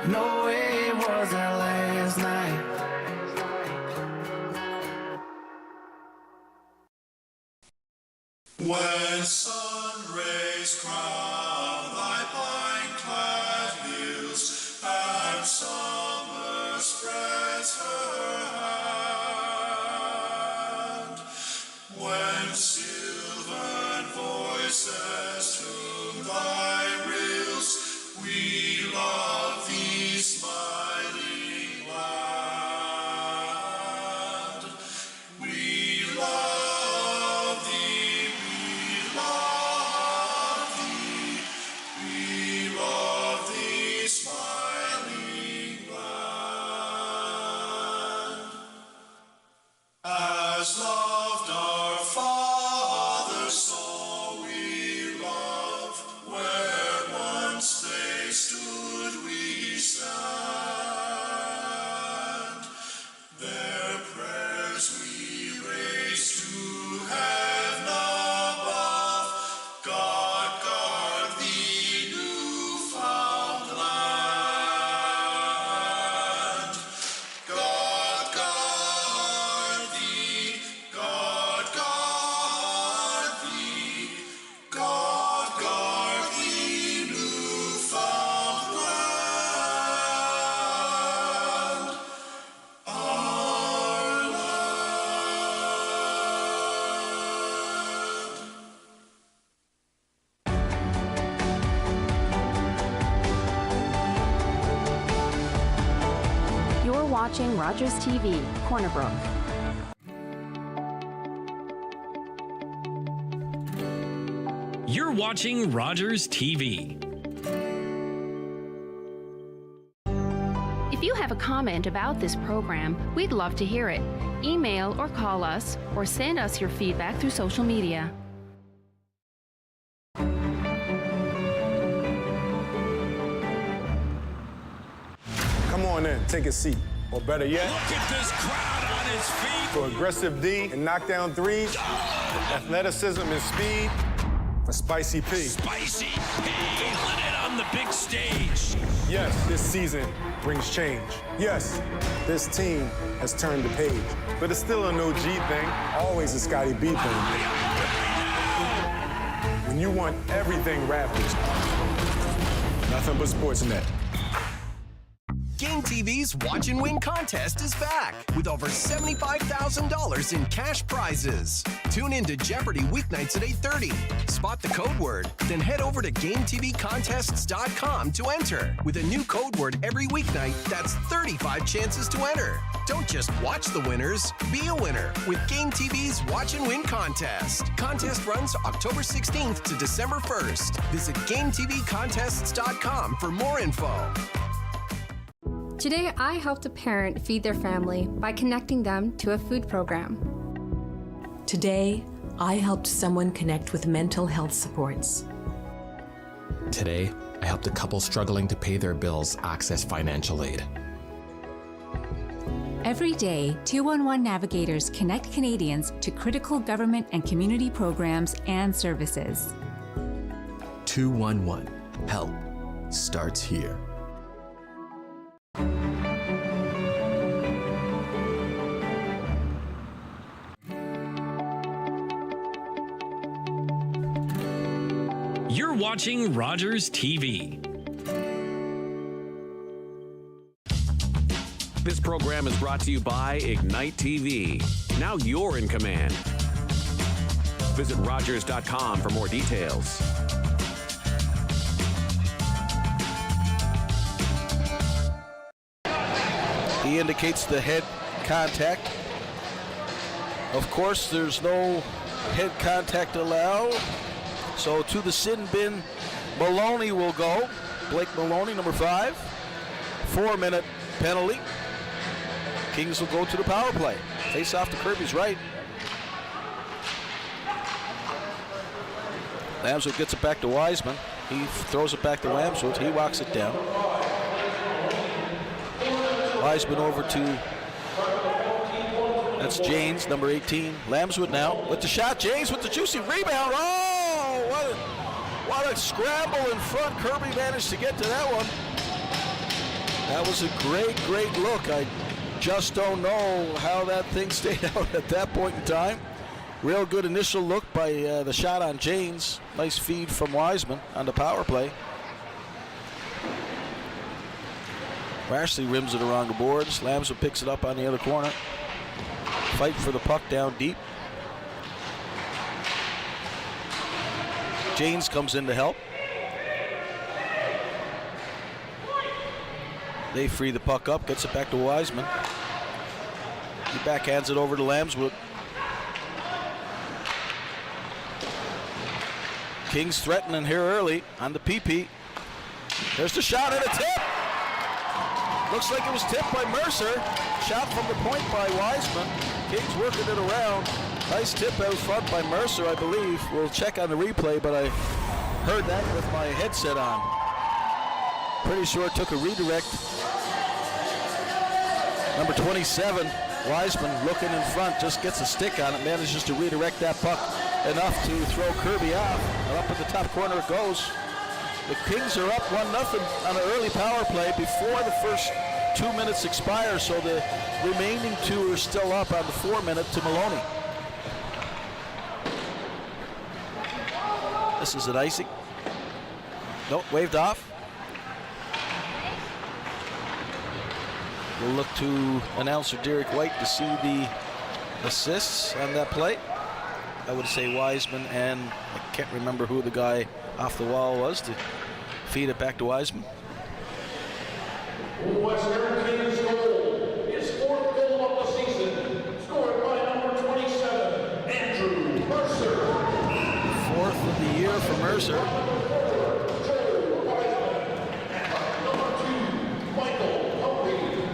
No way was that last night. When sun rays crown thy pine-clad hills, and summer spreads her hand, when sylvan voices tune thy rills, we love thee, smiling land. We love thee, we love thee, we love thee, smiling land. As loved our Father, so we love, where once they stood we stand. Their prayers we raise to heaven above. God guard thee, new-found land. God guard thee, God guard thee, God guard thee, new-found land, our land. You're watching Rogers TV, Corner Brook. You're watching Rogers TV. If you have a comment about this program, we'd love to hear it. Email or call us, or send us your feedback through social media. Come on in, take a seat. Or better yet, Look at this crowd on his feet. for aggressive D and knockdown threes, athleticism and speed, for Spicy P. Spicy P lit it on the big stage. Yes, this season brings change. Yes, this team has turned the page. But it's still an OG thing, always a Scotty B thing. When you want everything Raptors, nothing but Sportsnet. Game TV's Watch and Win contest is back with over $75,000 in cash prizes. Tune in to Jeopardy weeknights at 8:30. Spot the code word, then head over to GameTVContests.com to enter. With a new code word every weeknight, that's 35 chances to enter. Don't just watch the winners, be a winner with Game TV's Watch and Win contest. Contest runs October 16th to December 1st. Visit GameTVContests.com for more info. Today, I helped a parent feed their family by connecting them to a food program. Today, I helped someone connect with mental health supports. Today, I helped a couple struggling to pay their bills access financial aid. Every day, 211 navigators connect Canadians to critical government and community programs and services. 211. Help starts here. You're watching Rogers TV. This program is brought to you by Ignite TV. Now you're in command. Visit Rogers.com for more details. He indicates the head contact. Of course, there's no head contact allowed. So to the sin bin, Maloney will go. Blake Maloney, number 5. 4-minute penalty. Kings will go to the power play. Face off to Kirby's right. Lambswood gets it back to Wiseman. He throws it back to Lambswood. He walks it down. Wiseman over to, that's Janes, number 18. Lambswood now with the shot. Janes with the juicy rebound. Oh, what a scramble in front. Kirby managed to get to that one. That was a great, great look. I just don't know how that thing stayed out at that point in time. Real good initial look by the shot on Janes. Nice feed from Wiseman on the power play. Rashley rims it around the boards. Lamso picks it up on the other corner. Fight for the puck down deep. Janes comes in to help. They free the puck up, gets it back to Wiseman. He backhands it over to Lambswood. Kings threatening here early on the PP. There's the shot and a tip. Looks like it was tipped by Mercer. Shot from the point by Wiseman. Kings working it around. Nice tip out front by Mercer, I believe. We'll check on the replay, but I heard that with my headset on. Pretty sure it took a redirect. Number 27, Wiseman looking in front, just gets a stick on it, manages to redirect that puck enough to throw Kirby off. And up in the top corner it goes. The Kings are up 1-0 on an early power play before the first 2 minutes expire, so the remaining two are still up on the 4 minute to Maloney. This is an icing. Nope, waved off. We'll look to announcer Derek White to see the assists on that play. I would say Wiseman, and I can't remember who the guy off the wall was to feed it back to Wiseman. Western Kings goal is fourth goal of the season, scored by number 27, Andrew Mercer. Fourth of the year for Mercer.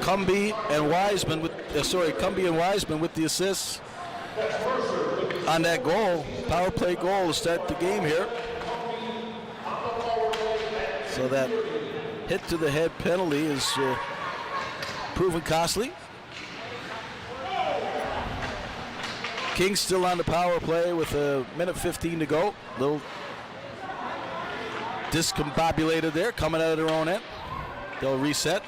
Cumbie and Wiseman with the assists on that goal, power play goal to start the game here. So that hit to the head penalty is proven costly. Kings still on the power play with a minute 15 to go. Little discombobulated there, coming out of their own end. They'll reset.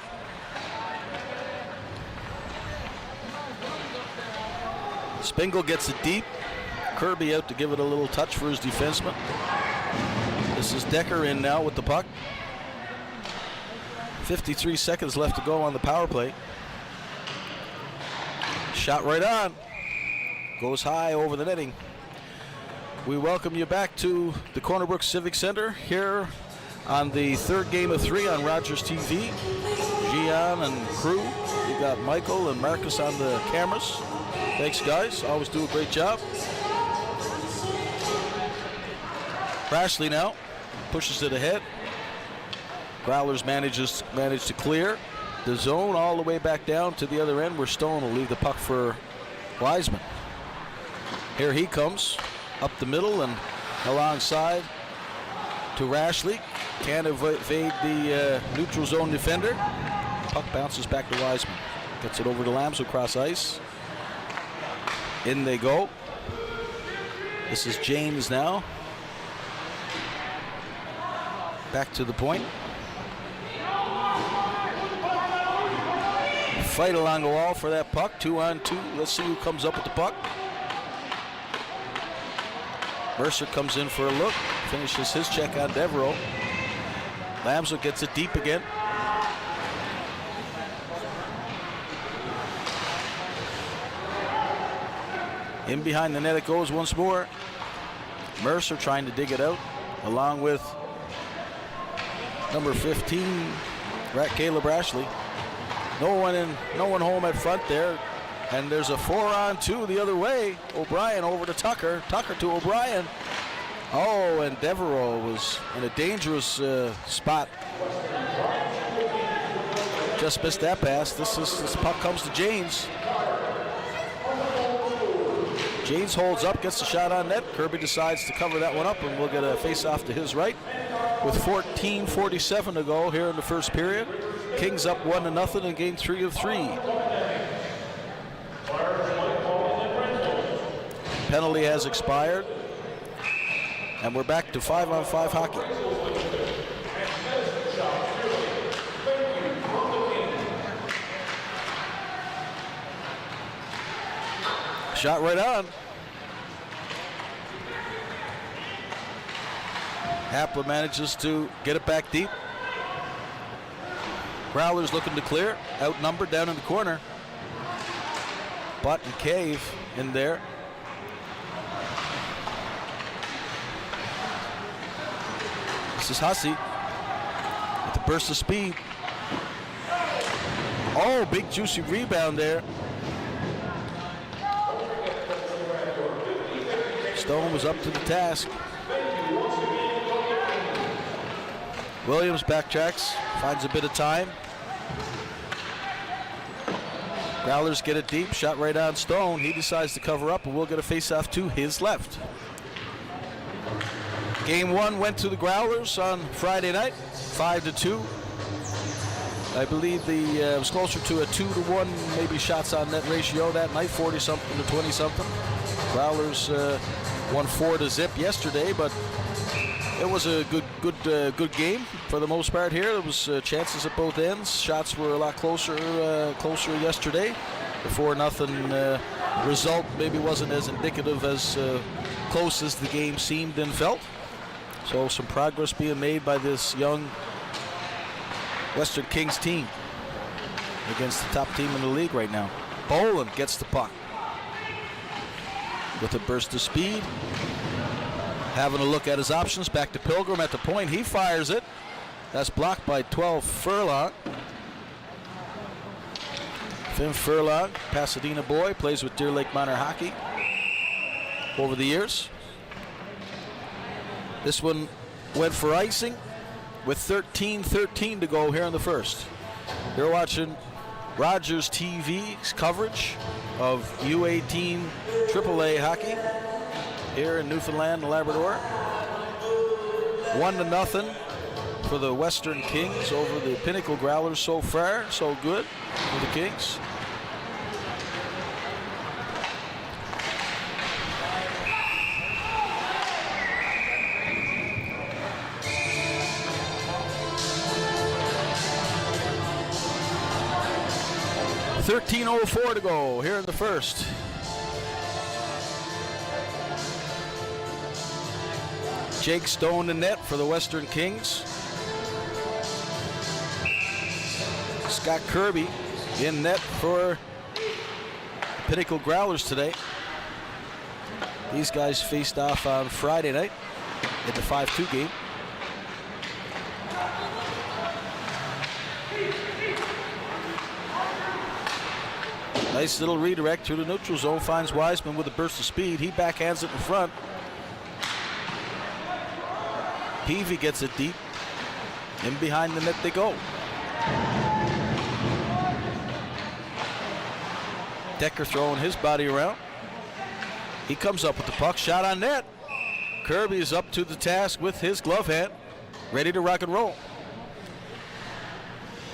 Spingle gets it deep. Kirby out to give it a little touch for his defenseman. This is Decker in now with the puck. 53 seconds left to go on the power play. Shot right on. Goes high over the netting. We welcome you back to the Corner Brook Civic Center here on the third game of 3 on Rogers TV. Gian and crew. We got Michael and Marcus on the cameras. Thanks, guys. Always do a great job. Rashley now pushes it ahead. Growlers manage to clear the zone all the way back down to the other end, where Stone will leave the puck for Wiseman. Here he comes up the middle and alongside to Rashley. Can't evade the neutral zone defender. Puck bounces back to Wiseman. Gets it over to Lambs across ice. In they go. This is James now. Back to the point. Fight along the wall for that puck. 2-on-2. Let's see who comes up with the puck. Mercer comes in for a look. Finishes his check on Devereaux. Lamso gets it deep again. In behind the net it goes once more. Mercer trying to dig it out, along with number 15, Caleb Rashley. No one home at front there. And there's a 4-on-2 the other way. O'Brien over to Tucker. Tucker to O'Brien. Oh, and Devereaux was in a dangerous spot. Just missed that pass. This puck comes to James. James holds up, gets the shot on net. Kirby decides to cover that one up, and we'll get a face-off to his right. With 14:47 to go here in the first period. Kings up 1-0 in game 3 of 3. Penalty has expired. And we're back to 5-on-5 hockey. shot right on. Hapla manages to get it back deep. Growlers looking to clear. Outnumbered down in the corner. Butt and Cave in there. This is Hussey with the burst of speed. Oh, big juicy rebound there. Stone was up to the task. Williams backtracks, finds a bit of time. Growlers get it deep, shot right on Stone. He decides to cover up, and we'll get a face-off to his left. Game 1 went to the Growlers on Friday night, 5-2. I believe it was closer to a 2-1, maybe shots on net ratio that night, 40-something to 20-something. Growlers won 4-0 yesterday, but it was a good game for the most part here. There was chances at both ends. Shots were a lot closer yesterday. The 4-0 result maybe wasn't as indicative as close as the game seemed and felt. So some progress being made by this young Western Kings team against the top team in the league right now. Boland gets the puck with a burst of speed. Having a look at his options. Back to Pilgrim at the point. He fires it. That's blocked by 12 Furlong. Finn Furlong, Pasadena boy, plays with Deer Lake Minor Hockey over the years. This one went for icing with 13:13 to go here in the first. You're watching Rogers TV's coverage of U18 AAA Hockey here in Newfoundland and Labrador. 1-0 for the Western Kings over the Pinnacle Growlers so far. So good for the Kings. .13:04 to go here in the first. Jake Stone in net for the Western Kings. Scott Kirby in net for Pinnacle Growlers today. These guys faced off on Friday night in the 5-2 game. Nice little redirect through the neutral zone. Finds Wiseman with a burst of speed. He backhands it in front. Peavy gets it deep. In behind the net they go. Decker throwing his body around. He comes up with the puck. Shot on net. Kirby is up to the task with his glove hand. Ready to rock and roll.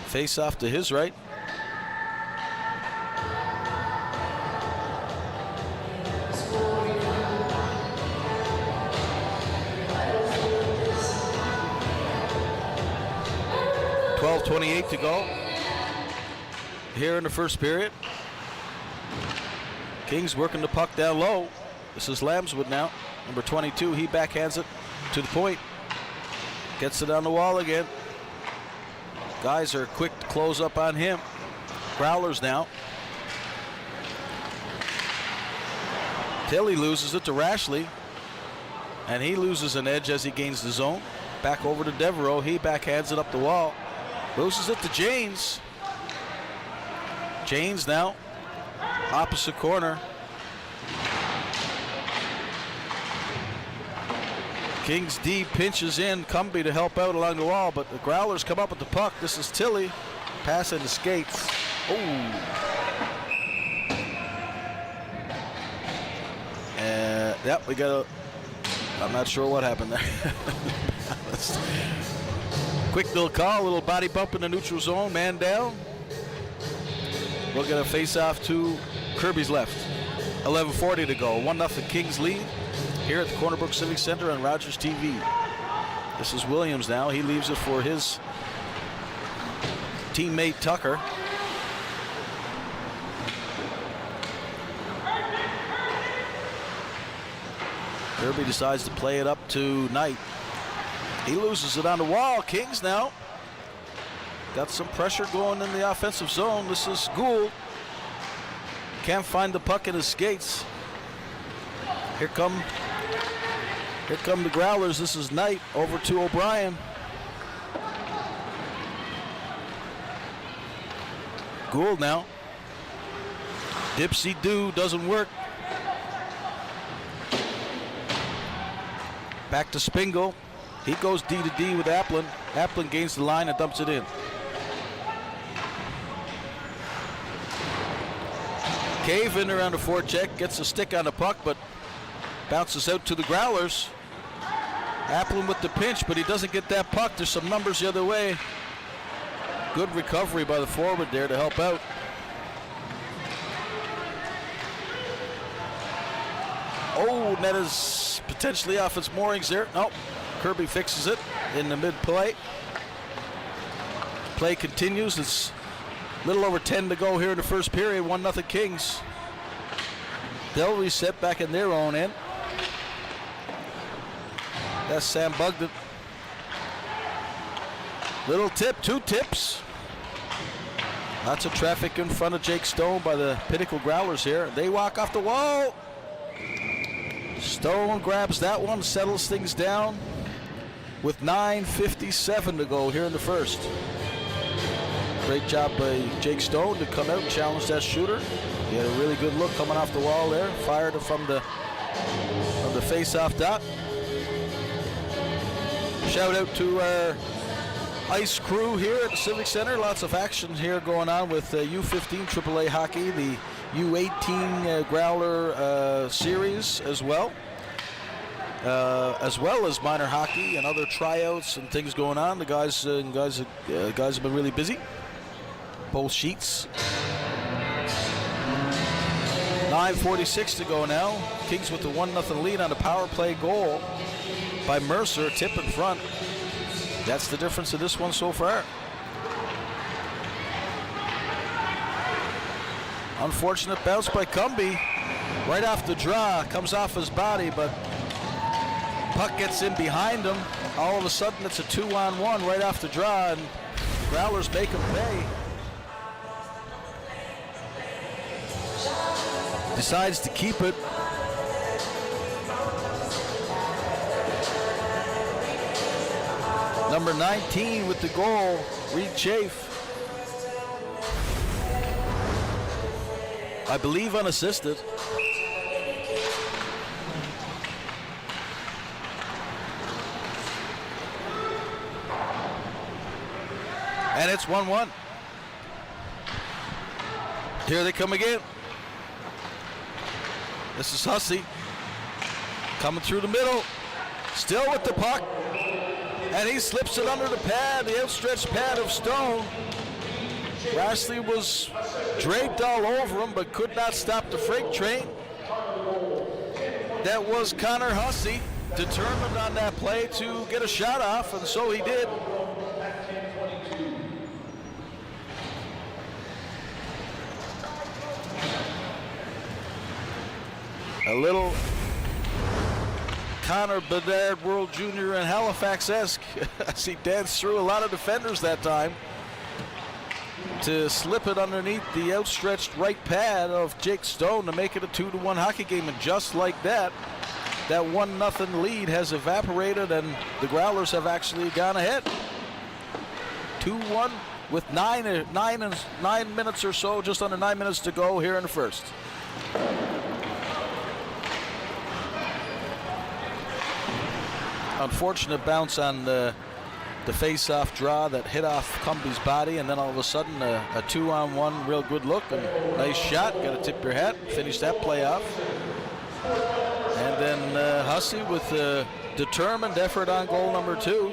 Face off to his right. .28 to go here in the first period. Kings working the puck down low. This is Lambswood now, number 22. He backhands it to the point. Gets it on the wall again. Guys are quick to close up on him. Growlers now. Tilly loses it to Rashley, and he loses an edge as he gains the zone. Back over to Devereaux. He backhands it up the wall. Loses it to Janes. Janes now, opposite corner. Kings D pinches in Cumby to help out along the wall, but the Growlers come up with the puck. This is Tilly, pass into skates. Oh. Yep, we got a, I'm not sure what happened there. Quick little call, a little body bump in the neutral zone, man down. We'll get a face-off to Kirby's left. 11:40 to go, 1-0 Kings lead here at the Corner Brook Civic Center on Rogers TV. This is Williams now. He leaves it for his teammate Tucker. Kirby decides to play it up to Knight. He loses it on the wall. Kings now got some pressure going in the offensive zone. This is Gould. Can't find the puck in his skates. Here come the Growlers. This is Knight over to O'Brien. Gould now. Dipsy-do doesn't work. Back to Spingle. He goes D to D with Applin. Applin gains the line and dumps it in. Cave in around the forecheck, gets a stick on the puck, but bounces out to the Growlers. Applin with the pinch, but he doesn't get that puck. There's some numbers the other way. Good recovery by the forward there to help out. Oh, net is potentially off its moorings there. Nope. Kirby fixes it in the mid-play. Play continues. It's a little over 10 to go here in the first period. 1-0 Kings. They'll reset back in their own end. That's Sam Bugden. Little tip, 2 tips. Lots of traffic in front of Jake Stone by the Pinnacle Growlers here. They walk off the wall. Stone grabs that one, settles things down with 9:57 to go here in the first. Great job by Jake Stone to come out and challenge that shooter. He had a really good look coming off the wall there. Fired it from the face-off dot. Shout out to our ice crew here at the Civic Center. Lots of action here going on with U18 AAA Hockey, the U18 Growler series as well as minor hockey and other tryouts and things going on. The guys have been really busy. Both sheets. 9:46 to go now. Kings with the 1-0 lead on a power play goal by Mercer. Tip in front. That's the difference of this one so far. Unfortunate bounce by Cumby. Right off the draw. Comes off his body, but puck gets in behind him. All of a sudden it's a 2-on-1 right off the draw, and Growlers make him pay. Decides to keep it. Number 19 with the goal, Reed Chafe. I believe unassisted. And it's 1-1. Here they come again. This is Hussey coming through the middle, still with the puck, and he slips it under the pad, the outstretched pad of Stone. Grassley was draped all over him, but could not stop the freight train. That was Connor Hussey, determined on that play to get a shot off, and so he did. A little Connor Bedard World Junior and Halifax-esque as he danced through a lot of defenders that time to slip it underneath the outstretched right pad of Jake Stone to make it a 2-1 hockey game. And just like that, that 1-0 lead has evaporated and the Growlers have actually gone ahead. 2-1 with 9 minutes or so, just under 9 minutes to go here in the first. Unfortunate bounce on the face-off draw that hit off Cumby's body, and then all of a sudden a 2-on-1 real good look and nice shot. Got to tip your hat, finish that play off. And then Hussey with a determined effort on goal number 2.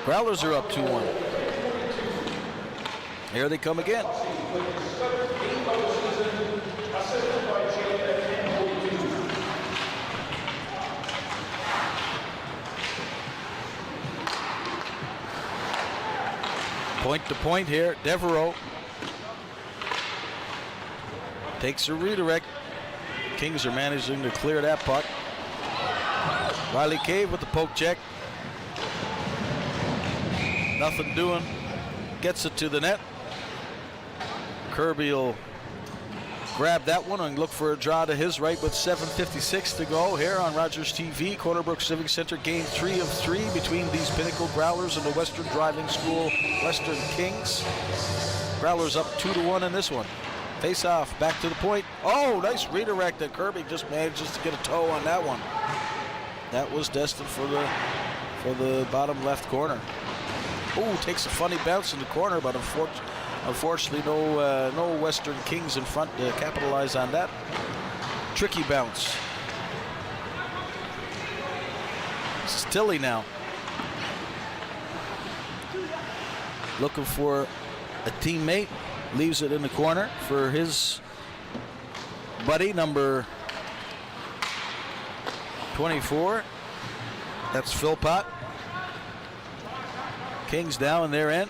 Growlers are up 2-1. Here they come again. Point to point here, Devereaux takes a redirect, Kings are managing to clear that puck. Riley Cave with the poke check. Nothing doing. Gets it to the net. Kirby will grab that one and look for a draw to his right with 7:56 to go here on Rogers TV. Corner Brook Civic Center, game 3 of 3 between these Pinnacle Growlers and the Western Driving School Western Kings. Growlers up 2-1 in this one. Face off, back to the point. Oh, nice redirect, and Kirby just manages to get a toe on that one. That was destined for the bottom left corner. Oh, takes a funny bounce in the corner, but unfortunately no Western Kings in front to capitalize on that. Tricky bounce. This is Tilly now. Looking for a teammate. Leaves it in the corner for his buddy, number 24. That's Philpott. Kings now in their end,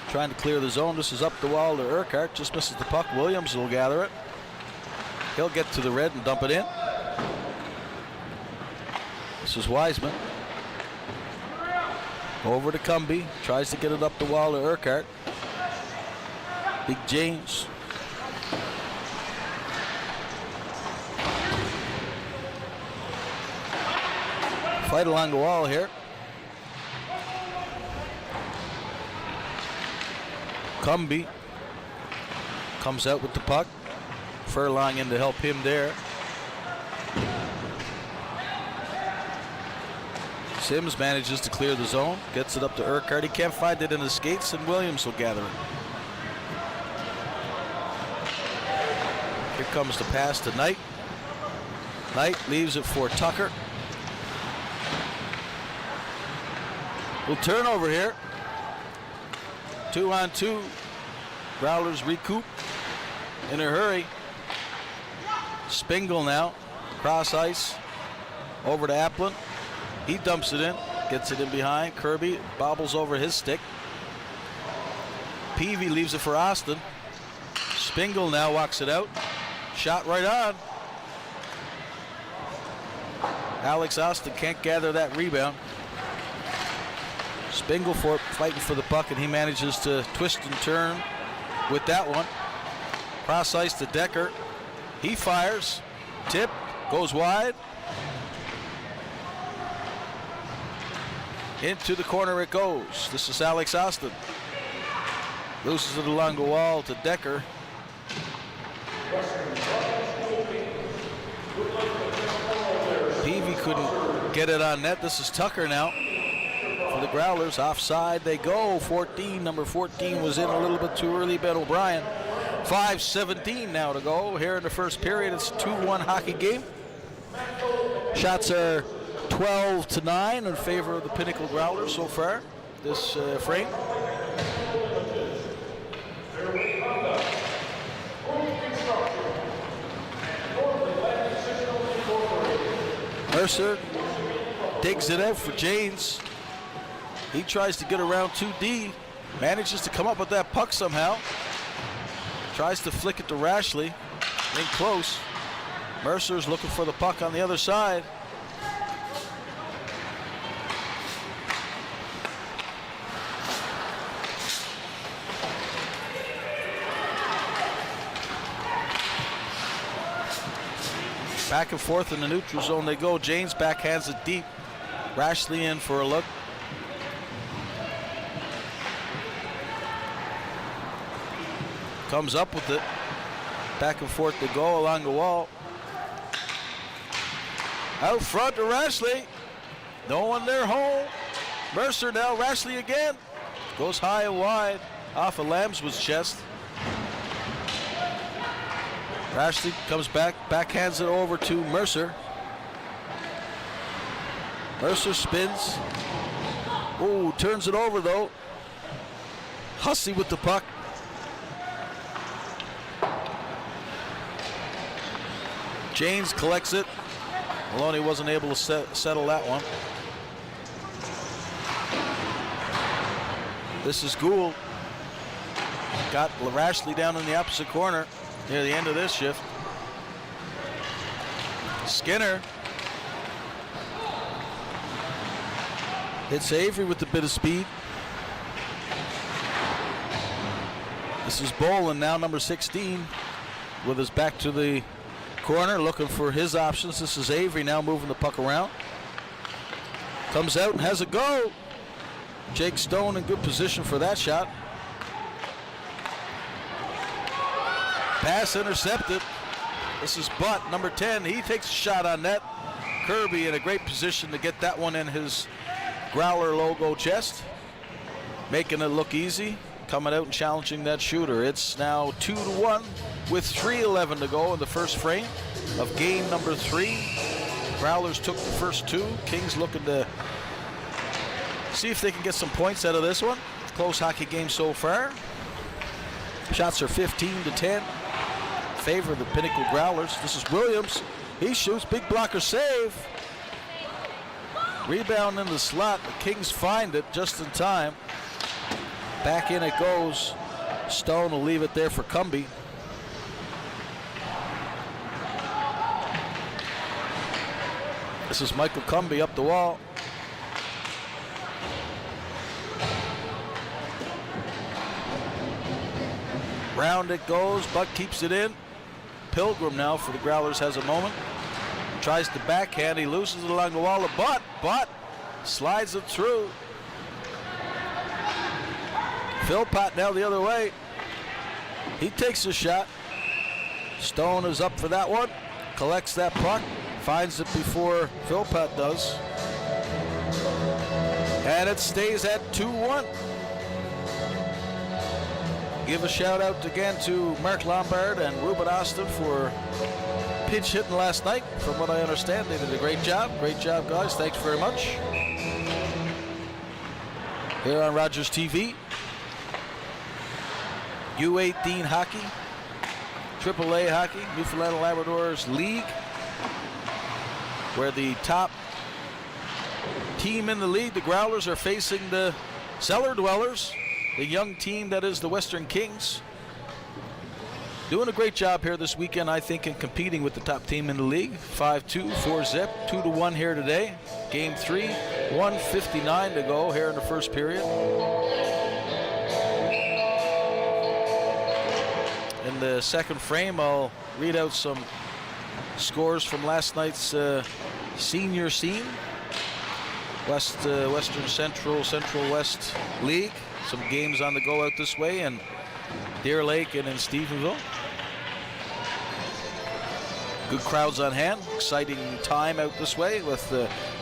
trying to clear the zone. This is up the wall to Urquhart. Just misses the puck. Williams will gather it. He'll get to the red and dump it in. This is Wiseman. Over to Cumby. Tries to get it up the wall to Urquhart. Big James. Fight along the wall here. Cumby comes out with the puck. Furlong in to help him there. Sims manages to clear the zone. Gets it up to Urquhart. He can't find it in his skates, and Williams will gather it. Here comes the pass to Knight. Knight leaves it for Tucker. We'll turn over here. 2-on-2. Growlers recoup in a hurry. Spingle now. Cross ice. Over to Applin. He dumps it in. Gets it in behind. Kirby bobbles over his stick. Peavy leaves it for Austin. Spingle now walks it out. Shot right on. Alex Austin can't gather that rebound. Spingle fighting for the puck, and he manages to twist and turn with that one. Cross ice to Decker. He fires. Tip. Goes wide. Into the corner it goes. This is Alex Austin. Loses it along the wall to Decker. Peavy couldn't get it on net. This is Tucker now. For the Growlers, offside they go. 14, number 14 was in a little bit too early, Ben O'Brien. 5:17 now to go here in the first period. It's a 2-1 hockey game. Shots are 12-9 in favor of the Pinnacle Growlers so far this frame. Mercer digs it out for Janes. He tries to get around 2D, manages to come up with that puck somehow. Tries to flick it to Rashley, in close. Mercer's looking for the puck on the other side. Back and forth in the neutral zone they go. James backhands it deep. Rashley in for a look. Comes up with it. Back and forth they go along the wall. Out front to Rashley. No one there home. Mercer now. Rashley again. Goes high and wide. Off of Lambswood's chest. Rashley comes back, backhands it over to Mercer. Mercer spins. Oh, turns it over though. Hussey with the puck. James collects it. Maloney wasn't able to settle that one. This is Gould. Got Rashley down in the opposite corner near the end of this shift. Skinner hits Avery with a bit of speed. This is Bolin now, number 16, with his back to the corner, looking for his options. This is Avery now moving the puck around. Comes out and has a go. Jake Stone in good position for that shot. Pass intercepted. This is Butt, number 10. He takes a shot on net. Kirby in a great position to get that one in his Growler logo chest. Making it look easy. Coming out and challenging that shooter. It's now 2-1 with 3:11 to go in the first frame of game number 3. Growlers took the first 2. Kings looking to see if they can get some points out of this one. Close hockey game so far. Shots are 15-10. Favor the Pinnacle Growlers. This is Williams. He shoots. Big blocker save. Rebound in the slot. The Kings find it just in time. Back in it goes. Stone will leave it there for Cumby. This is Michael Cumby up the wall. Round it goes. Buck keeps it in. Pilgrim now for the Growlers has a moment. Tries to backhand. He loses it along the wall of Butt. Butt slides it through. Philpott now the other way. He takes a shot. Stone is up for that one. Collects that puck. Finds it before Philpott does. And it stays at 2-1. Give a shout out again to Mark Lombard and Ruben Austin for pinch hitting last night. From what I understand, they did a great job. Great job, guys. Thanks very much. Here on Rogers TV. U18 Hockey, AAA Hockey, Newfoundland and Labrador's League, where the top team in the league, the Growlers, are facing the Cellar Dwellers, the young team that is the Western Kings. Doing a great job here this weekend, I think, in competing with the top team in the league. 5-2, 4-zip, 2-1 here today. Game 3, 1:59 to go here in the first period. In the second frame, I'll read out some scores from last night's senior scene. Western Central West League. Some games on the go out this way in Deer Lake and in Stephenville. Good crowds on hand. Exciting time out this way with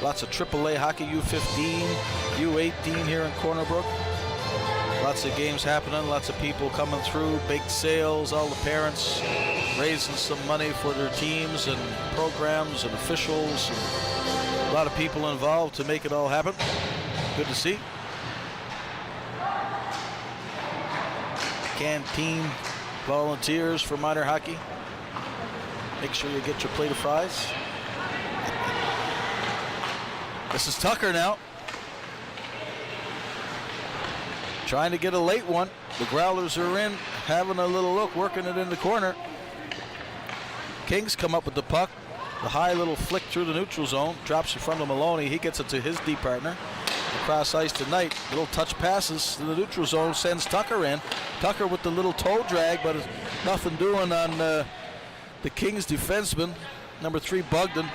lots of AAA hockey, U15, U18 here in Corner Brook. Lots of games happening, lots of people coming through, big sales, all the parents raising some money for their teams and programs and officials. And a lot of people involved to make it all happen. Good to see. Canteen volunteers for minor hockey. Make sure you get your plate of fries. This is Tucker now. Trying to get a late one. The Growlers are in, having a little look, working it in the corner. Kings come up with the puck. The high little flick through the neutral zone. Drops in front of Maloney. He gets it to his D partner. Across ice tonight. Little touch passes to the neutral zone. Sends Tucker in. Tucker with the little toe drag, but nothing doing on the Kings defenseman. Number 3, Bugden.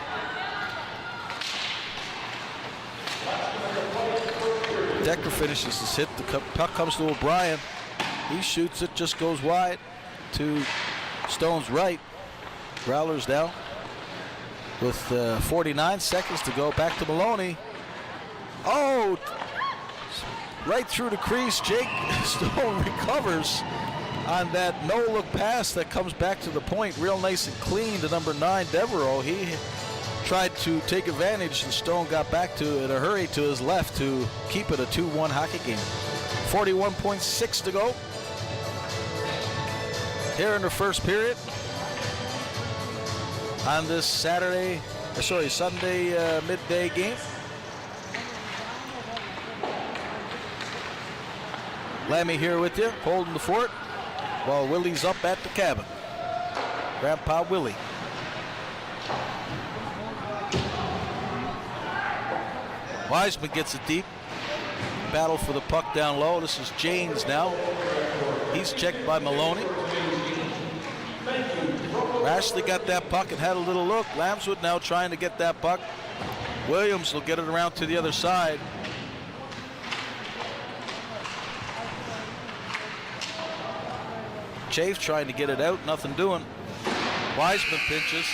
Decker finishes his hit. The puck comes to O'Brien. He shoots it, just goes wide to Stone's right. Growlers down with 49 seconds to go. Back to Maloney. Oh, right through the crease. Jake Stone recovers on that no-look pass that comes back to the point. Real nice and clean to number 9, Devereaux. He tried to take advantage, and Stone got back to in a hurry to his left to keep it a 2-1 hockey game. 41.6 to go here in the first period on this Sunday midday game. Lammy here with you, holding the fort while Willie's up at the cabin. Grandpa Willie. Wiseman gets it deep. Battle for the puck down low. This is Janes now. He's checked by Maloney. Rashley got that puck and had a little look. Lambswood now trying to get that puck. Williams will get it around to the other side. Chafe trying to get it out, nothing doing. Wiseman pinches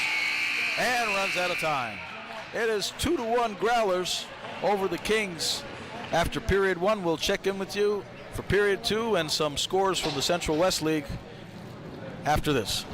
and runs out of time. It is 2-1 Growlers over the Kings. After period 1, we'll check in with you for period 2 and some scores from the Central West League after this.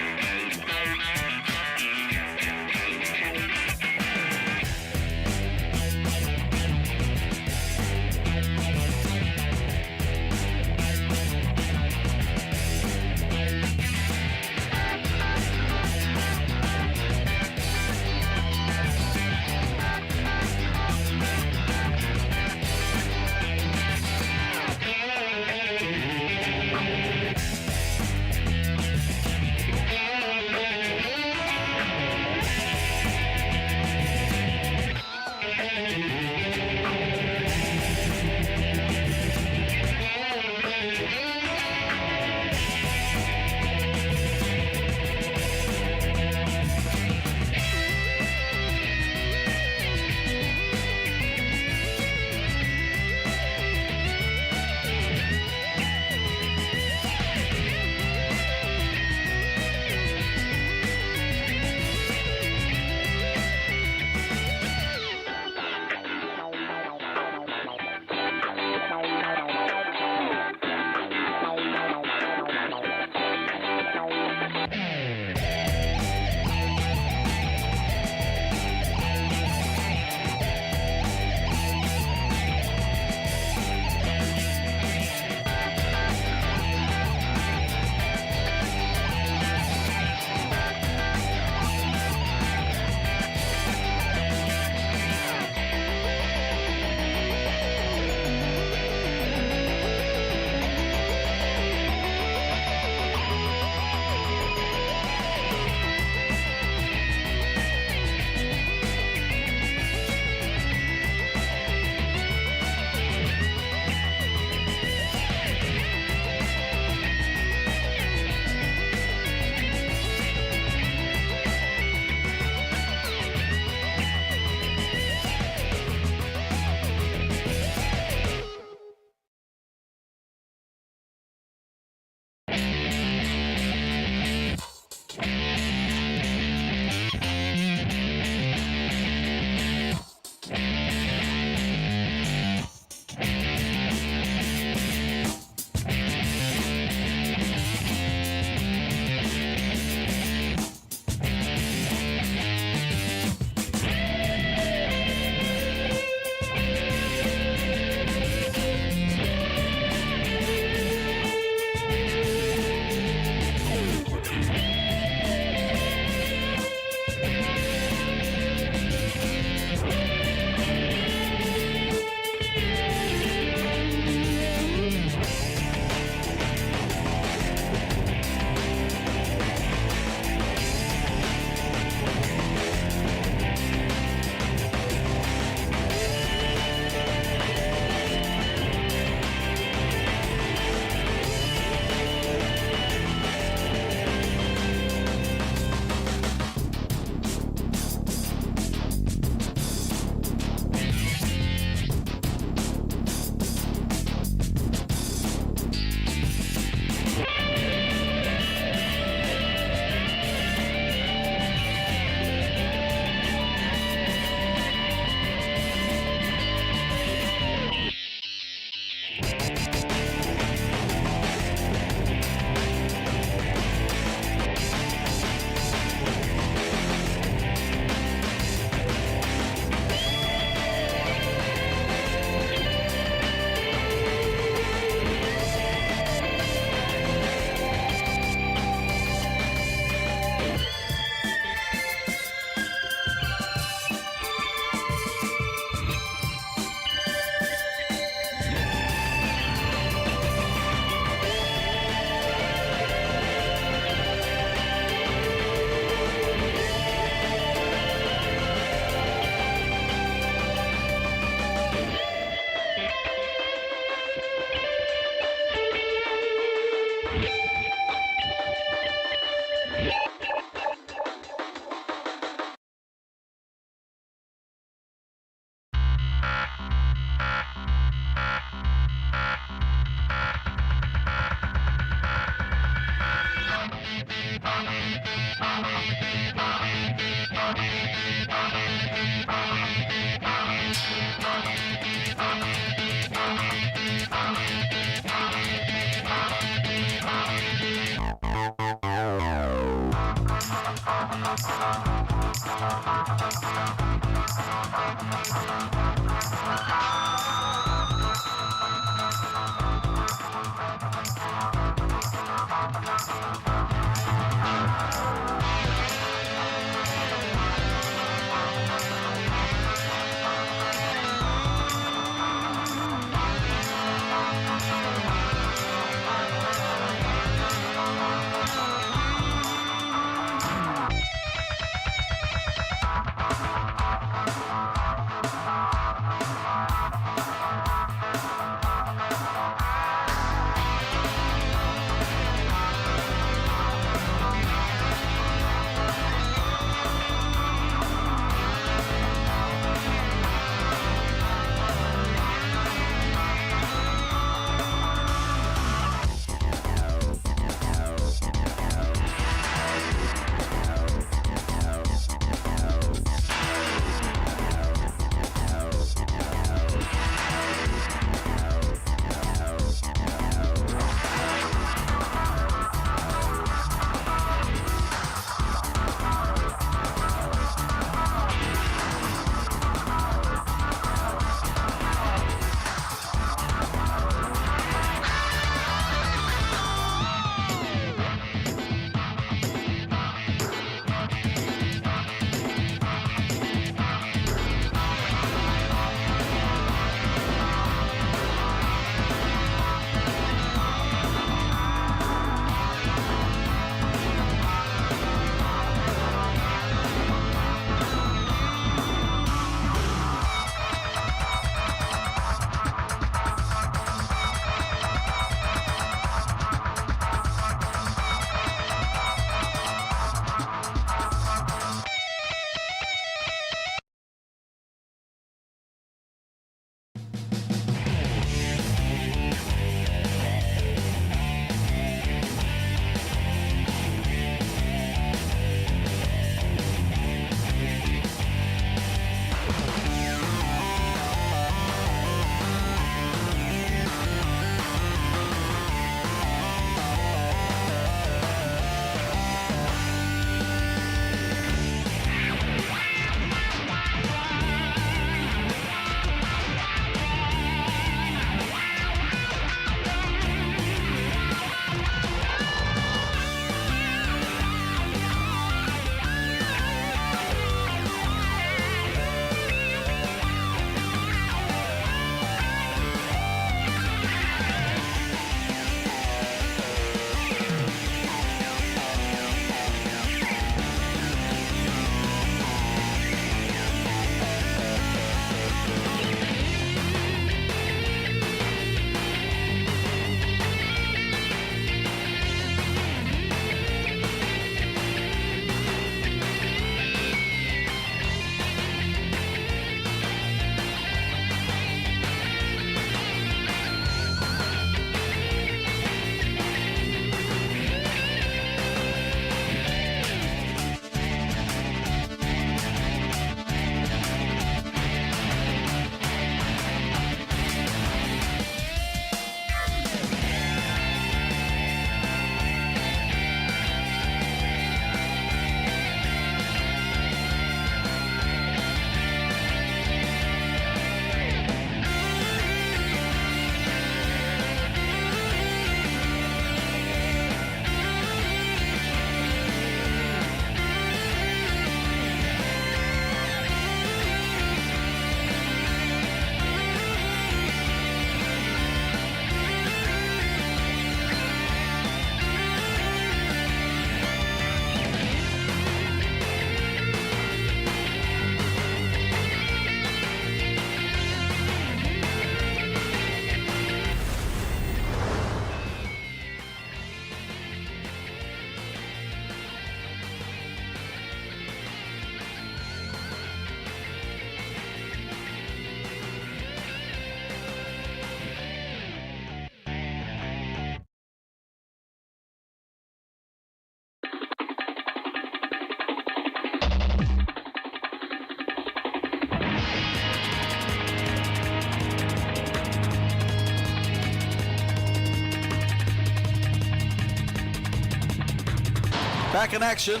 Back in action.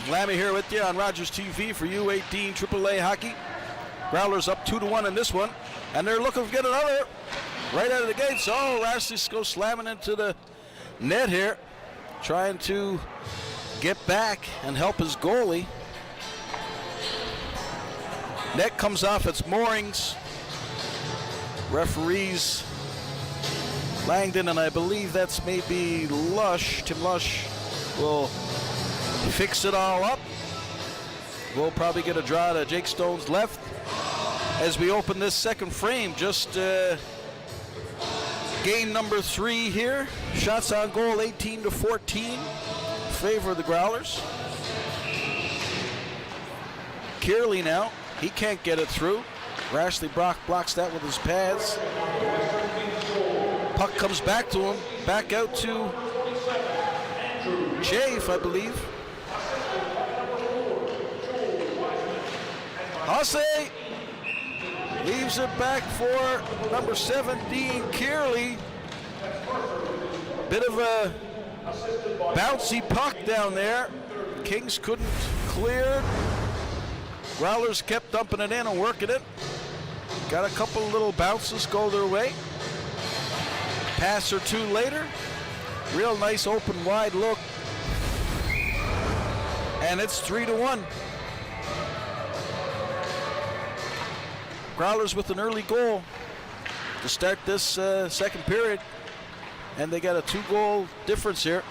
Lammy here with you on Rogers TV for U18 AAA Hockey. Growlers up 2-1 in this one, and they're looking to get another right out of the gate. So Rastis goes slamming into the net here, trying to get back and help his goalie. Net comes off its moorings. Referees Langdon, and I believe that's maybe Lush. Tim Lush will fix it all up. We'll probably get a draw to Jake Stone's left as we open this second frame. Just game number 3 here. Shots on goal 18-14. Favor of the Growlers. Kearley now. He can't get it through. Rashley Brock blocks that with his pads. Puck comes back to him. Back out to Chafe, I believe. Hussey leaves it back for number 17, Kearley. Bit of a bouncy puck down there. Kings couldn't clear. Growlers kept dumping it in and working it. Got a couple little bounces go their way. Pass or two later. Real nice open wide look. And it's 3-1. Growlers with an early goal to start this second period. And they got a 2-goal difference here.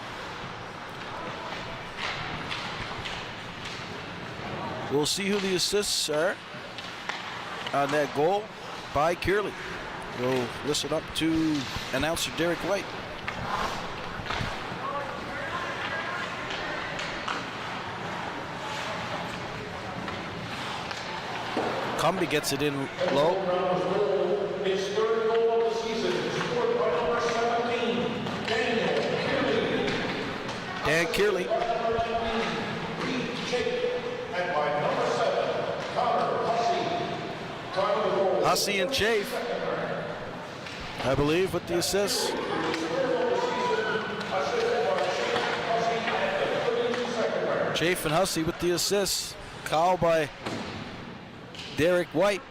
We'll see who the assists are on that goal by Kearley. We'll listen up to announcer Derek White. Cumby gets it in low. His third goal of the season, scored by number 17, Daniel Kearley. Dan Kearley. And by number 7, Connor Hussey. Hussey and Chafe, I believe, with the assists. Chafe and Hussey with the assists. Call by Derek White.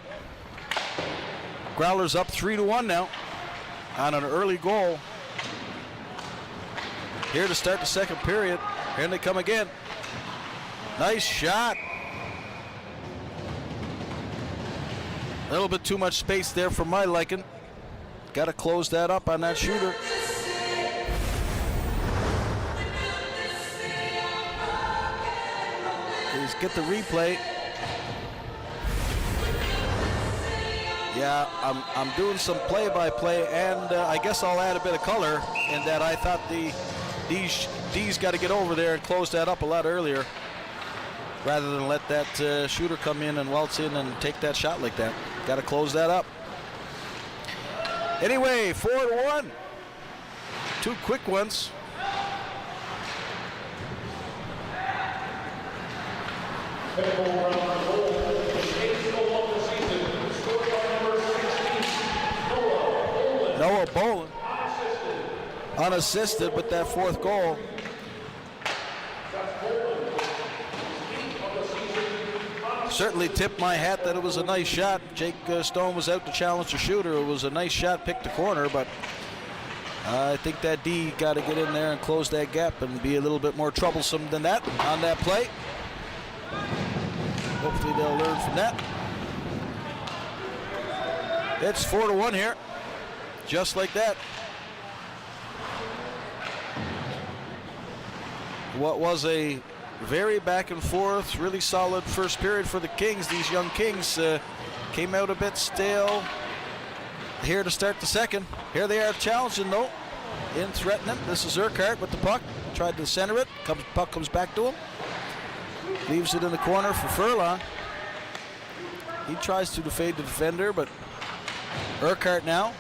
Growlers up 3-1 now on an early goal. Here to start the second period. Here they come again. Nice shot. A little bit too much space there for my liking. Got to close that up on that shooter. Please get the replay. Yeah, I'm doing some play-by-play, and I guess I'll add a bit of color in that I thought D's got to get over there and close that up a lot earlier, rather than let that shooter come in and waltz in and take that shot like that. Got to close that up. Anyway, 4-1. 2 quick ones. Noah Boland unassisted with that 4th goal. Certainly tipped my hat that it was a nice shot. Jake Stone was out to challenge the shooter. It was a nice shot, picked the corner, but I think that D got to get in there and close that gap and be a little bit more troublesome than that on that play. Hopefully they'll learn from that. It's 4-1 here, just like that. What was a very back and forth, really solid first period for the Kings. These young Kings came out a bit stale here to start the second. Here they are challenging though, in threatening. This is Urquhart with the puck. Tried to center it. Puck comes back to him. Leaves it in the corner for Furlong. He tries to fade the defender, but Urquhart now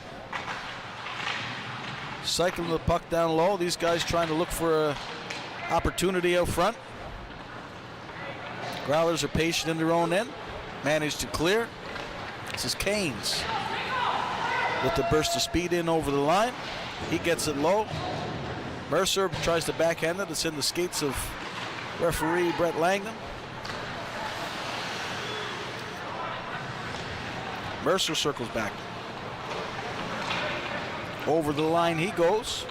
cycling the puck down low. These guys trying to look for a opportunity out front. Growlers are patient in their own end. Managed to clear. This is Canes with the burst of speed in over the line. He gets it low. Mercer tries to backhand it. It's in the skates of referee Brett Langdon. Mercer circles back. Over the line he goes.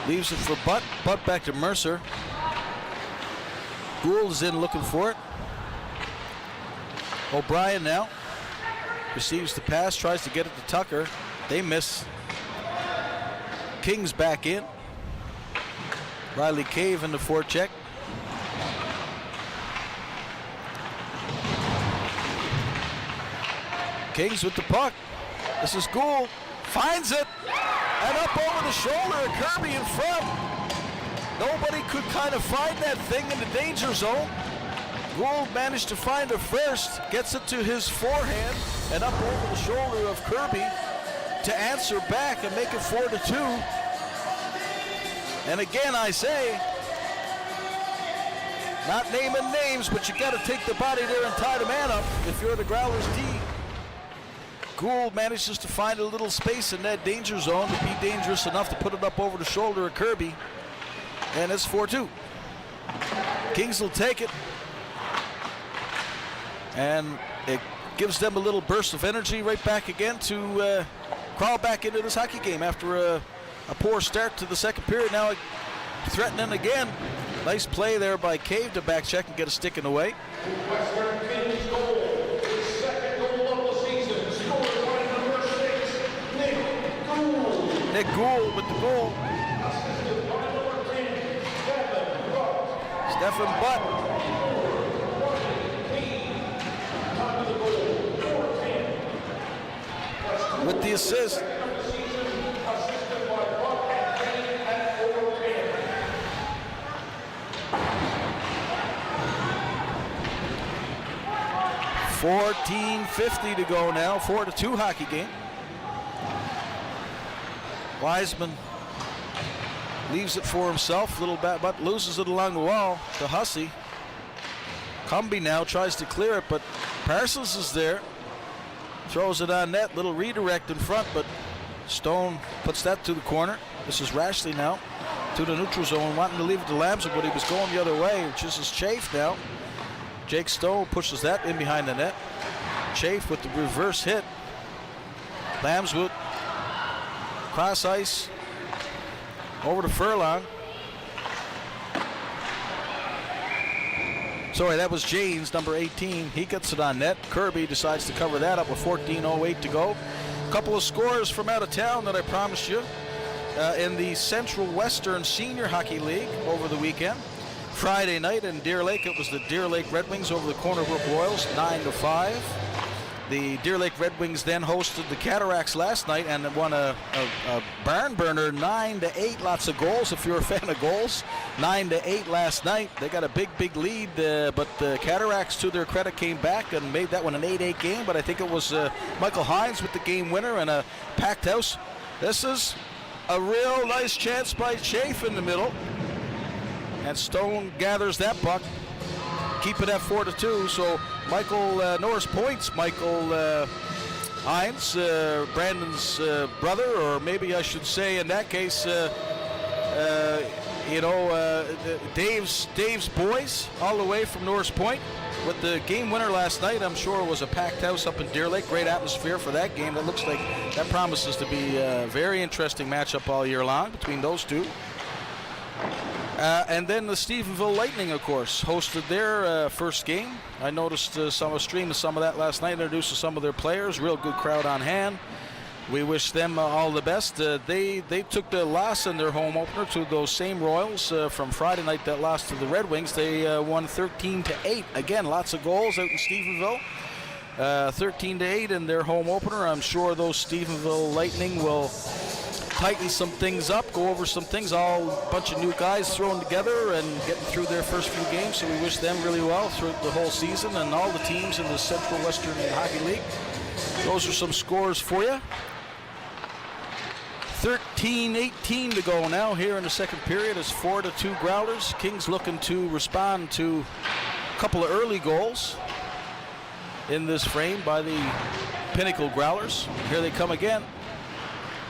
Leaves it for Butt. Butt back to Mercer. Gould is in looking for it. O'Brien now receives the pass, tries to get it to Tucker. They miss. King's back in. Riley Cave in the forecheck. Kings with the puck. This is Gould. Finds it. And up over the shoulder of Kirby in front. Nobody could kind of find that thing in the danger zone. Gould managed to find it first. Gets it to his forehand. And up over the shoulder of Kirby to answer back and make it 4-2. And again, I say, not naming names, but you got to take the body there and tie the man up if you're the Growlers D. Gould manages to find a little space in that danger zone to be dangerous enough to put it up over the shoulder of Kirby. And it's 4-2. Kings will take it. And it gives them a little burst of energy right back again to crawl back into this hockey game after a poor start to the second period. Now threatening again. Nice play there by Cave to back check and get a stick in the way. Western Kings goal, his second goal of the season, scored by number 6, Nick Gould. Nick Gould with the goal. Assisted by number 10, Stephen Butt. Stephen Butt. Top of the goal, 4-10. With the assist. Assisted by Butt and Kane at 4-10. 14:50 to go now. 4-2 hockey game. Wiseman leaves it for himself. Little bat, but loses it along the wall to Hussey. Cumby now tries to clear it, but Parsons is there. Throws it on net. Little redirect in front, but Stone puts that to the corner. This is Rashley now to the neutral zone, wanting to leave it to Lamson, but he was going the other way. This is Chafe now. Jake Stone pushes that in behind the net. Chafe with the reverse hit. Lambswood, cross ice, over to Furlong. Sorry, that was Janes, number 18. He gets it on net. Kirby decides to cover that up with 14:08 to go. A couple of scores from out of town that I promised you in the Central Western Senior Hockey League over the weekend. Friday night in Deer Lake, it was the Deer Lake Red Wings over the Corner Brook Royals, 9-5. The Deer Lake Red Wings then hosted the Cataracts last night and won a barn burner, 9-8. Lots of goals if you're a fan of goals. 9-8 last night. They got a big lead, but the Cataracts, to their credit, came back and made that one an 8-8 game. But I think it was Michael Hines with the game winner and a packed house. This is a real nice chance by Chafe in the middle. And Stone gathers that puck. Keep it at 4-2. So Michael Norris points. Michael Hines, Brandon's brother, or maybe I should say in that case, Dave's boys, all the way from Norris Point. With the game winner last night, I'm sure it was a packed house up in Deer Lake. Great atmosphere for that game. That looks like that promises to be a very interesting matchup all year long between those two. And then the Stephenville Lightning, of course, hosted their first game. I noticed some stream of some of that last night, introduced some of their players. Real good crowd on hand. We wish them all the best. They took the loss in their home opener to those same Royals from Friday night that lost to the Red Wings. They won 13-8. Again, lots of goals out in Stephenville. 13-8 in their home opener. I'm sure those Stephenville Lightning will tighten some things up, go over some things. All a bunch of new guys thrown together and getting through their first few games. So we wish them really well throughout the whole season and all the teams in the Central Western Hockey League. Those are some scores for you. 13-18 to go now here in the second period. It's 4-2 Growlers. Kings looking to respond to a couple of early goals in this frame by the Pinnacle Growlers. Here they come again.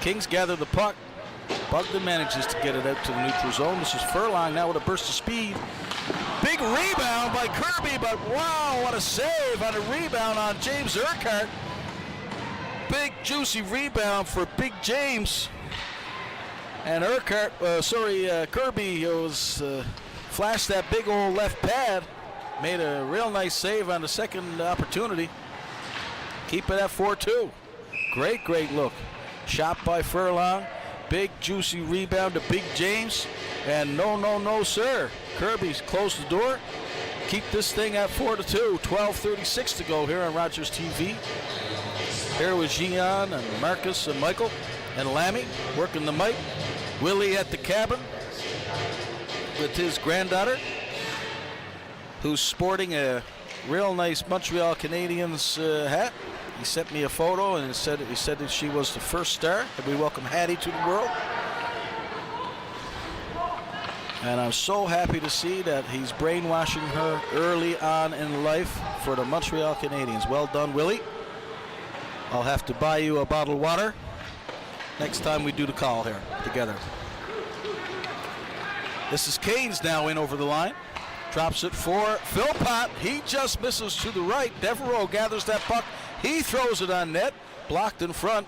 Kings gather the puck. Bugden manages to get it out to the neutral zone. This is Furlong now with a burst of speed. Big rebound by Kirby, but wow, what a save on a rebound on James Urquhart. Big juicy rebound for Big James. And Kirby was flashed that big old left pad. Made a real nice save on the second opportunity. Keep it at 4-2. Great look. Shot by Furlong. Big juicy rebound to Big James. And no, sir. Kirby's closed the door. Keep this thing at 4-2. 12:36 to go here on Rogers TV. Here was Gian and Marcus and Michael and Lammy working the mic. Willie at the cabin with his granddaughter, who's sporting a real nice Montreal Canadiens hat. He sent me a photo and he said that she was the first star, and we welcome Hattie to the world. And I'm so happy to see that he's brainwashing her early on in life for the Montreal Canadiens. Well done, Willie. I'll have to buy you a bottle of water next time we do the call here together. This is Canes now in over the line. Drops it for Philpott. He just misses to the right. Devereaux gathers that puck. He throws it on net. Blocked in front.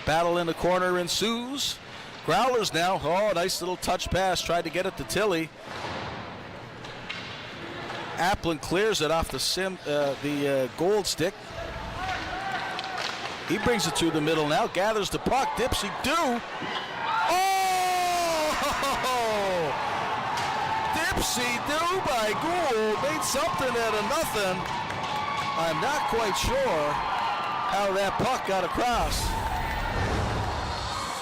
Battle in the corner ensues. Growlers now. Oh, nice little touch pass. Tried to get it to Tilly. Applin clears it off the gold stick. He brings it to the middle now. Gathers the puck. Dipsy do. Oh! Dipsy do by Gould. Made something out of nothing. I'm not quite sure how that puck got across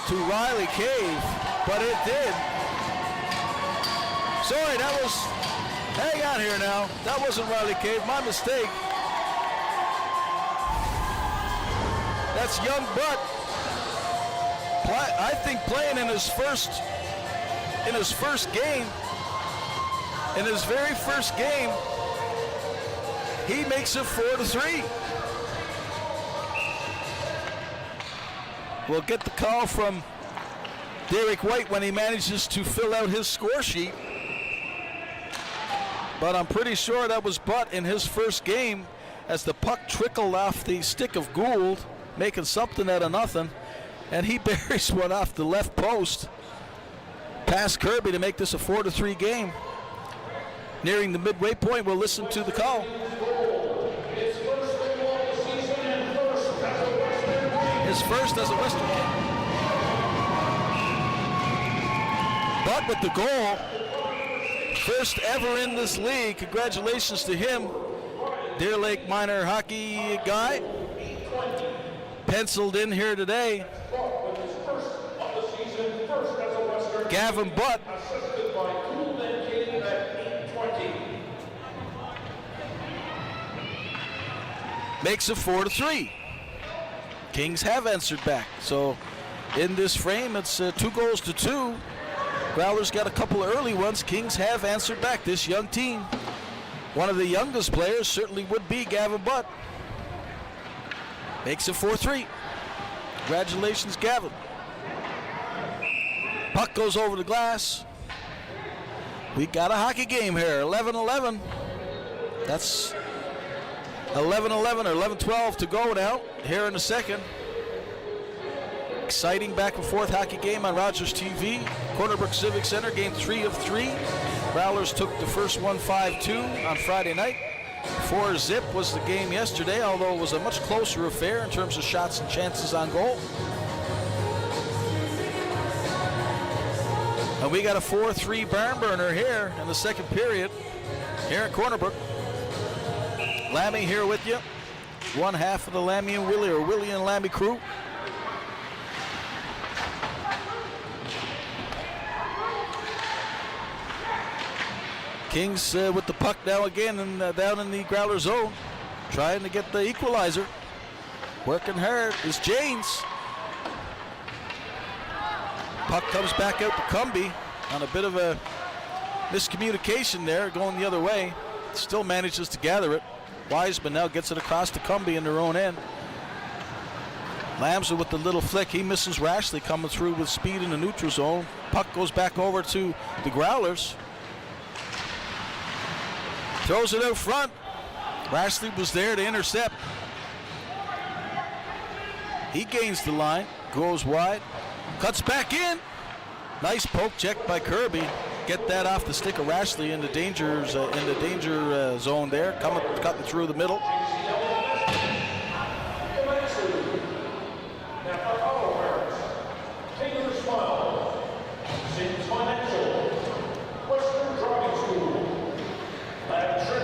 to Riley Cave, but it did. Sorry, that was, hang on here now. That wasn't Riley Cave, my mistake. That's young Butt. I think playing in his very first game, he makes it 4-3. We'll get the call from Derek White when he manages to fill out his score sheet. But I'm pretty sure that was Butt in his first game as the puck trickled off the stick of Gould, making something out of nothing. And he buries one off the left post past Kirby to make this a 4-3 game. Nearing the midway point, we'll listen to the call. His first as a Western kid. But with the goal, first ever in this league. Congratulations to him. Deer Lake Minor hockey guy. Penciled in here today. Gavin Butt. Makes it 4-3. Kings have answered back. So in this frame, it's 2-2. Growlers got a couple of early ones. Kings have answered back. This young team, one of the youngest players certainly would be Gavin Butt. Makes it 4-3. Congratulations, Gavin. Puck goes over the glass. We got a hockey game here. 11-11. That's 11-11 or 11-12 to go now here in the second. Exciting back and forth hockey game on Rogers TV. Corner Brook Civic Center, game 3 of 3. Growlers took the first one 5-2 on Friday night. 4-0 was the game yesterday, although it was a much closer affair in terms of shots and chances on goal. And we got a 4-3 barn burner here in the second period here at Corner Brook. Lammy here with you. One half of the Lammy and Willie, or Willie and Lammy crew. Kings with the puck now again and down in the Growler zone, trying to get the equalizer. Working hard is James. Puck comes back out to Cumby on a bit of a miscommunication there, going the other way. Still manages to gather it. Wiseman now gets it across to Cumby in their own end. Lamson with the little flick. He misses Rashley coming through with speed in the neutral zone. Puck goes back over to the Growlers. Throws it out front. Rashley was there to intercept. He gains the line, goes wide, cuts back in. Nice poke check by Kirby. Get that off the stick of Rashley in the danger zone there, cutting through the middle.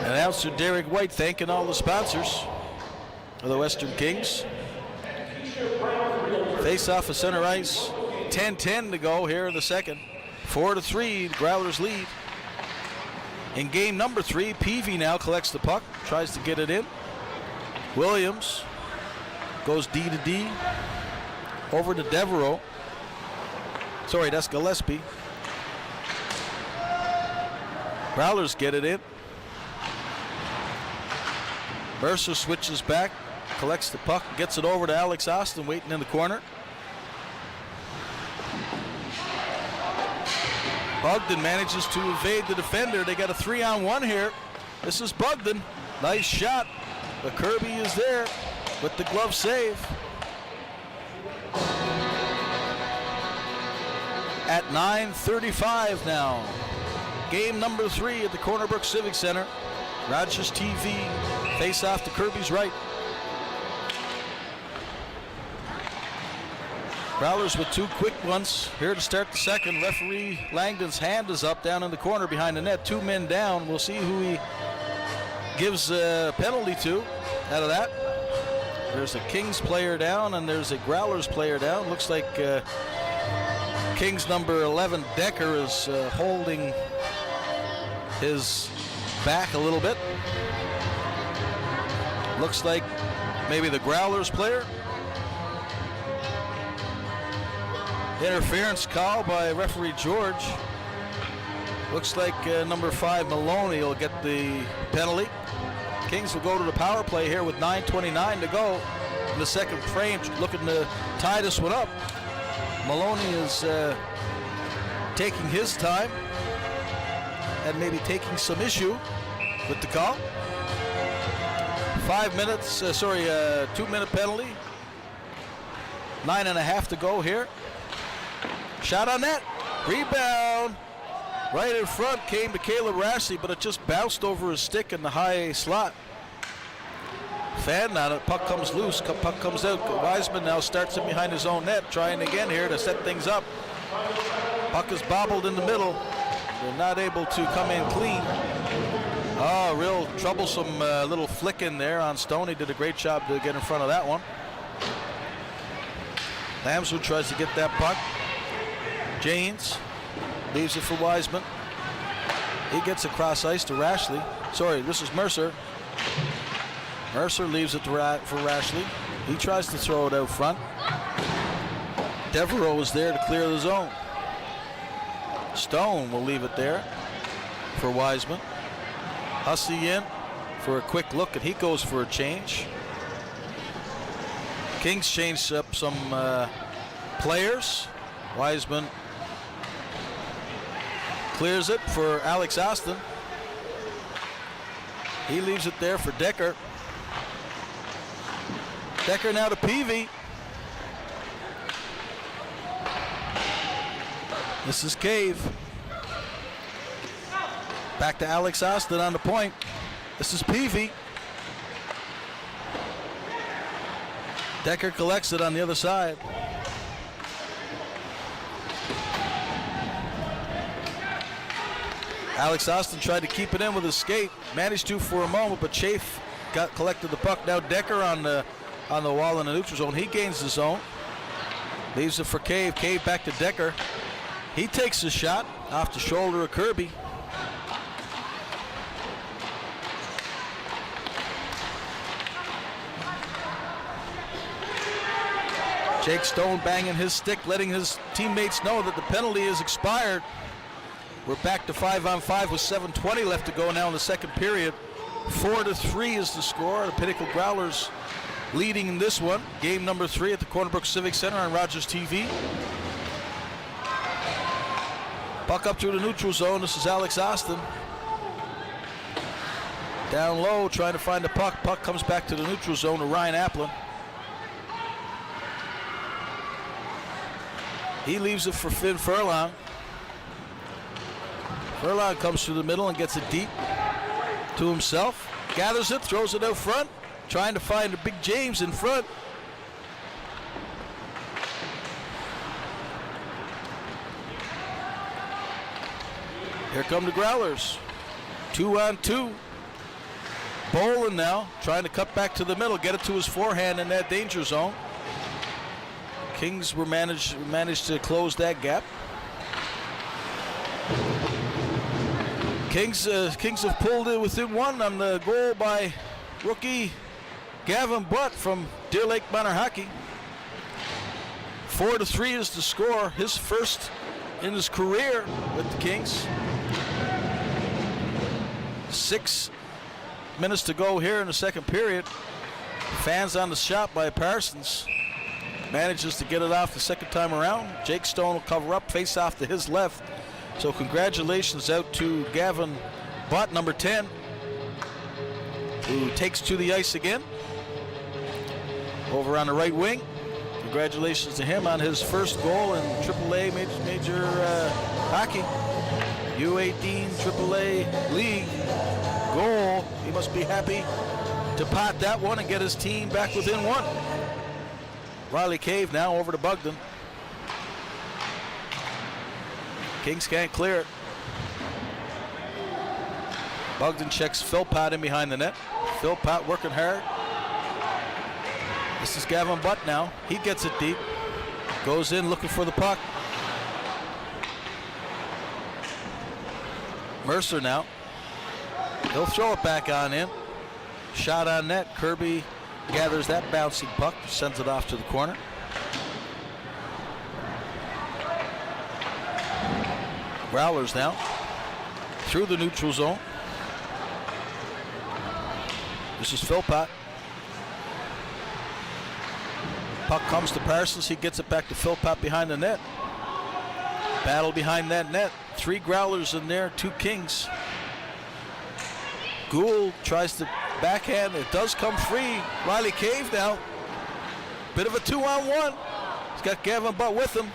Announcer Derek White thanking all the sponsors of the Western Kings. Face off of center ice. 10-10 to go here in the second. 4-3, the Growlers lead. In game number 3, Peavy now collects the puck, tries to get it in. Williams goes D to D. Over to Devereaux. Sorry, that's Gillespie. Growlers get it in. Mercer switches back, collects the puck, gets it over to Alex Austin waiting in the corner. Bogdan manages to evade the defender. They got a 3-on-1 here. This is Bogdan. Nice shot. But Kirby is there with the glove save. At 9:35 now. Game number 3 at the Corner Brook Civic Center. Rogers TV. Face off to Kirby's right. Growlers with 2 quick ones here to start the second. Referee Langdon's hand is up down in the corner behind the net. 2 men down. We'll see who he gives a penalty to out of that. There's a Kings player down and there's a Growlers player down. Looks like Kings number 11 Decker is holding his back a little bit. Looks like maybe the Growlers player. Interference call by referee George. Looks like number 5 Maloney will get the penalty. Kings will go to the power play here with 9:29 to go in the second frame, looking to tie this one up. Maloney is taking his time and maybe taking some issue with the call. 5 minutes, 2-minute penalty. 9.5 to go here. Shot on net. Rebound. Right in front came to Caleb Rashley, but it just bounced over his stick in the high slot. Fan on it. Puck comes loose. Puck comes out. Wiseman now starts it behind his own net, trying again here to set things up. Puck is bobbled in the middle. They're not able to come in clean. Oh, real troublesome little flick in there on Stoney. Did a great job to get in front of that one. Lamswood tries to get that puck. Janes leaves it for Wiseman. He gets across ice to Rashley. Sorry, this is Mercer. Mercer leaves it for Rashley. He tries to throw it out front. Devereaux is there to clear the zone. Stone will leave it there for Wiseman. Hussey in for a quick look, and he goes for a change. Kings changed up some players. Wiseman clears it for Alex Austin. He leaves it there for Decker. Decker now to Peavy. This is Cave. Back to Alex Austin on the point. This is Peavy. Decker collects it on the other side. Alex Austin tried to keep it in with his skate. Managed to for a moment, but Chafe collected the puck. Now Decker on the wall in the neutral zone. He gains the zone. Leaves it for Cave. Cave back to Decker. He takes the shot off the shoulder of Kirby. Jake Stone banging his stick, letting his teammates know that the penalty is expired. We're back to 5-on-5 with 7:20 left to go now in the second period. 4-3 is the score. The Pinnacle Growlers leading in this one. Game number 3 at the Cornerbrook Civic Center on Rogers TV. Puck up through the neutral zone. This is Alex Austin. Down low, trying to find the puck. Puck comes back to the neutral zone to Ryan Applin. He leaves it for Finn Furlong. Furlong comes through the middle and gets it deep to himself. Gathers it, throws it out front, trying to find a Big James in front. Here come the Growlers. 2-on-2. Bolin now trying to cut back to the middle, get it to his forehand in that danger zone. Kings were managed to close that gap. Kings have pulled it within one on the goal by rookie Gavin Butt from Deer Lake Minor Hockey. 4-3 is the score, his first in his career with the Kings. 6 minutes to go here in the second period. Fans on the shot by Parsons. Manages to get it off the second time around. Jake Stone will cover up, face off to his left. So congratulations out to Gavin Butt, number 10, who takes to the ice again. Over on the right wing. Congratulations to him on his first goal in AAA major hockey. U18 AAA League goal. He must be happy to pot that one and get his team back within one. Riley Cave now over to Bugden. Kings can't clear it. Bugden checks Philpott in behind the net. Philpott working hard. This is Gavin Butt now. He gets it deep. Goes in looking for the puck. Mercer now. He'll throw it back on in. Shot on net. Kirby gathers that bouncing puck, sends it off to the corner. Growlers now through the neutral zone. This is Philpott. Puck comes to Parsons. He gets it back to Philpott behind the net. Battle behind that net. 3 Growlers in there, 2 Kings. Gould tries to backhand. It does come free. Riley Cave now. Bit of a 2-on-1. He's got Gavin Butt with him.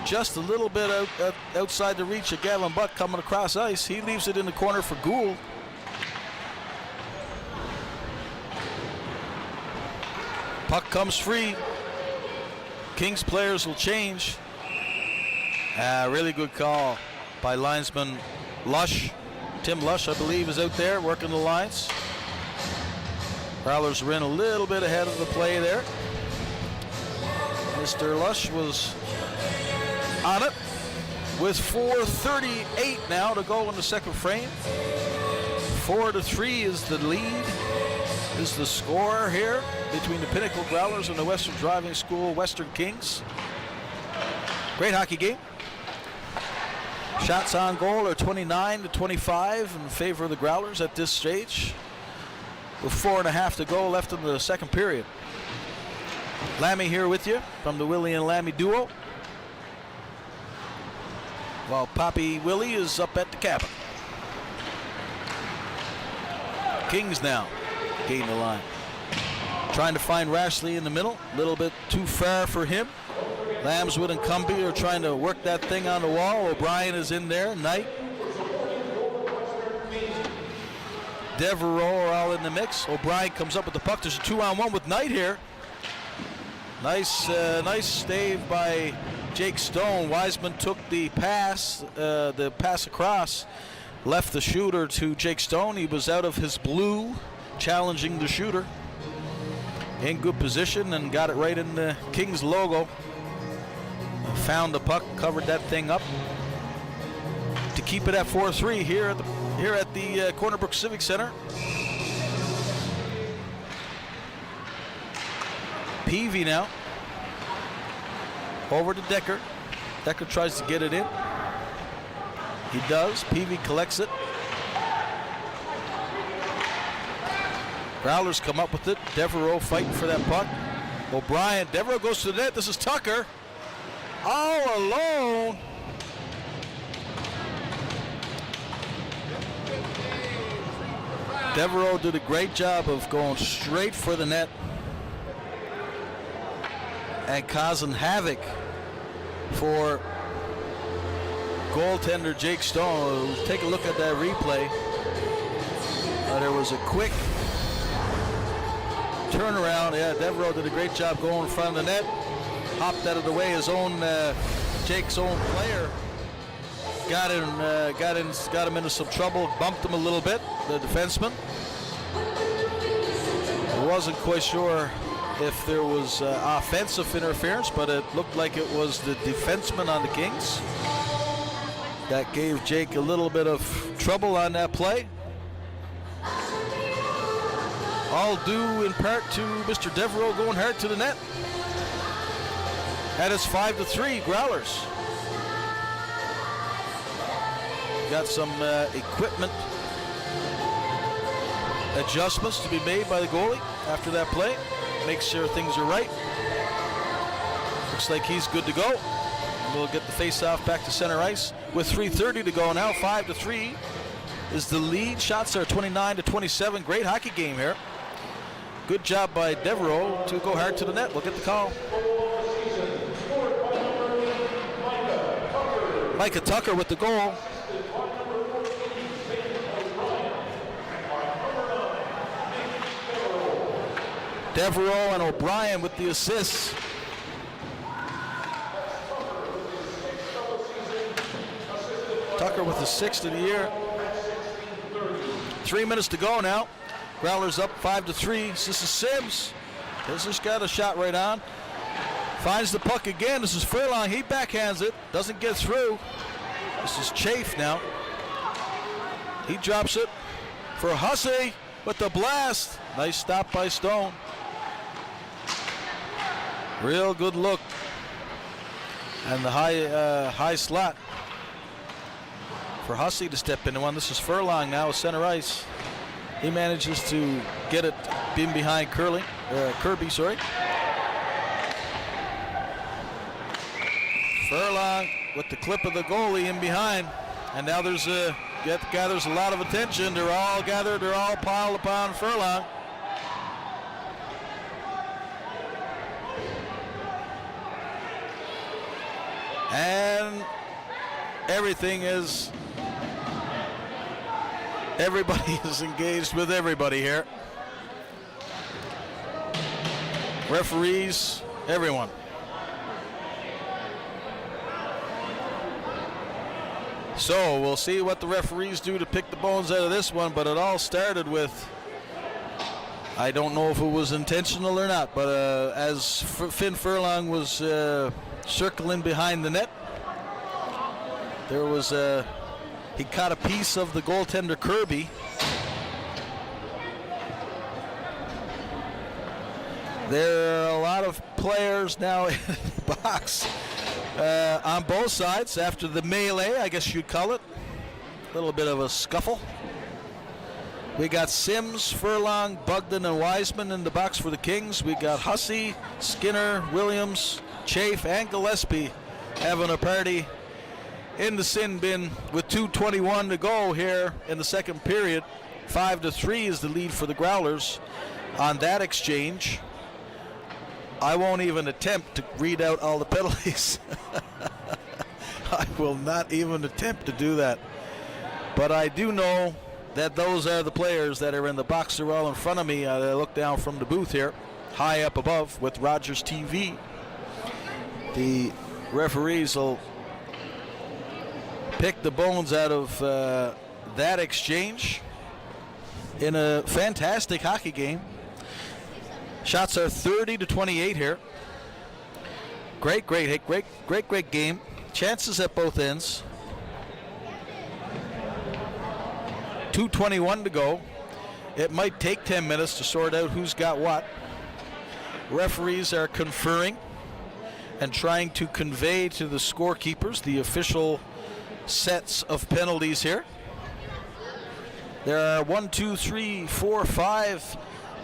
Just a little bit outside the reach of Gavin Butt coming across ice. He leaves it in the corner for Gould. Puck comes free. Kings players will change. Really good call by linesman Lush. Tim Lush, I believe, is out there working the lines. Growlers were in a little bit ahead of the play there. Mr. Lush was on it with 4:38 now to go in the second frame. 4-3 is the lead, is the score here between the Pinnacle Growlers and the Western Driving School Western Kings. Great hockey game. Shots on goal are 29-25 in favor of the Growlers at this stage, with 4.5 to go left in the second period. Lammy here with you from the Willie and Lammy duo, while Poppy Willie is up at the cabin. Kings now gain the line. Trying to find Rashley in the middle, a little bit too far for him. Lambswood and Cumbie are trying to work that thing on the wall. O'Brien is in there. Knight, Devereaux are all in the mix. O'Brien comes up with the puck. There's a 2-on-1 with Knight here. Nice save by Jake Stone. Wiseman took the pass across, left the shooter to Jake Stone. He was out of his blue, challenging the shooter. In good position and got it right in the Kings logo. Found the puck, covered that thing up to keep it at 4-3 here at the Cornerbrook Civic Center. Peavy now over to Decker. Decker tries to get it in. He does. Peavy collects it. Growlers come up with it. Devereaux fighting for that puck. O'Brien, Devereaux goes to the net. This is Tucker. All alone. Devereaux did a great job of going straight for the net and causing havoc for goaltender Jake Stone. Take a look at that replay. There was a quick turnaround. Yeah, Devereaux did a great job going in front of the net. Hopped out of the way. His own, Jake's own player got him into some trouble. Bumped him a little bit, the defenseman. I wasn't quite sure if there was offensive interference, but it looked like it was the defenseman on the Kings that gave Jake a little bit of trouble on that play. All due in part to Mr. Devereaux going hard to the net. That is 5-3 Growlers. Got some equipment adjustments to be made by the goalie after that play. Make sure things are right. Looks like he's good to go. We'll get the face-off back to center ice with 3:30 to go now. 5-3 is the lead. Shots are 29-27. Great hockey game here. Good job by Devereaux to go hard to the net. Look at the call. Micah Tucker with the goal. Devereaux and O'Brien with the assists. Tucker with the 6th of the year. 3 minutes to go now. Growlers up 5-3. This is Sims. This has got a shot right on. Finds the puck again. This is Furlong. He backhands it. Doesn't get through. This is Chafe now. He drops it for Hussey with the blast. Nice stop by Stone. Real good look. And the high slot for Hussey to step into one. This is Furlong now with center ice. He manages to get it in behind Kirby, sorry. Furlong with the clip of the goalie in behind. And now gathers a lot of attention. They're all gathered, they're all piled upon Furlong. And everybody is engaged with everybody here. Referees, everyone. So we'll see what the referees do to pick the bones out of this one, but it all started with, I don't know if it was intentional or not, but as Finn Furlong was circling behind the net, there was he caught a piece of the goaltender Kirby. There are a lot of players now in the box on both sides after the melee, I guess you'd call it. A little bit of a scuffle. We got Sims, Furlong, Bugden, and Wiseman in the box for the Kings. We got Hussey, Skinner, Williams, Chafe, and Gillespie having a party in the sin bin with 2:21 to go here in the second period. 5-3 is the lead for the Growlers on that exchange. I won't even attempt to read out all the penalties. I will not even attempt to do that. But I do know that those are the players that are in the box. They're all in front of me. I look down from the booth here, high up above with Rogers TV. The referees will pick the bones out of that exchange in a fantastic hockey game. Shots are 30-28 here. Great game. Chances at both ends. 2:21 to go. It might take 10 minutes to sort out who's got what. Referees are conferring and trying to convey to the scorekeepers the official sets of penalties here. There are 5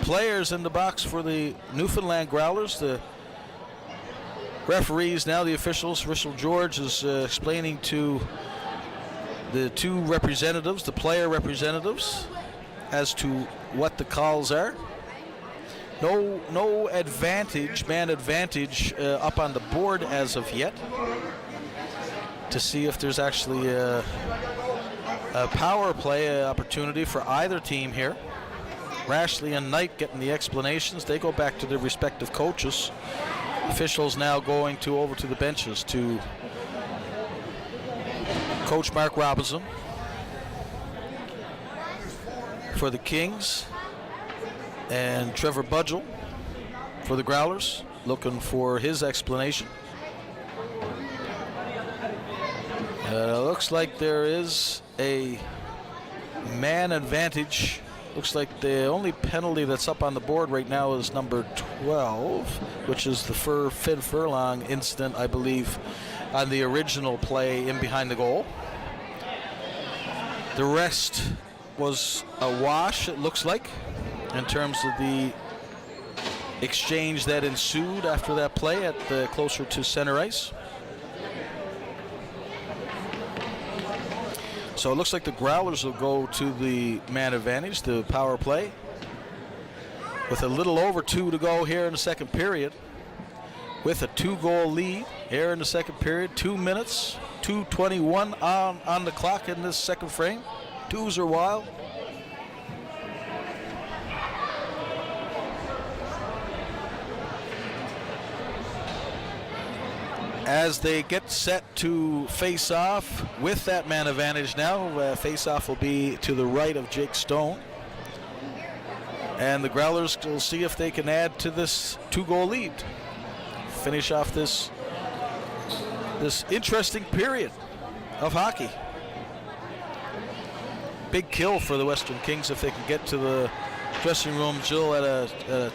players in the box for the Newfoundland Growlers. The referees, now the officials. Rachel George is explaining to the two representatives, the player representatives, as to what the calls are. No advantage, man advantage up on the board as of yet, to see if there's actually a power play opportunity for either team here. Rashley and Knight getting the explanations. They go back to their respective coaches. Officials now going over to the benches to Coach Mark Robinson for the Kings, and Trevor Budgell for the Growlers, looking for his explanation. Looks like there is a man advantage. Looks like the only penalty that's up on the board right now is number 12, which is the Finn Furlong incident, I believe, on the original play in behind the goal. The rest was a wash, it looks like, in terms of the exchange that ensued after that play at closer to center ice. So it looks like the Growlers will go to the man advantage, the power play, with a little over 2 to go here in the second period, with a 2-goal lead here in the second period. 2 minutes, 2:21 on the clock in this second frame. Twos are wild. As they get set to face off with that man advantage now, face off will be to the right of Jake Stone. And the Growlers will see if they can add to this 2-goal lead. Finish off this interesting period of hockey. Big kill for the Western Kings if they can get to the dressing room, Jill, at a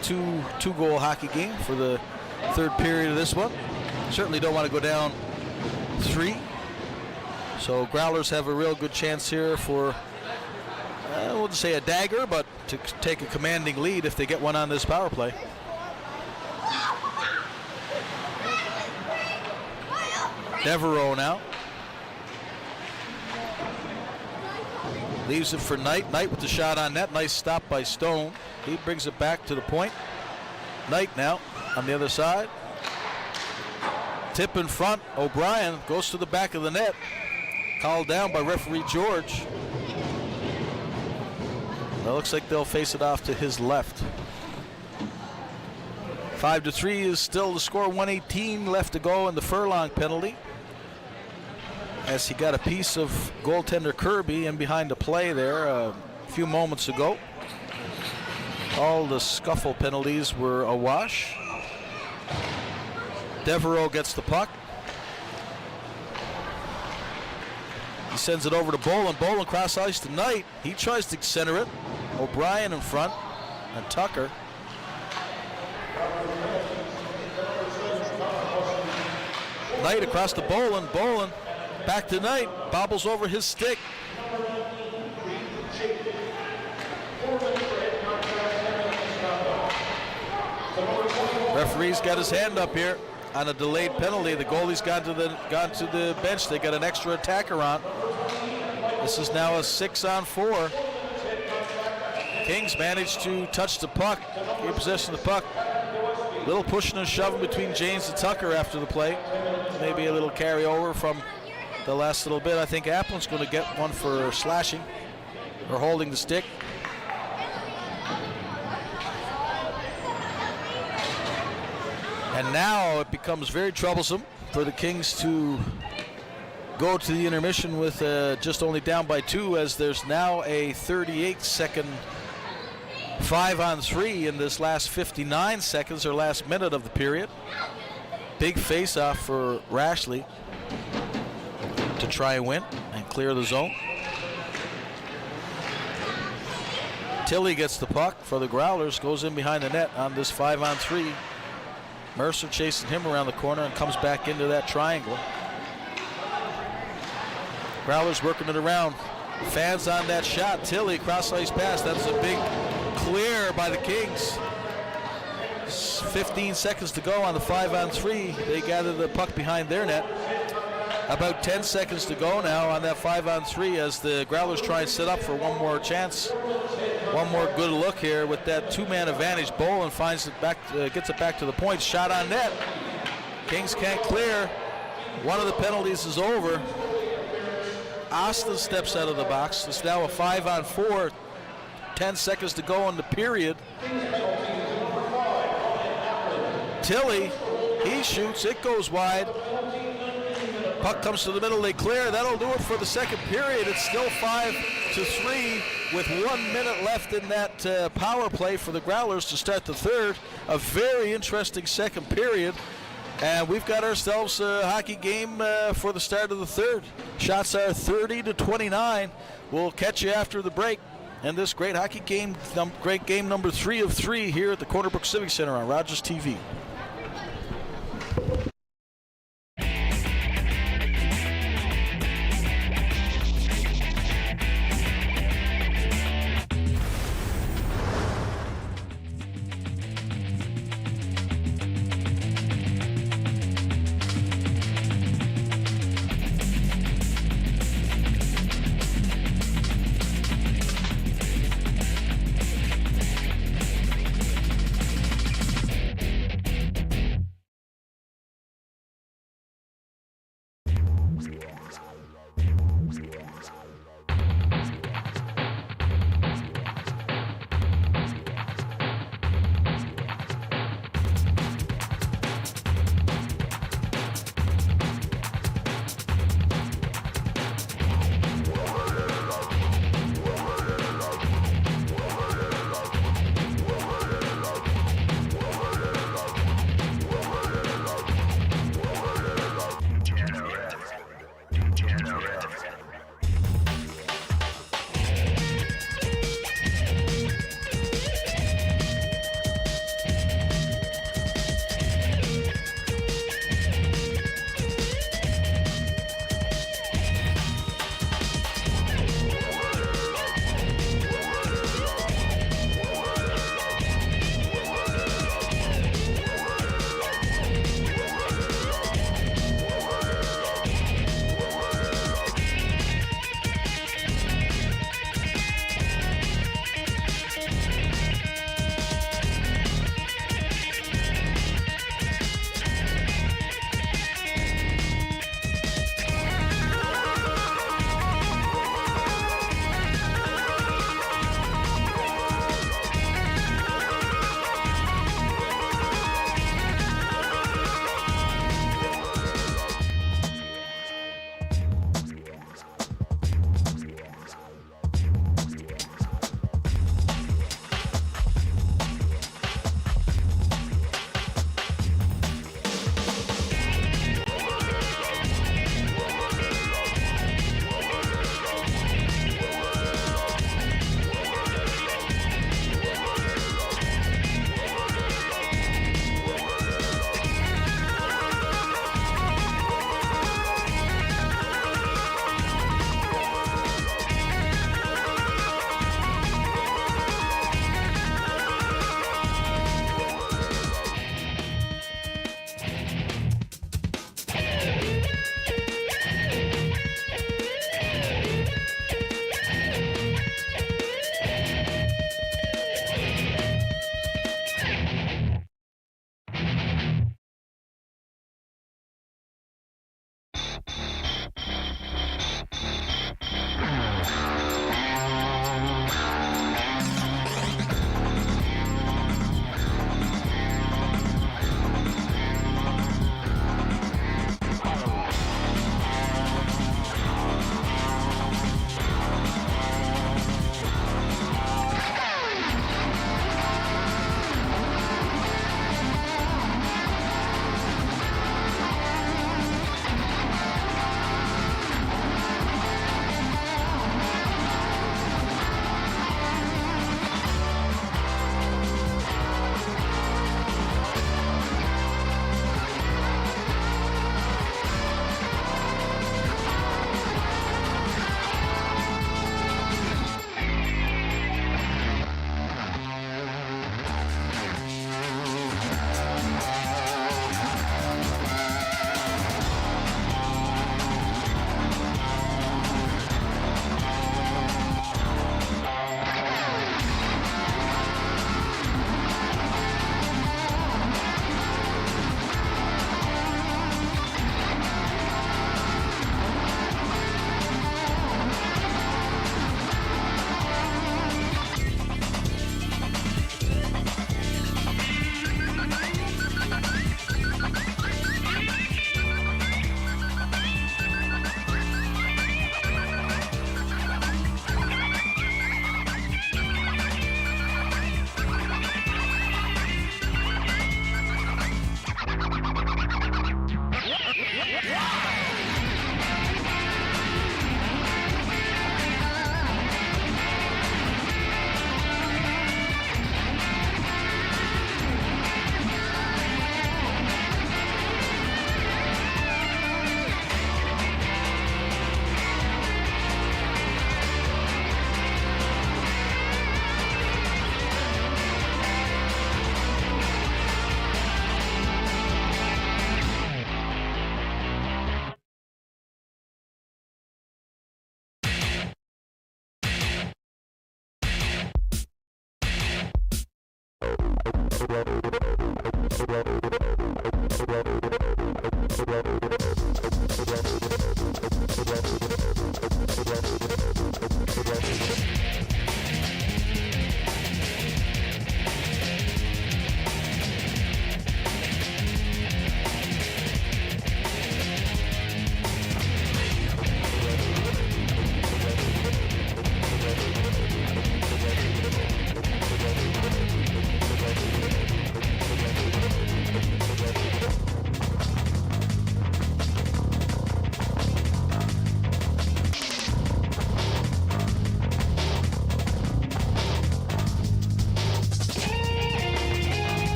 two-goal hockey game for the third period of this one. Certainly don't want to go down 3. So Growlers have a real good chance here for, I wouldn't say a dagger, but to take a commanding lead if they get one on this power play. Devereaux now. Leaves it for Knight. Knight with the shot on net. Nice stop by Stone. He brings it back to the point. Knight now on the other side. Tip in front. O'Brien goes to the back of the net. Called down by referee George. Well, looks like they'll face it off to his left. 5-3 is still the score. 1:18 left to go in the Furlong penalty, as he got a piece of goaltender Kirby in behind the play there a few moments ago. All the scuffle penalties were a wash. Devereaux gets the puck. He sends it over to Bolin. Bolin cross ice to Knight. He tries to center it. O'Brien in front, and Tucker. Knight across to Bolin. Bolin back to Knight. Bobbles over his stick. Referee's got his hand up here on a delayed penalty. The goalie's gone to the bench. They got an extra attacker on. This is now a 6-on-4. Kings managed to touch the puck, get possession of the puck. Little pushing and shoving between James and Tucker after the play. Maybe a little carryover from the last little bit. I think Applin's going to get one for slashing or holding the stick. And now it becomes very troublesome for the Kings to go to the intermission with just only down by 2, as there's now a 38-second 5-on-3 in this last 59 seconds or last minute of the period. Big face-off for Rashley to try and win and clear the zone. Tilley gets the puck for the Growlers, goes in behind the net on this 5-on-3. Mercer chasing him around the corner and comes back into that triangle. Growlers working it around. Fans on that shot. Tilley cross ice pass. That's a big clear by the Kings. 15 seconds to go on the 5-on-3. They gather the puck behind their net. About 10 seconds to go now on that 5-on-3 as the Growlers try and set up for one more chance. One more good look here with that two-man advantage. Bolin finds it back, gets it back to the point. Shot on net. Kings can't clear. One of the penalties is over. Austin steps out of the box. It's now a 5-on-4. 10 seconds to go in the period. Tilly, he shoots. It goes wide. Puck comes to the middle, they clear. That'll do it for the second period. It's still 5-3 with 1 minute left in that power play for the Growlers to start the third. A very interesting second period. And we've got ourselves a hockey game for the start of the third. Shots are 30-29. We'll catch you after the break. And this great hockey game, great game number 3 of 3 here at the Corner Brook Civic Center on Rogers TV.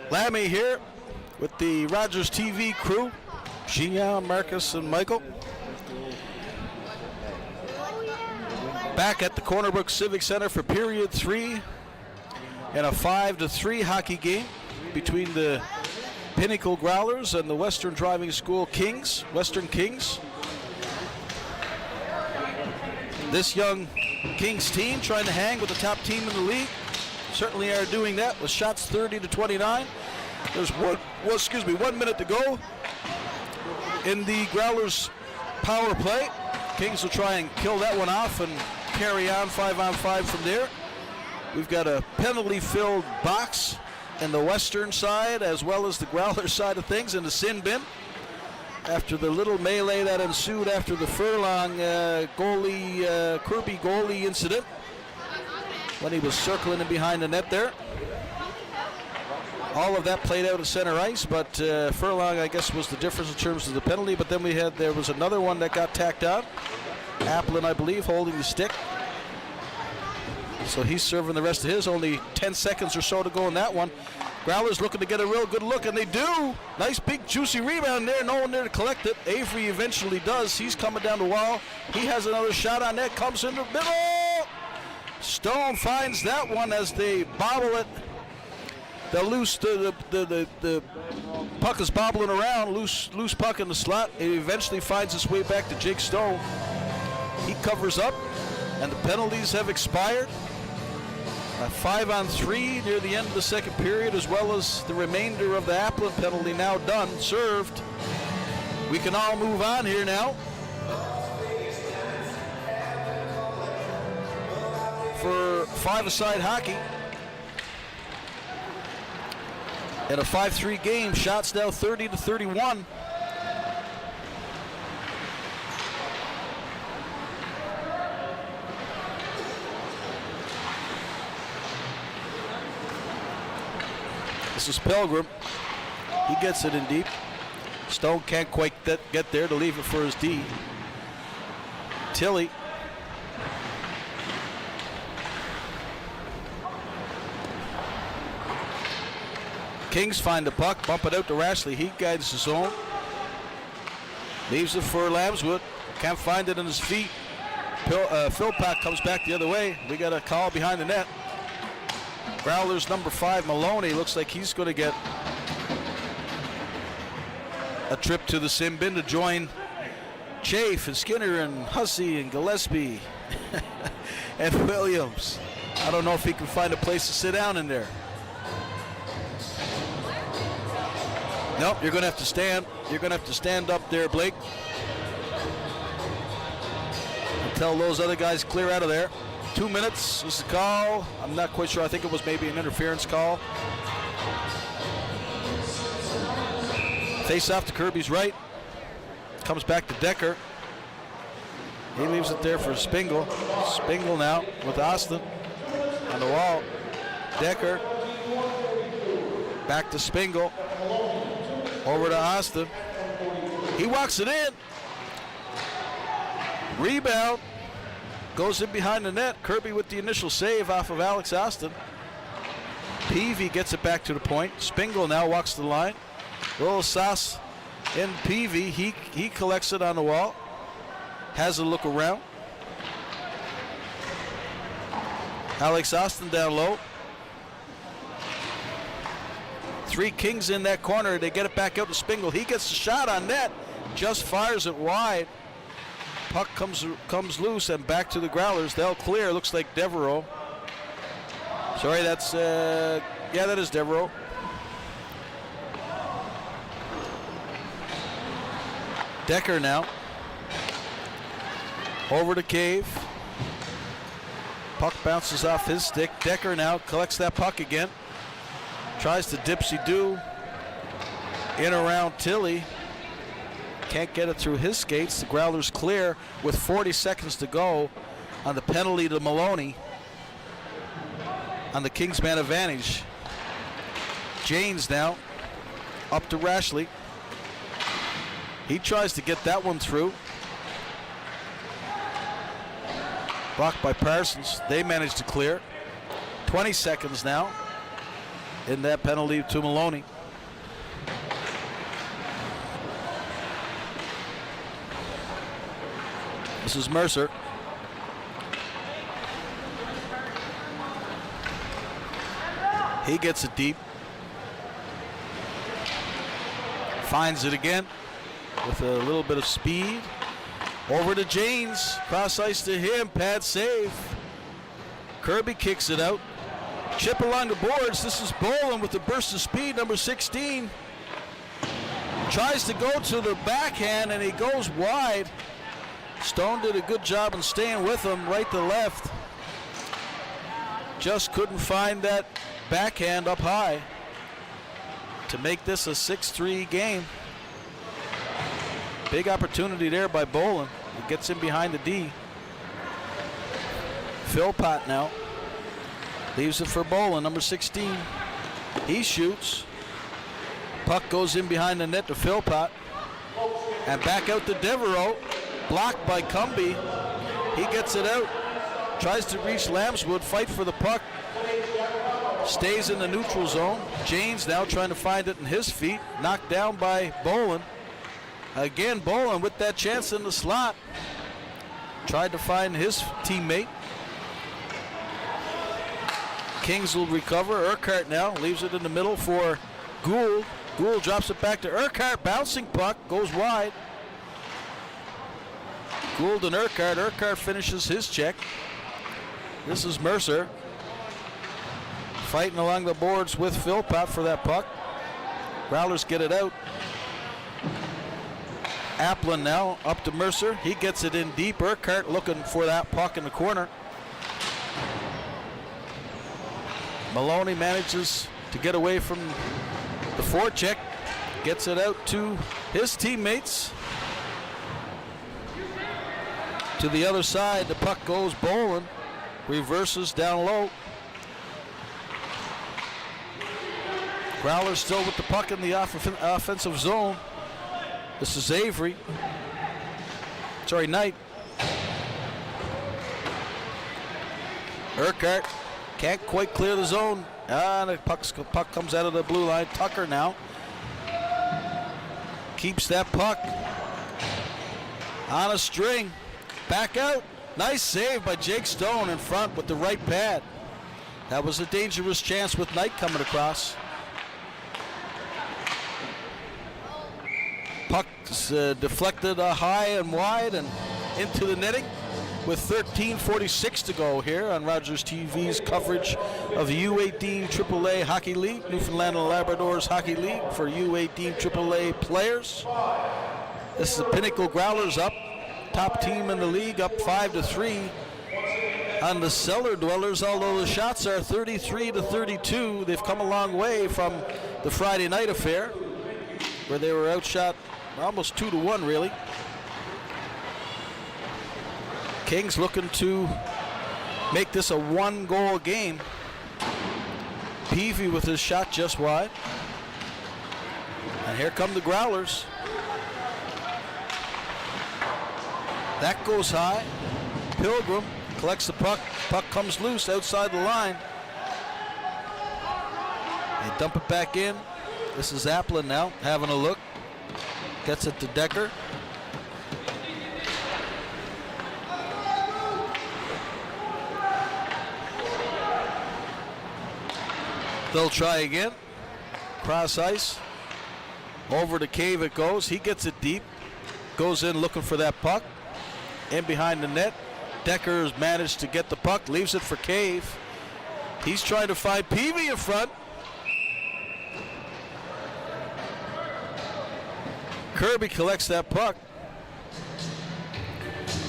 Lammy here with the Rogers TV crew. Gian, Marcus, and Michael. Back at the Corner Brook Civic Center for period 3 in a 5-3 hockey game between the Pinnacle Growlers and the Western Driving School Kings, Western Kings. This young Kings team trying to hang with the top team in the league. Certainly are doing that with shots 30-29. There's 1 minute to go in the Growlers power play. Kings will try and kill that one off and carry on 5-on-5 from there. We've got a penalty-filled box in the western side as well as the Growler side of things in the sin bin. After the little melee that ensued after the Furlong Kirby goalie incident when he was circling in behind the net there. All of that played out at center ice, but Furlong, I guess, was the difference in terms of the penalty. But then there was another one that got tacked on. Applin, I believe, holding the stick. So he's serving the rest of his. Only 10 seconds or so to go in that one. Growlers looking to get a real good look, and they do. Nice big juicy rebound there. No one there to collect it. Avery eventually does. He's coming down the wall. He has another shot on net. Comes in the middle. Stone finds that one as they bobble it. The puck is bobbling around. Loose puck in the slot. It eventually finds its way back to Jake Stone. He covers up, and the penalties have expired. A 5-on-3 near the end of the second period, as well as the remainder of the Applin penalty now done, served. We can all move on here now. For five-a-side hockey. In a 5-3 game, shots now 30-31. This is Pilgrim. He gets it in deep. Stone can't quite get there to leave it for his D. Tilly. Kings find the puck, bump it out to Rashley. He guides his own. Leaves it for Lambswood. Can't find it in his feet. Philpott comes back the other way. We got a call behind the net. Growlers number 5, Maloney, looks like he's going to get a trip to the sin bin to join Chafe and Skinner and Hussey and Gillespie and Williams. I don't know if he can find a place to sit down in there. Nope, you're going to have to stand. You're going to have to stand up there, Blake. And tell those other guys clear out of there. 2 minutes was the call. I'm not quite sure. I think it was maybe an interference call. Face off to Kirby's right. Comes back to Decker. He leaves it there for Spingle. Spingle now with Austin on the wall. Decker. Back to Spingle. Over to Austin. He walks it in. Rebound. Goes in behind the net. Kirby with the initial save off of Alex Austin. Peavy gets it back to the point. Spingle now walks the line. Little sauce in Peavy. He collects it on the wall. Has a look around. Alex Austin down low. 3 Kings in that corner. They get it back out to Spingle. He gets the shot on net. Just fires it wide. Puck comes loose and back to the Growlers. They'll clear. Looks like Devereaux. Sorry, that's yeah, that is Devereaux. Decker now. Over to Cave. Puck bounces off his stick. Decker now collects that puck again. Tries to dipsy-do. In around Tilly. Can't get it through his skates. The Growlers clear with 40 seconds to go on the penalty to Maloney on the Kings man advantage. Janes now up to Rashley. He tries to get that one through. Blocked by Parsons. They manage to clear. 20 seconds now. in that penalty to Maloney. This is Mercer. He gets it deep. Finds it again with a little bit of speed. Over to James. Cross ice to him. Pad save. Kirby kicks it out. Chip along the boards. This is Bolin with the burst of speed, number 16. Tries to go to the backhand and he goes wide. Stone did a good job in staying with him right to left. Just couldn't find that backhand up high to make this a 6-3 game. Big opportunity there by Bolin. He gets in behind the D. Philpott now leaves it for Bolin, number 16. He shoots. Puck goes in behind the net to Philpott. And back out to Devereaux. Blocked by Cumby. He gets it out. Tries to reach Lambswood. Fight for the puck. Stays in the neutral zone. James now trying to find it in his feet. Knocked down by Bolin. Again, Bolin with that chance in the slot. Tried to find his teammate. Kings will recover. Urquhart now leaves it in the middle for Gould. Gould drops it back to Urquhart. Bouncing puck goes wide. Gould and Urquhart. Urquhart finishes his check. This is Mercer. Fighting along the boards with Philpott for that puck. Growlers get it out. Applin now up to Mercer. He gets it in deep. Urquhart looking for that puck in the corner. Maloney manages to get away from the forecheck. Gets it out to his teammates. To the other side, the puck goes Bolin. Reverses down low. Growlers still with the puck in the offensive zone. This is Avery. Knight. Urquhart can't quite clear the zone. The puck comes out of the blue line. Tucker now keeps that puck on a string. Back out. Nice save by Jake Stone in front with the right pad. That was a dangerous chance with Knight coming across. Puck deflected high and wide and into the netting with 13:46 to go here on Rogers TV's coverage of the U18 AAA Hockey League, Newfoundland and Labrador's Hockey League for U18 AAA players. This is the Pinnacle Growlers up, top team in the league, up 5-3 on the Cellar Dwellers. Although the shots are 33-32, they've come a long way from the Friday night affair where they were outshot almost 2-1 really. Kings looking to make this a 1-goal game. Peavy with his shot just wide. And here come the Growlers. That goes high. Pilgrim collects the puck. Puck comes loose outside the line. They dump it back in. This is Applin now having a look. Gets it to Decker. They'll try again. Cross ice. Over to Cave it goes. He gets it deep. Goes in looking for that puck. In behind the net. Decker's managed to get the puck. Leaves it for Cave. He's trying to find Peavy in front. Kirby collects that puck.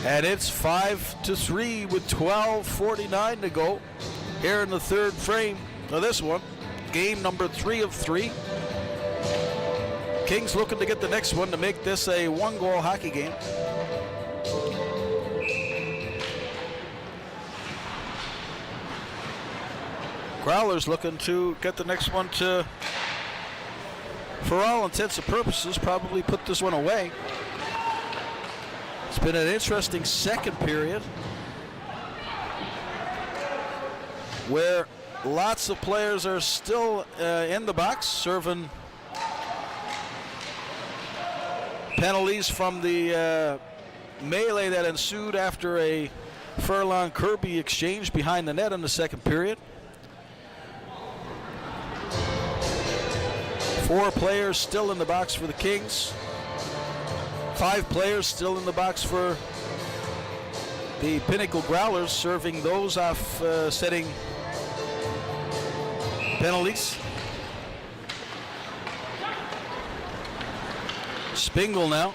And it's 5-3 with 12:49 to go here in the third frame of this one. Game number 3 of 3. Kings looking to get the next one to make this a 1-goal hockey game. Growlers looking to get the next one to, for all intents and purposes, probably put this one away. It's been an interesting second period where Lots of players are still in the box, serving penalties from the melee that ensued after a Furlong-Kirby exchange behind the net in the second period. 4 players still in the box for the Kings. 5 players still in the box for the Pinnacle Growlers, serving those off setting penalties. Spingle now.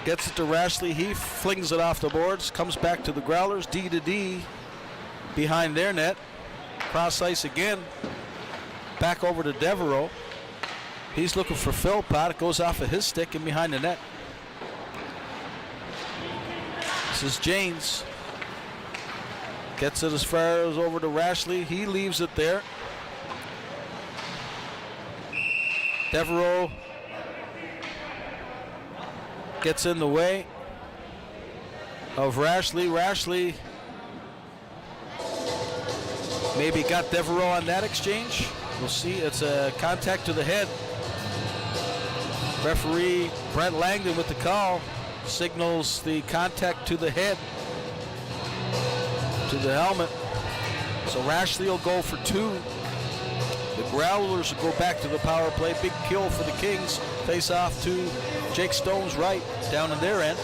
Gets it to Rashley. He flings it off the boards. Comes back to the Growlers. D to D behind their net. Cross ice again. Back over to Devereaux. He's looking for Philpott. It goes off of his stick and behind the net. This is Janes. Gets it as far as over to Rashley. He leaves it there. Devereaux gets in the way of Rashley. Rashley maybe got Devereaux on that exchange. We'll see. It's a contact to the head. Referee Brent Langdon with the call signals the contact to the head, to the helmet. So Rashley will go for 2. The Growlers will go back to the power play. Big kill for the Kings. Face off to Jake Stone's right, down in their end.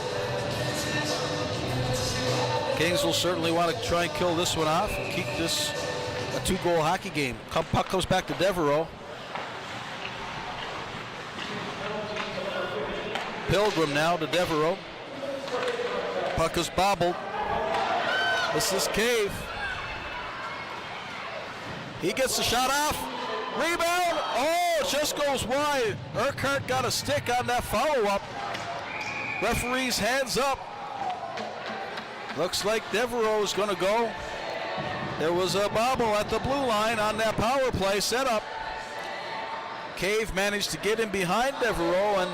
Kings will certainly want to try and kill this one off and keep this a 2-goal hockey game. Puck comes back to Devereaux. Pilgrim now to Devereaux. Puck is bobbled. This is Cave. He gets the shot off. Rebound. Oh, it just goes wide. Urquhart got a stick on that follow-up. Referee's hands up. Looks like Devereaux is going to go. There was a bobble at the blue line on that power play setup. Cave managed to get in behind Devereaux, and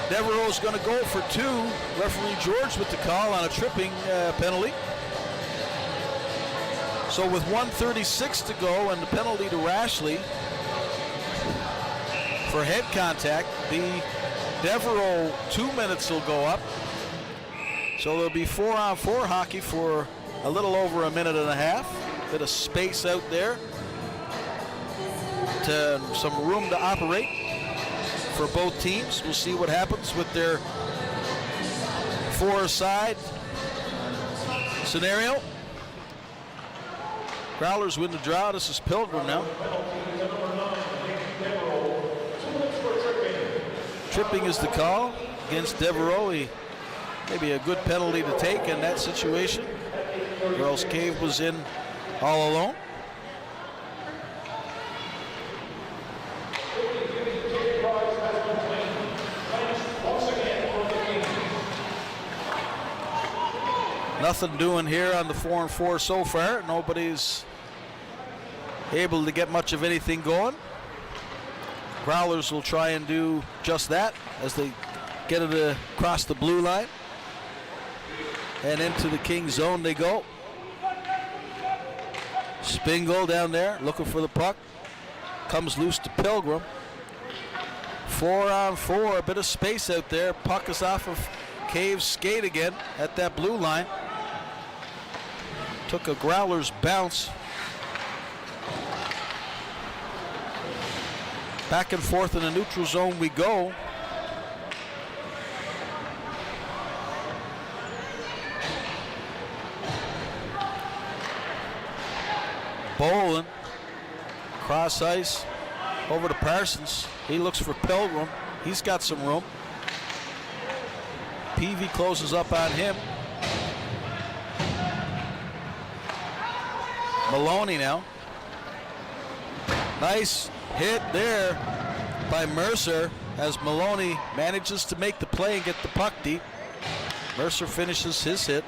Devereaux's going to go for 2. Referee George with the call on a tripping penalty. So with 1:36 to go and the penalty to Rashley for head contact, the Devereaux 2 minutes will go up. So there'll be 4-on-4 hockey for a little over a minute and a half. Bit of space out there, to some room to operate for both teams. We'll see what happens with their 4-side scenario. Growlers win the draw. This is Pilgrim now. Tripping is the call against Devereaux. Maybe a good penalty to take in that situation, or else Cave was in all alone. Nothing doing here on the 4-on-4 so far. Nobody's able to get much of anything going. Growlers will try and do just that as they get it across the blue line. And into the King zone they go. Spingle down there looking for the puck. Comes loose to Pilgrim. 4-on-4, a bit of space out there. Puck is off of Cave's skate again at that blue line. Took a Growlers bounce. Back and forth in the neutral zone we go. Bolin, cross ice, over to Parsons. He looks for Pilgrim. He's got some room. Peavy closes up on him. Maloney now. Nice hit there by Mercer as Maloney manages to make the play and get the puck deep. Mercer finishes his hit.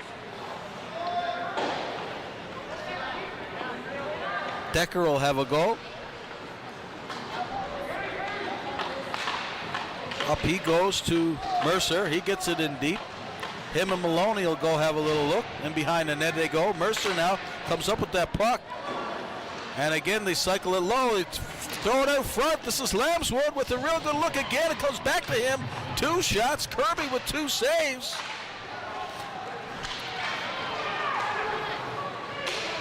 Decker will have a go. Up he goes to Mercer. He gets it in deep. Him and Maloney will go have a little look, and behind the net they go. Mercer now comes up with that puck. And again, they cycle it low. They throw it out front. This is Lambswood with a real good look again. It comes back to him. 2 shots. Kirby with 2 saves.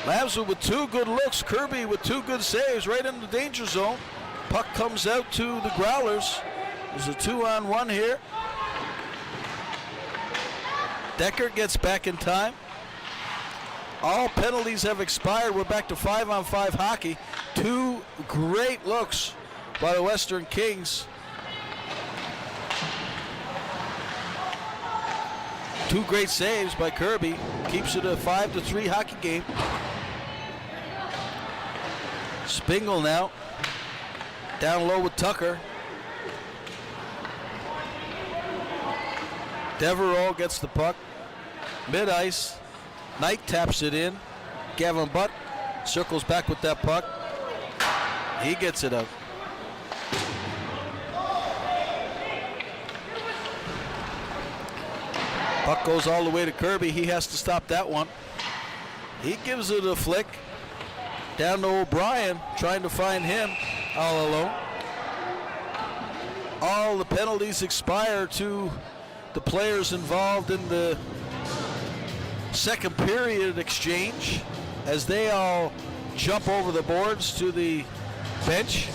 Lambswood with 2 good looks. Kirby with 2 good saves right in the danger zone. Puck comes out to the Growlers. There's a 2-on-1 here. Decker gets back in time. All penalties have expired. We're back to 5-on-5 hockey. 2 great looks by the Western Kings. 2 great saves by Kirby. Keeps it a 5-3 hockey game. Spingle now. Down low with Tucker. Devereaux gets the puck. Mid-ice. Knight taps it in. Gavin Butt circles back with that puck. He gets it out. Puck goes all the way to Kirby. He has to stop that one. He gives it a flick. Down to O'Brien, trying to find him all alone. All the penalties expire to the players involved in the second period exchange as they all jump over the boards to the bench.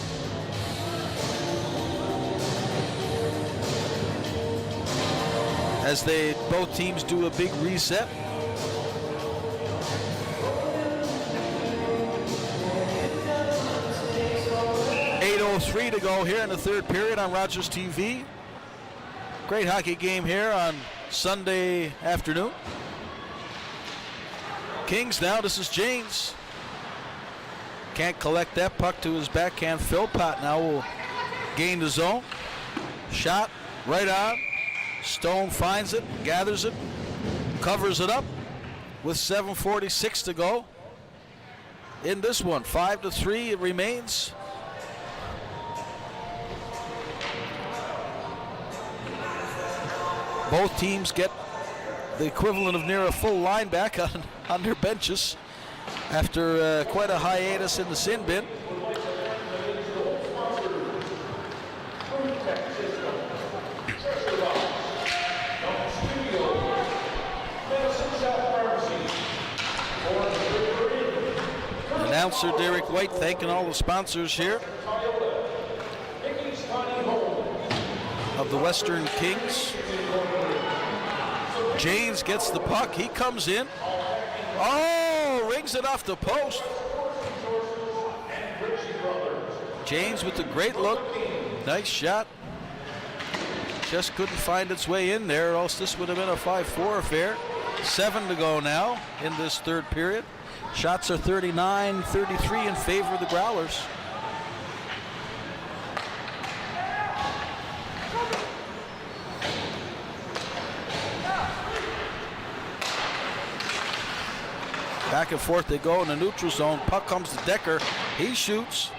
As both teams do a big reset. .03 to go here in the third period on Rogers TV. Great hockey game here on Sunday afternoon. Kings now, this is James. Can't collect that puck to his backhand. Philpott now will gain the zone. Shot right on. Stone finds it, gathers it, covers it up with 7:46 to go in this one. 5-3 it remains. Both teams get the equivalent of near a full line back on their benches after quite a hiatus in the sin bin. Announcer Derek White thanking all the sponsors here of the Western Kings. James gets the puck. He comes in. Oh, rings it off the post. James with a great look. Nice shot. Just couldn't find its way in there, or else this would have been a 5-4 affair. 7 to go now in this third period. Shots are 39-33 in favor of the Growlers. Back and forth they go in the neutral zone. Puck comes to Decker. He shoots.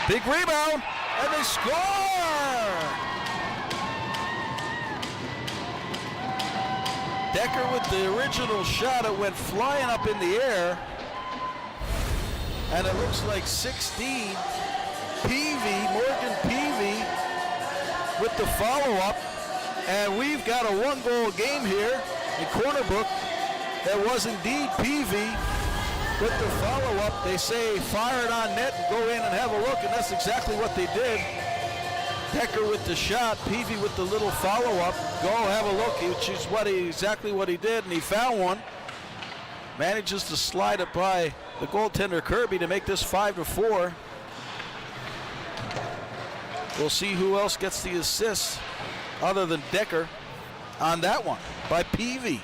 Big rebound, and they score! Decker with the original shot. It went flying up in the air. And it looks like 16. Morgan Peavy with the follow-up. And we've got a one-goal game here in Corner Book. That was indeed Peavy with the follow-up. They say fire it on net and go in and have a look, and that's exactly what they did. Decker with the shot, Peavy with the little follow-up. Go have a look, which is exactly what he did, and he found one. Manages to slide it by the goaltender Kirby to make this 5-4. We'll see who else gets the assist other than Decker on that one by Peavy.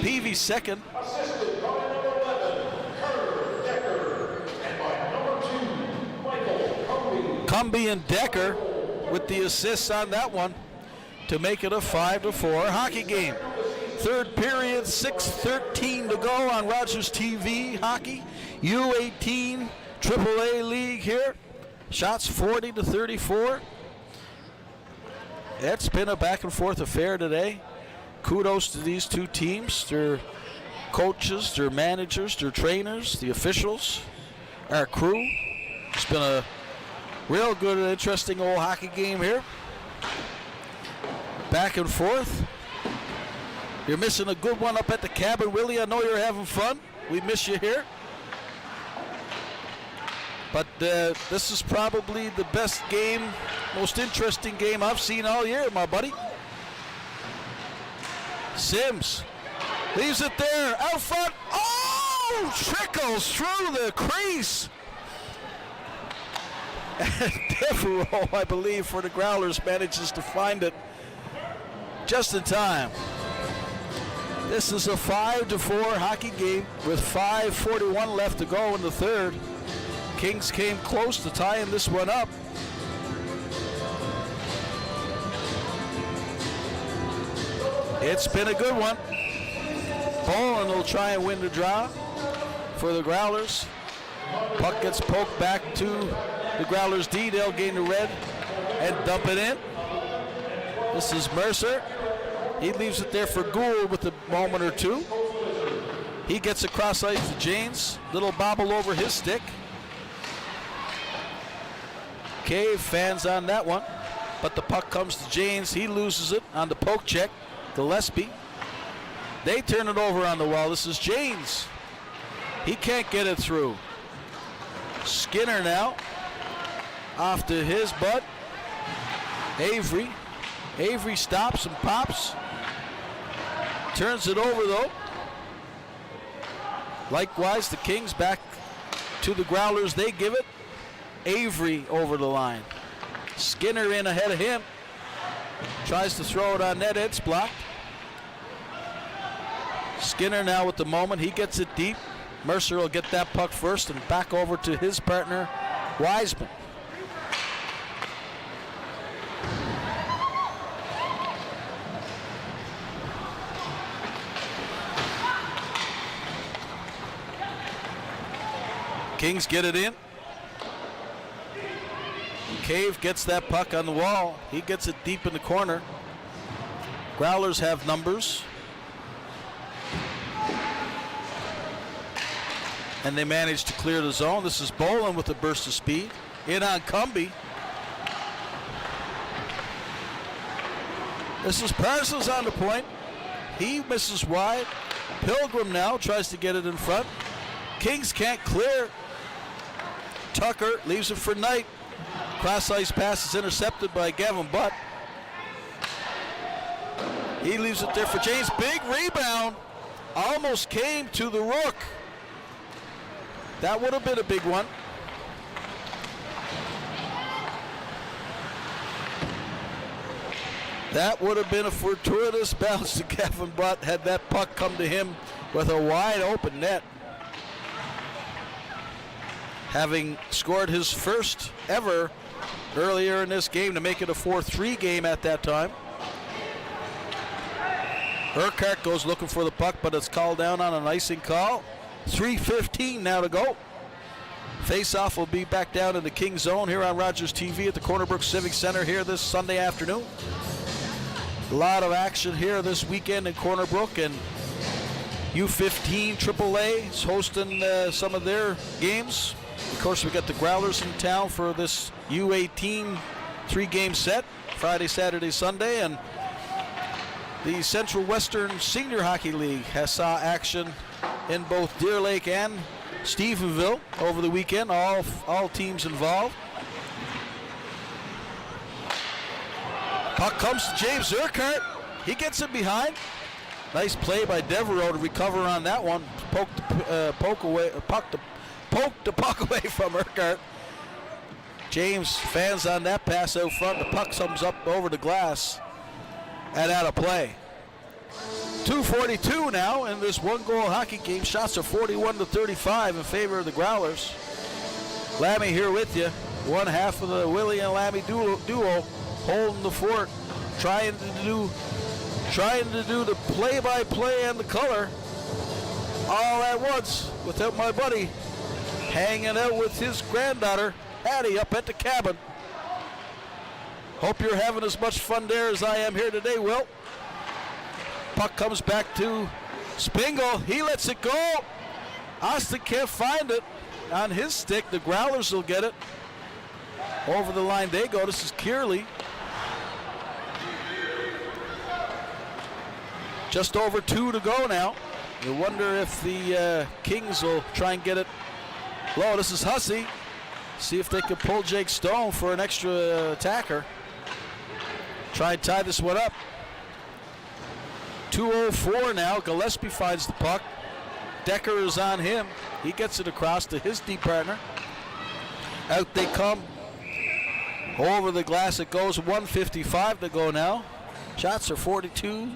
Peavy second. Assisted by number 11, Carter Decker, and by number 2, Michael Cumby and Decker with the assists on that one to make it a 5-4 hockey game. Third period, 6:13 to go on Rogers TV Hockey. U18 AAA League here. Shots 40-34. It's been a back and forth affair today. Kudos to these two teams, their coaches, their managers, their trainers, the officials, our crew. It's been a real good and interesting old hockey game here. Back and forth. You're missing a good one up at the cabin, Willie. I know you're having fun. We miss you here. But this is probably the best game, most interesting game I've seen all year, my buddy. Sims leaves it there, out front. Oh, trickles through the crease. And Devereaux, I believe, for the Growlers, manages to find it just in time. This is a 5-4 hockey game with 5:41 left to go in the third. Kings came close to tying this one up. It's been a good one. Bowen will try and win the draw for the Growlers. Puck gets poked back to the Growlers D. They'll gain the red and dump it in. This is Mercer. He leaves it there for Gould with a moment or two. He gets across ice to James. Little bobble over his stick. Cave fans on that one, but the puck comes to James. He loses it on the poke check. Gillespie. They turn it over on the wall. This is James. He can't get it through. Skinner now. Off to his butt. Avery. Avery stops and pops. Turns it over though. Likewise, the Kings back to the Growlers. They give it. Avery over the line. Skinner in ahead of him. Tries to throw it on net. It's blocked. Skinner now with the moment. He gets it deep. Mercer will get that puck first and back over to his partner, Wiseman. Kings get it in. Cave gets that puck on the wall. He gets it deep in the corner. Growlers have numbers. And they manage to clear the zone. This is Bolin with a burst of speed. In on Cumby. This is Parsons on the point. He misses wide. Pilgrim now tries to get it in front. Kings can't clear. Tucker leaves it for Knight. Cross ice pass is intercepted by Gavin Butt. He leaves it there for James. Big rebound. Almost came to the Rook. That would have been a big one. That would have been a fortuitous bounce to Gavin Butt had that puck come to him with a wide open net. Having scored his first ever earlier in this game to make it a 4-3 game at that time. Urquhart goes looking for the puck, but it's called down on an icing call. 3:15 now to go. Face-off will be back down in the King zone here on Rogers TV at the Corner Brook Civic Center here this Sunday afternoon. A lot of action here this weekend in Corner Brook, and U15 AAA is hosting some of their games. Of course, we got the Growlers in town for this U18 three-game set, Friday, Saturday, Sunday, and the Central Western Senior Hockey League has saw action in both Deer Lake and Stephenville over the weekend. All teams involved. Puck comes to James Urquhart. He gets it behind. Nice play by Devereaux to recover on that one. Poke the puck away from Urquhart. James fans on that pass out front. The puck comes up over the glass and out of play. 2:42 now in this one-goal hockey game. Shots are 41-35 in favor of the Growlers. Lammy here with you. One half of the Willie and Lammy duo holding the fort, trying to do trying to do the play-by-play and the color all at once without my buddy hanging out with his granddaughter, Addie, up at the cabin. Hope you're having as much fun there as I am here today, Will. Puck comes back to Spingle. He lets it go. Austin can't find it on his stick. The Growlers will get it. Over the line they go. This is Kearley. Just over 2 to go now. You wonder if the Kings will try and get it low. This is Hussey. See if they can pull Jake Stone for an extra attacker. Try and tie this one up. 2:04 now. Gillespie finds the puck. Decker is on him. He gets it across to his D partner. Out they come. Over the glass it goes. 1:55 to go now. Shots are 42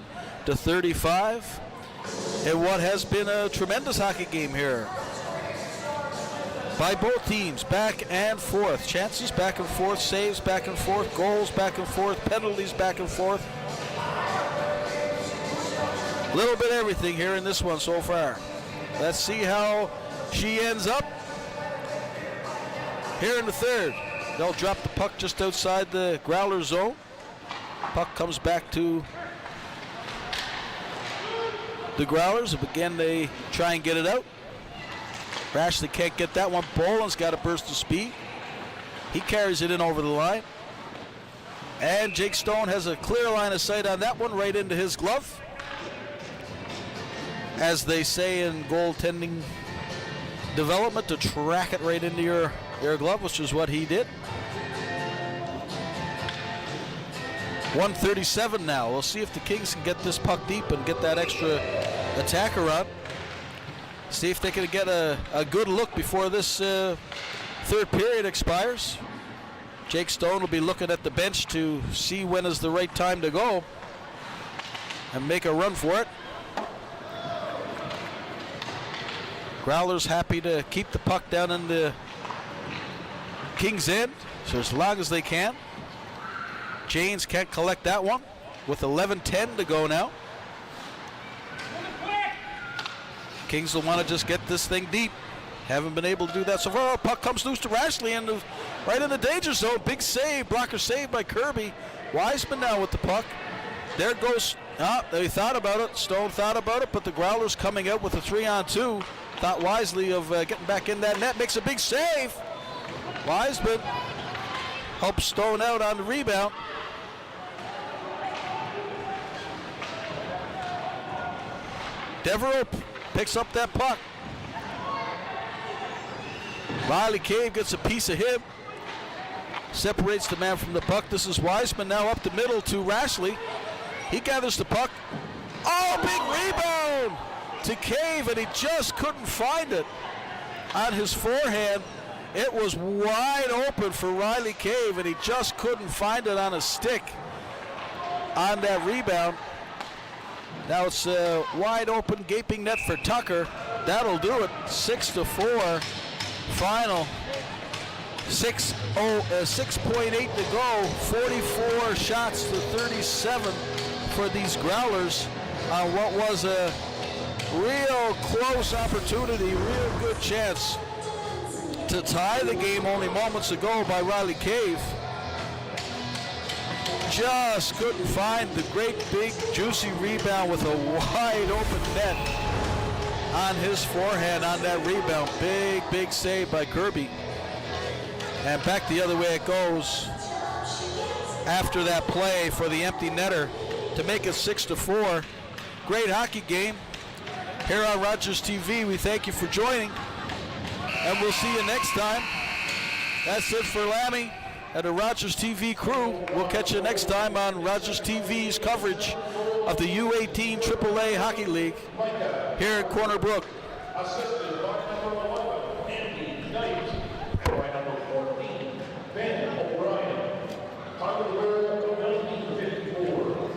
to 35. In what has been a tremendous hockey game here by both teams, back and forth. Chances back and forth, saves back and forth, goals back and forth, penalties back and forth. A little bit of everything here in this one so far. Let's see how she ends up here in the third. They'll drop the puck just outside the Growler zone. Puck comes back to the Growlers. Again, they try and get it out. Rashley can't get that one. Boland's got a burst of speed. He carries it in over the line. And Jake Stone has a clear line of sight on that one, right into his glove. As they say in goaltending development, to track it right into your glove, which is what he did. 1:37 now. We'll see if the Kings can get this puck deep and get that extra attacker on. See if they can get a good look before this third period expires. Jake Stone will be looking at the bench to see when is the right time to go and make a run for it. Growlers happy to keep the puck down in the Kings' end, so as long as they can. Janes can't collect that one with 11:10 to go now. Kings will want to just get this thing deep. Haven't been able to do that so far. Puck comes loose to Rashley and right in the danger zone. Big save, blocker save by Kirby. Wiseman now with the puck. There goes, they thought about it. Stone thought about it, but the Growlers coming out with a 3-on-2. Thought wisely of getting back in that net. Makes a big save. Wiseman helps Stone out on the rebound. Devereaux picks up that puck. Riley Cave gets a piece of him. Separates the man from the puck. This is Wiseman now up the middle to Rashley. He gathers the puck. Oh, big rebound to Cave, and he just couldn't find it on his forehand. It was wide open for Riley Cave, and he just couldn't find it on a stick on that rebound. Now it's a wide open, gaping net for Tucker. That'll do it. 6-4 final. 6.8 to go. 44 shots to 37 for these Growlers on what was a real close opportunity, real good chance to tie the game only moments ago by Riley Cave. Just couldn't find the great big juicy rebound with a wide open net on his forehand on that rebound. Big save by Kirby. And back the other way it goes after that play for the empty netter to make it 6-4. Great hockey game here on Rogers TV. We thank you for joining, and we'll see you next time. That's it for Lammy and the Rogers TV crew. We'll catch you next time on Rogers TV's coverage of the U18 AAA Hockey League here at Corner Brook. Assisted by number 11, Andy Knight, and by number 14, Ben O'Brien. Time of the world of 1954.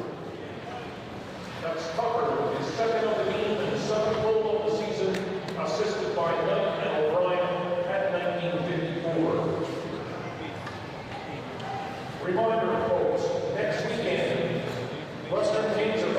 That's Tucker, his second of the game and seventh goal of the season, assisted by Knight and O'Brien at 1954. Reminder, folks, next weekend, Western Kings are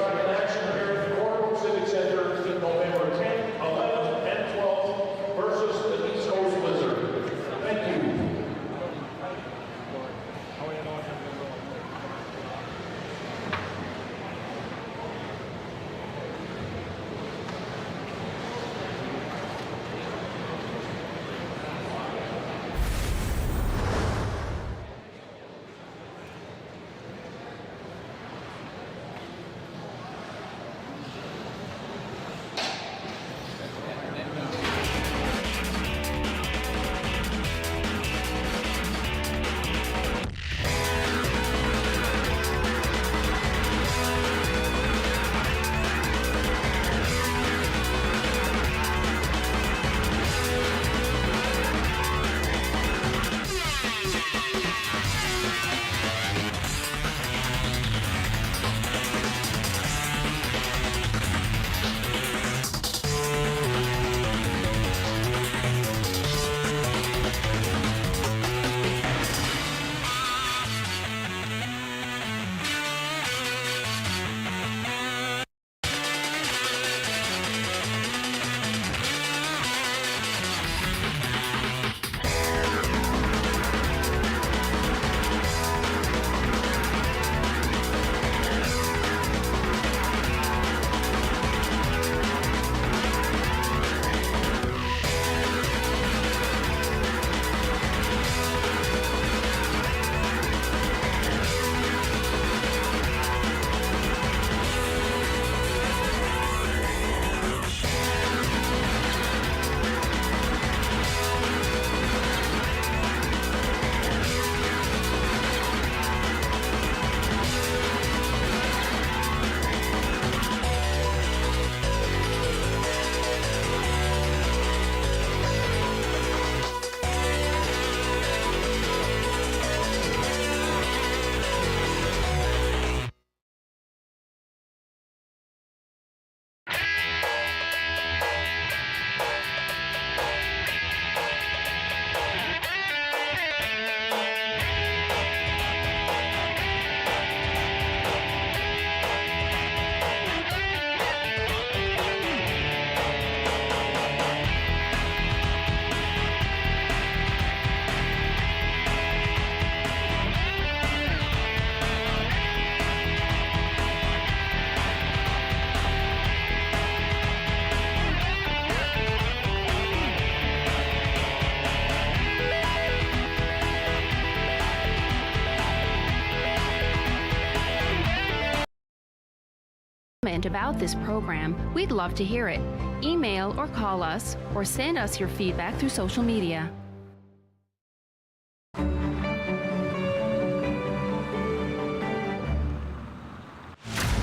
Comment about this program, we'd love to hear it. Email or call us, or send us your feedback through social media.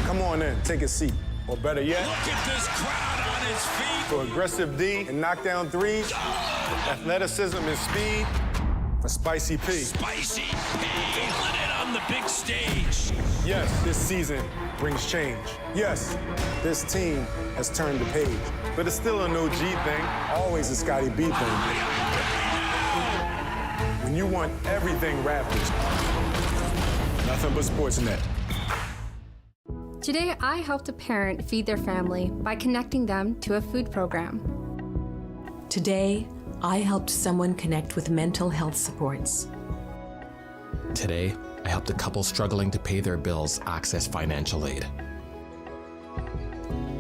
Come on in, take a seat. Or better yet, Look at this crowd on its feet. for aggressive D and knockdown threes, athleticism and speed, for Spicy P. Spicy P. Lit it on the big stage. Yes, this season brings change. Yes, this team has turned the page. But it's still a no G thing, always a Scotty B thing. When you want everything Raptors, nothing but Sportsnet. Today, I helped a parent feed their family by connecting them to a food program. Today, I helped someone connect with mental health supports. Today, I helped a couple struggling to pay their bills access financial aid.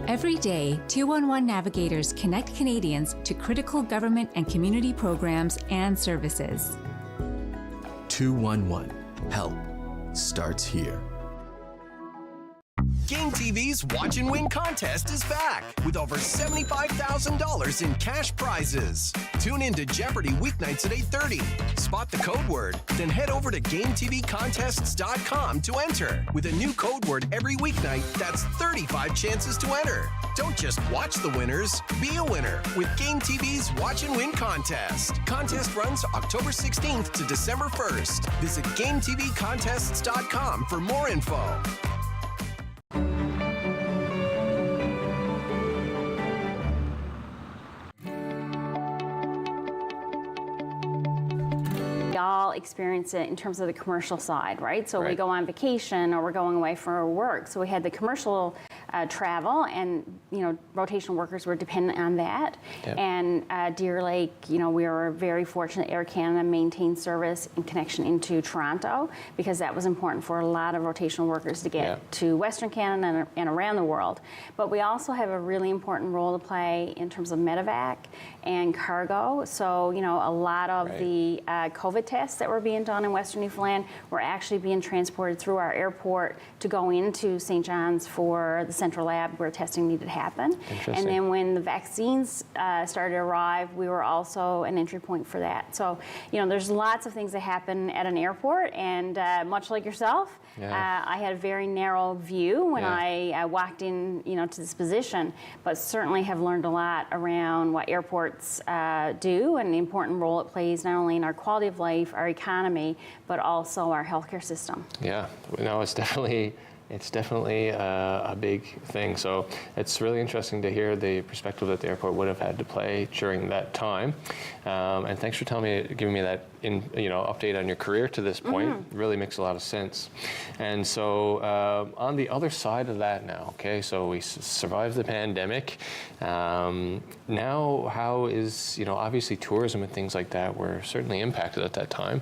Every day, 211 navigators connect Canadians to critical government and community programs and services. 211. Help starts here. Game TV's Watch and Win contest is back with over $75,000 in cash prizes. Tune in to Jeopardy weeknights at 8:30. Spot the code word, then head over to GameTVContests.com to enter. With a new code word every weeknight, that's 35 chances to enter. Don't just watch the winners, be a winner with Game TV's Watch and Win contest. Contest runs October 16th to December 1st. Visit GameTVContests.com for more info. We all experience it in terms of the commercial side, right? So we go on vacation or we're going away for work. So we had the commercial travel, and rotational workers were dependent on that. Yep. And Deer Lake, we were very fortunate. Air Canada maintained service in connection into Toronto because that was important for a lot of rotational workers to get to Western Canada and around the world. But we also have a really important role to play in terms of medevac and cargo. So a lot of the COVID tests that were being done in Western Newfoundland were actually being transported through our airport to go into St. John's for the central lab where testing needed to happen. And then when the vaccines started to arrive, we were also an entry point for that. So, there's lots of things that happen at an airport, and much like yourself, I had a very narrow view when I walked in, to this position, but certainly have learned a lot around what airports do and the important role it plays not only in our quality of life, our economy, but also our healthcare system. Yeah, no, it's definitely a big thing. So it's really interesting to hear the perspective that the airport would have had to play during that time. And thanks for giving me that update on your career to this point. It really makes a lot of sense. And so on the other side of that now, okay, so we survived the pandemic. Now how is, obviously tourism and things like that were certainly impacted at that time.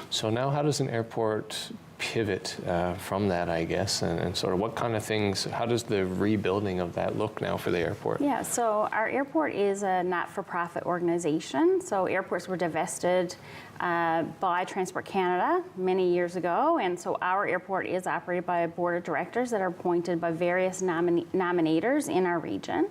So now how does an airport pivot from that, I guess, and sort of what kind of things, how does the rebuilding of that look now for the airport? Yeah, so our airport is a not-for-profit organization. So airports were divested by Transport Canada many years ago, and so our airport is operated by a board of directors that are appointed by various nominators in our region.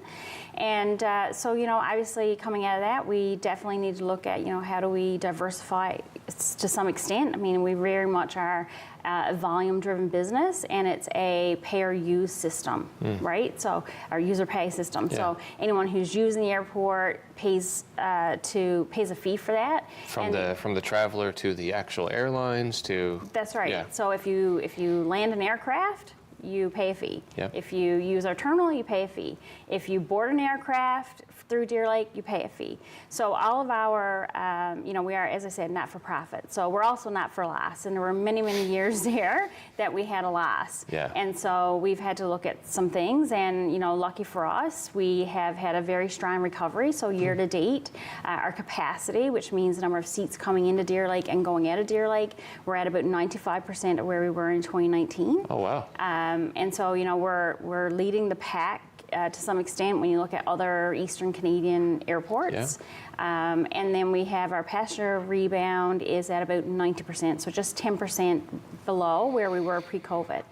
And so, obviously coming out of that, we definitely need to look at, how do we diversify to some extent. I mean, we very much are a volume-driven business, and it's a pay-or-use system, right? So our user pay system. So anyone who's using the airport pays a fee for that. From the traveler to the actual airlines to. That's right. Yeah. So if you land an aircraft, you pay a fee. Yep. If you use our terminal, you pay a fee. If you board an aircraft through Deer Lake, you pay a fee. So all of our, we are, as I said, not for profit. So we're also not for loss. And there were many, many years there that we had a loss. Yeah. And so we've had to look at some things. And, lucky for us, we have had a very strong recovery. So year to date, our capacity, which means the number of seats coming into Deer Lake and going out of Deer Lake, we're at about 95% of where we were in 2019. Oh, wow. And so, we're leading the pack to some extent when you look at other Eastern Canadian airports. And then we have our passenger rebound is at about 90%, so just 10% below where we were pre-COVID.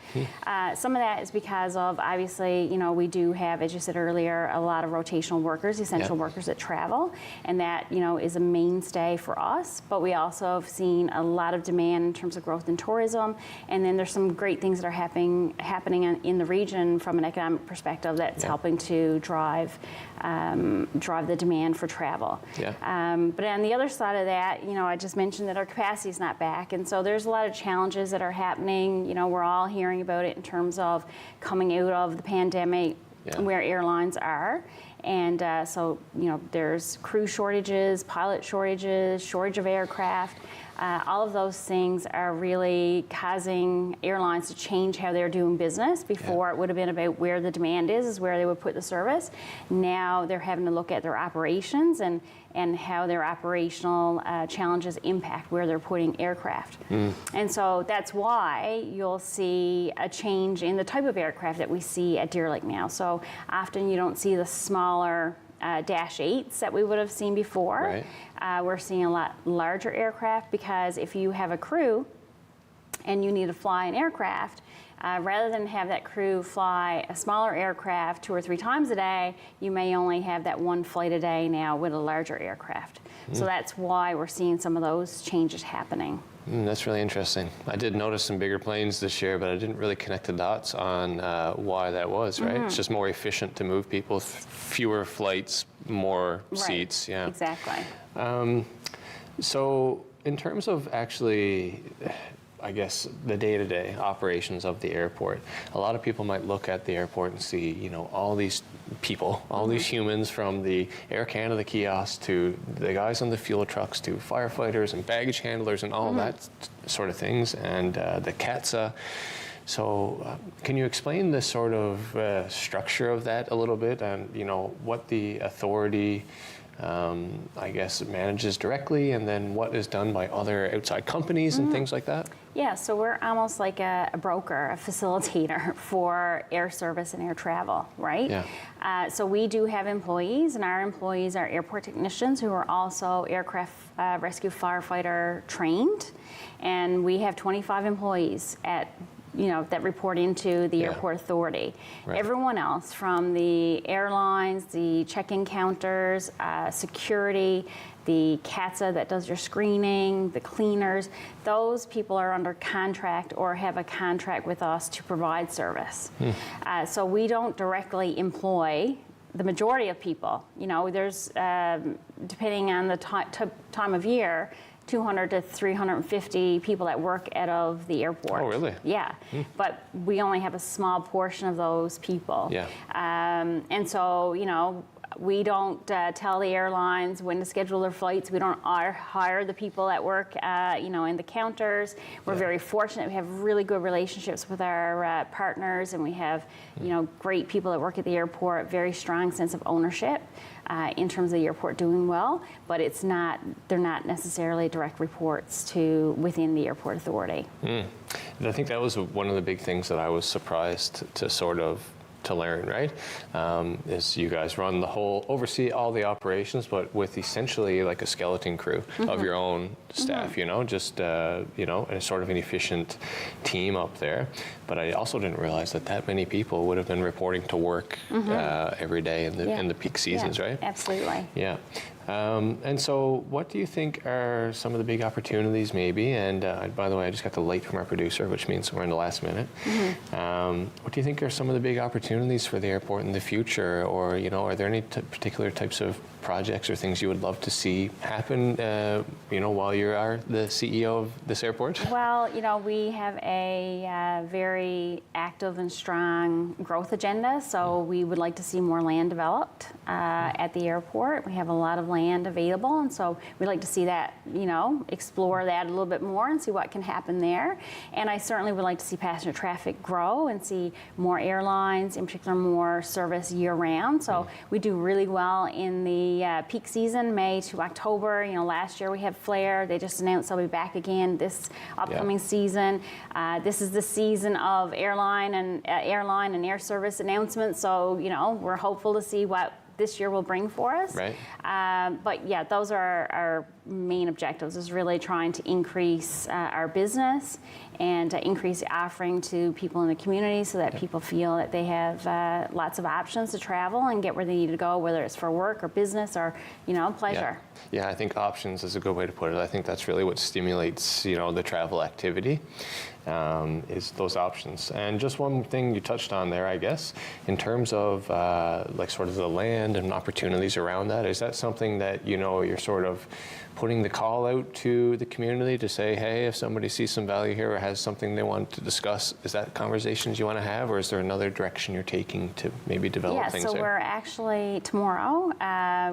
Some of that is because of, obviously, we do have, as you said earlier, a lot of rotational workers, essential workers that travel, and that, is a mainstay for us. But we also have seen a lot of demand in terms of growth in tourism, and then there's some great things that are happening in the region from an economic perspective that's helping to drive the demand for travel. But on the other side of that, I just mentioned that our capacity is not back, and so there's a lot of challenges that are happening. We're all hearing about it in terms of coming out of the pandemic, where airlines are. And so, there's crew shortages, pilot shortages, shortage of aircraft. All of those things are really causing airlines to change how they're doing business. Before it would have been about where the demand is where they would put the service. Now they're having to look at their operations and how their operational challenges impact where they're putting aircraft. And so that's why you'll see a change in the type of aircraft that we see at Deer Lake now. So often you don't see the smaller Dash 8s that we would have seen before. We're seeing a lot larger aircraft, because if you have a crew and you need to fly an aircraft, rather than have that crew fly a smaller aircraft 2 or 3 times a day, you may only have that one flight a day now with a larger aircraft. So that's why we're seeing some of those changes happening. That's really interesting. I did notice some bigger planes this year, but I didn't really connect the dots on why that was, right? It's just more efficient to move people, fewer flights, more seats. Yeah, exactly. So in terms of actually, I guess, the day-to-day operations of the airport, a lot of people might look at the airport and see, all these people, all these humans, from the Air Canada kiosks to the guys on the fuel trucks to firefighters and baggage handlers and all that sort of things, and the CATSA. So can you explain the sort of structure of that a little bit, and what the authority I guess manages directly, and then what is done by other outside companies and things like that? Yeah, so we're almost like a broker, a facilitator for air service and air travel, right? Yeah. So we do have employees, and our employees are airport technicians who are also aircraft rescue firefighter trained, and we have 25 employees that report into the airport authority. Everyone else, from the airlines, the check-in counters, security, the CATSA that does your screening, the cleaners, those people are under contract or have a contract with us to provide service. So we don't directly employ the majority of people. There's, depending on the time of year, 200 to 350 people that work out of the airport. Oh, really? Yeah, but we only have a small portion of those people. Yeah. And so, we don't tell the airlines when to schedule their flights. We don't hire the people that work, in the counters. We're very fortunate. We have really good relationships with our partners, and we have, great people that work at the airport, very strong sense of ownership in terms of the airport doing well, but they're not necessarily direct reports to within the airport authority. And I think that was one of the big things that I was surprised to learn, right? Is you guys oversee all the operations, but with essentially like a skeleton crew of your own staff, just, a sort of an efficient team up there. But I also didn't realize that many people would have been reporting to work every day in the peak seasons, right? Absolutely. Yeah. And so what do you think are some of the big opportunities maybe? And by the way, I just got the light from our producer, which means we're in the last minute. What do you think are some of the big opportunities for the airport in the future? Or, are there any particular types of projects or things you would love to see happen, while you are the CEO of this airport? Well, we have a very active and strong growth agenda. So we would like to see more land developed at the airport. We have a lot of land available, and so we'd like to see that, explore that a little bit more and see what can happen there. And I certainly would like to see passenger traffic grow and see more airlines, in particular more service year-round. So we do really well in the peak season, May to October. Last year we had Flair. They just announced they'll be back again this upcoming season. This is the season of airline and air service announcements. So we're hopeful to see what this year will bring for us. Right. But yeah, those are our main objectives, is really trying to increase our business and increase the offering to people in the community so that people feel that they have lots of options to travel and get where they need to go, whether it's for work or business or, pleasure. Yeah, I think options is a good way to put it. I think that's really what stimulates, the travel activity. Is those options. And just one thing you touched on there, I guess, in terms of sort of the land and opportunities around that, is that something that, you're sort of putting the call out to the community to say, hey, if somebody sees some value here or has something they want to discuss, is that conversations you want to have, or is there another direction you're taking to maybe develop things there? Yeah, so we're actually, tomorrow,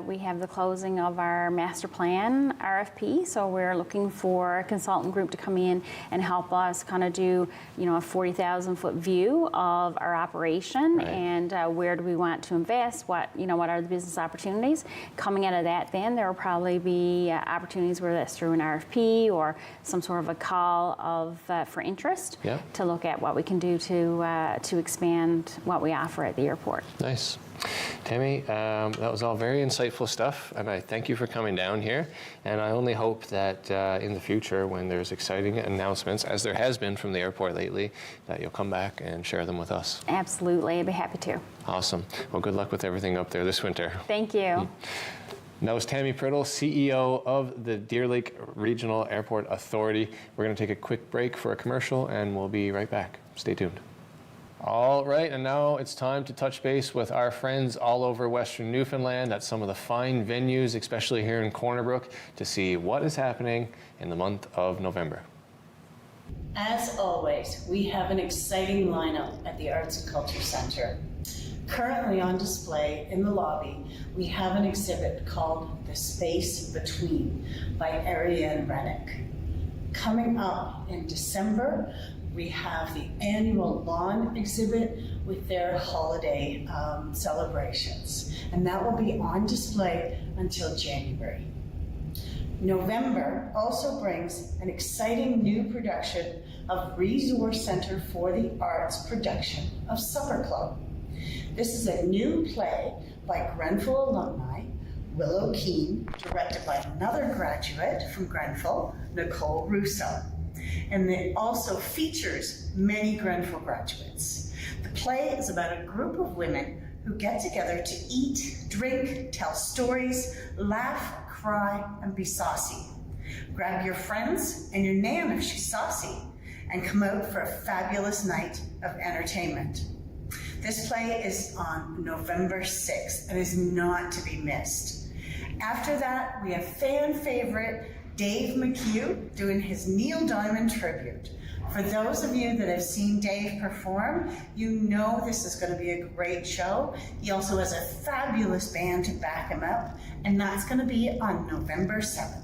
we have the closing of our master plan RFP, so we're looking for a consultant group to come in and help us kind of do, a 40,000-foot view of our operation and where do we want to invest, what are the business opportunities. Coming out of that, then there will probably be opportunities, whether that's through an RFP or some sort of a call for interest to look at what we can do to expand what we offer at the airport. Nice. Tammy, that was all very insightful stuff, and I thank you for coming down here. And I only hope that in the future, when there's exciting announcements, as there has been from the airport lately, that you'll come back and share them with us. Absolutely, I'd be happy to. Awesome. Well, good luck with everything up there this winter. Thank you. That was Tammy Priddle, CEO of the Deer Lake Regional Airport Authority. We're going to take a quick break for a commercial, and we'll be right back. Stay tuned. All right, and now it's time to touch base with our friends all over Western Newfoundland at some of the fine venues, especially here in Corner Brook, to see what is happening in the month of November. As always, we have an exciting lineup at the Arts and Culture Center. Currently on display in the lobby, we have an exhibit called The Space Between by Ariane Rennick. Coming up in December, we have the annual lawn exhibit with their holiday celebrations, and that will be on display until January. November also brings an exciting new production of Resource Center for the Arts production of Supper Club. This is a new play by Grenfell alumni Willow Keane, directed by another graduate from Grenfell, Nicole Russo. And it also features many Grenfell graduates. The play is about a group of women who get together to eat, drink, tell stories, laugh, cry, and be saucy. Grab your friends and your nan if she's saucy, and come out for a fabulous night of entertainment. This play is on November 6th and is not to be missed. After that, we have fan favorite Dave McHugh doing his Neil Diamond tribute. For those of you that have seen Dave perform, you know this is going to be a great show. He also has a fabulous band to back him up, and that's going to be on November 7th.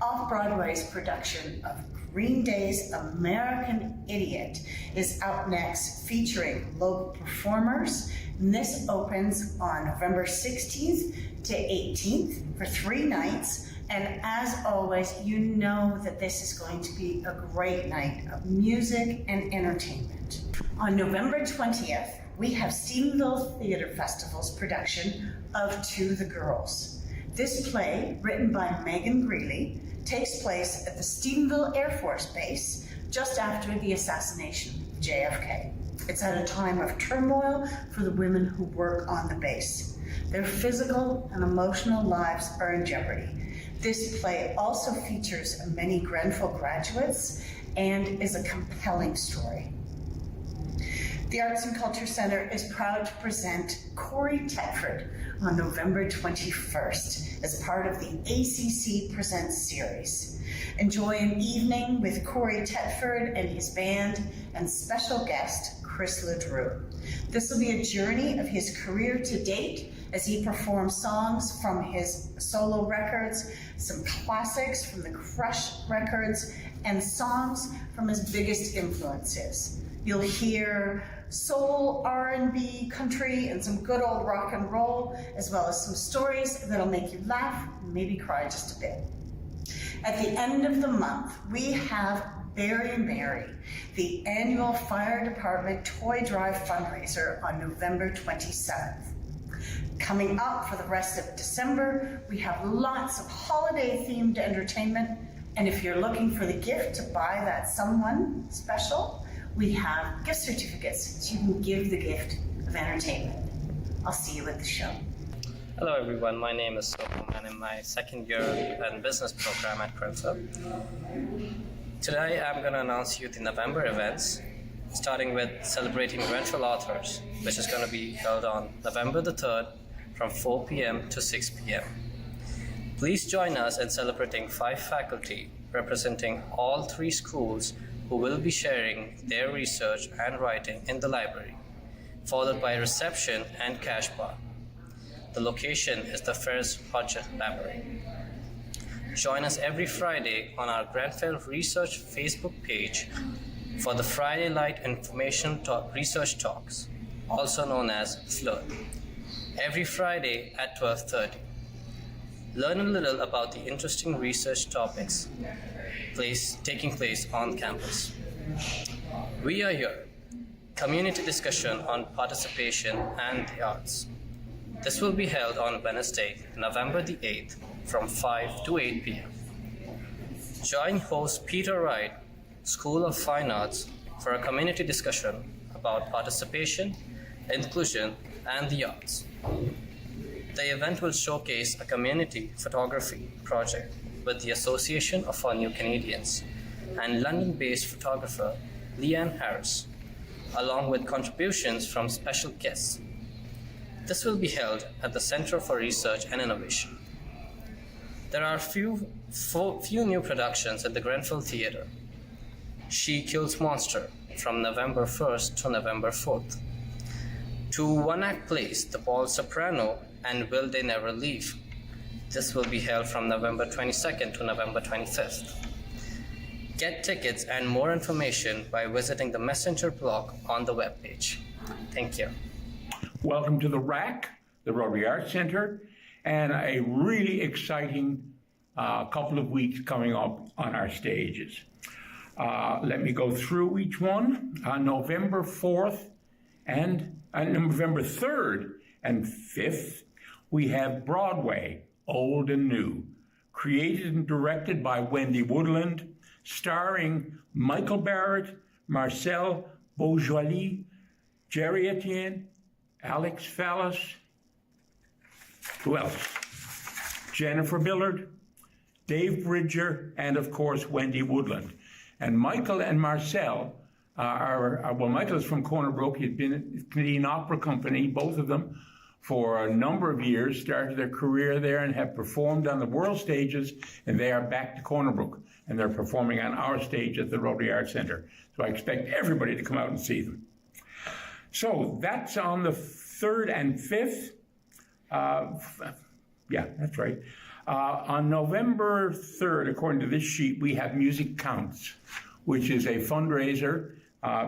Off-Broadway's production of Green Day's American Idiot is up next, featuring local performers. And this opens on November 16th to 18th for 3 nights. And as always, you know that this is going to be a great night of music and entertainment. On November 20th, we have Stephenville Theatre Festival's production of To the Girls. This play, written by Megan Greeley, takes place at the Stephenville Air Force Base just after the assassination of JFK. It's at a time of turmoil for the women who work on the base. Their physical and emotional lives are in jeopardy. This play also features many Grenfell graduates and is a compelling story. The Arts and Culture Center is proud to present Corey Tetford on November 21st as part of the ACC Presents series. Enjoy an evening with Corey Tetford and his band and special guest, Chris LeDrew. This will be a journey of his career to date as he performs songs from his solo records, some classics from the Crush records, and songs from his biggest influences. You'll hear soul, R&B, country, and some good old rock and roll, as well as some stories that'll make you laugh and maybe cry just a bit. At the end of the month, we have Very Merry, the annual Fire Department Toy Drive fundraiser on November 27th. Coming up for the rest of December, we have lots of holiday-themed entertainment, and if you're looking for the gift to buy that someone special, we have gift certificates so you can give the gift of entertainment. I'll see you at the show. Hello everyone, my name is Soham and I'm in my second year in business program at Grenfell. Today I'm going to announce you the November events, starting with celebrating Grenfell authors, which is going to be held on November the 3rd from 4 p.m. to 6 p.m. Please join us in celebrating 5 faculty representing all 3 schools who will be sharing their research and writing in the library, followed by a reception and cash bar. The location is the Ferris Hodgson Library. Join us every Friday on our Grenfell Research Facebook page for the Friday Light Information Research Talks, also known as FLIRT, every Friday at 12:30. Learn a little about the interesting research topics taking place on campus. We are here, community discussion on participation and the arts. This will be held on Wednesday, November the 8th from 5 to 8 p.m. Join host Peter Wright, School of Fine Arts, for a community discussion about participation, inclusion, and the arts. The event will showcase a community photography project with the Association of Our New Canadians and London-based photographer Leanne Harris, along with contributions from special guests. This will be held at the Center for Research and Innovation. There are few new productions at the Grenfell Theatre. She Kills Monster from November 1st to November 4th. 2 one-act plays, The Bald Soprano and Will They Never Leave. This will be held from November 22nd to November 25th. Get tickets and more information by visiting the Messenger blog on the webpage. Thank you. Welcome to the RAC, the Rotary Art Center, and a really exciting couple of weeks coming up on our stages. Let me go through each one. On November 4th and November 3rd and 5th, we have Broadway, Old and New, created and directed by Wendy Woodland, starring Michael Barrett, Marcel Beaujoly, Jerry Etienne, Alex Fallis, who else? Jennifer Billard, Dave Bridger, and of course Wendy Woodland. And Michael and Marcel Michael is from Corner Brook. He's been at the Canadian Opera Company, both of them, for a number of years, started their career there and have performed on the world stages, and they are back to Corner Brook, and they're performing on our stage at the Rotary Art Center. So I expect everybody to come out and see them. So that's on the 3rd and 5th. Yeah, that's right. On November 3rd, according to this sheet, we have Music Counts, which is a fundraiser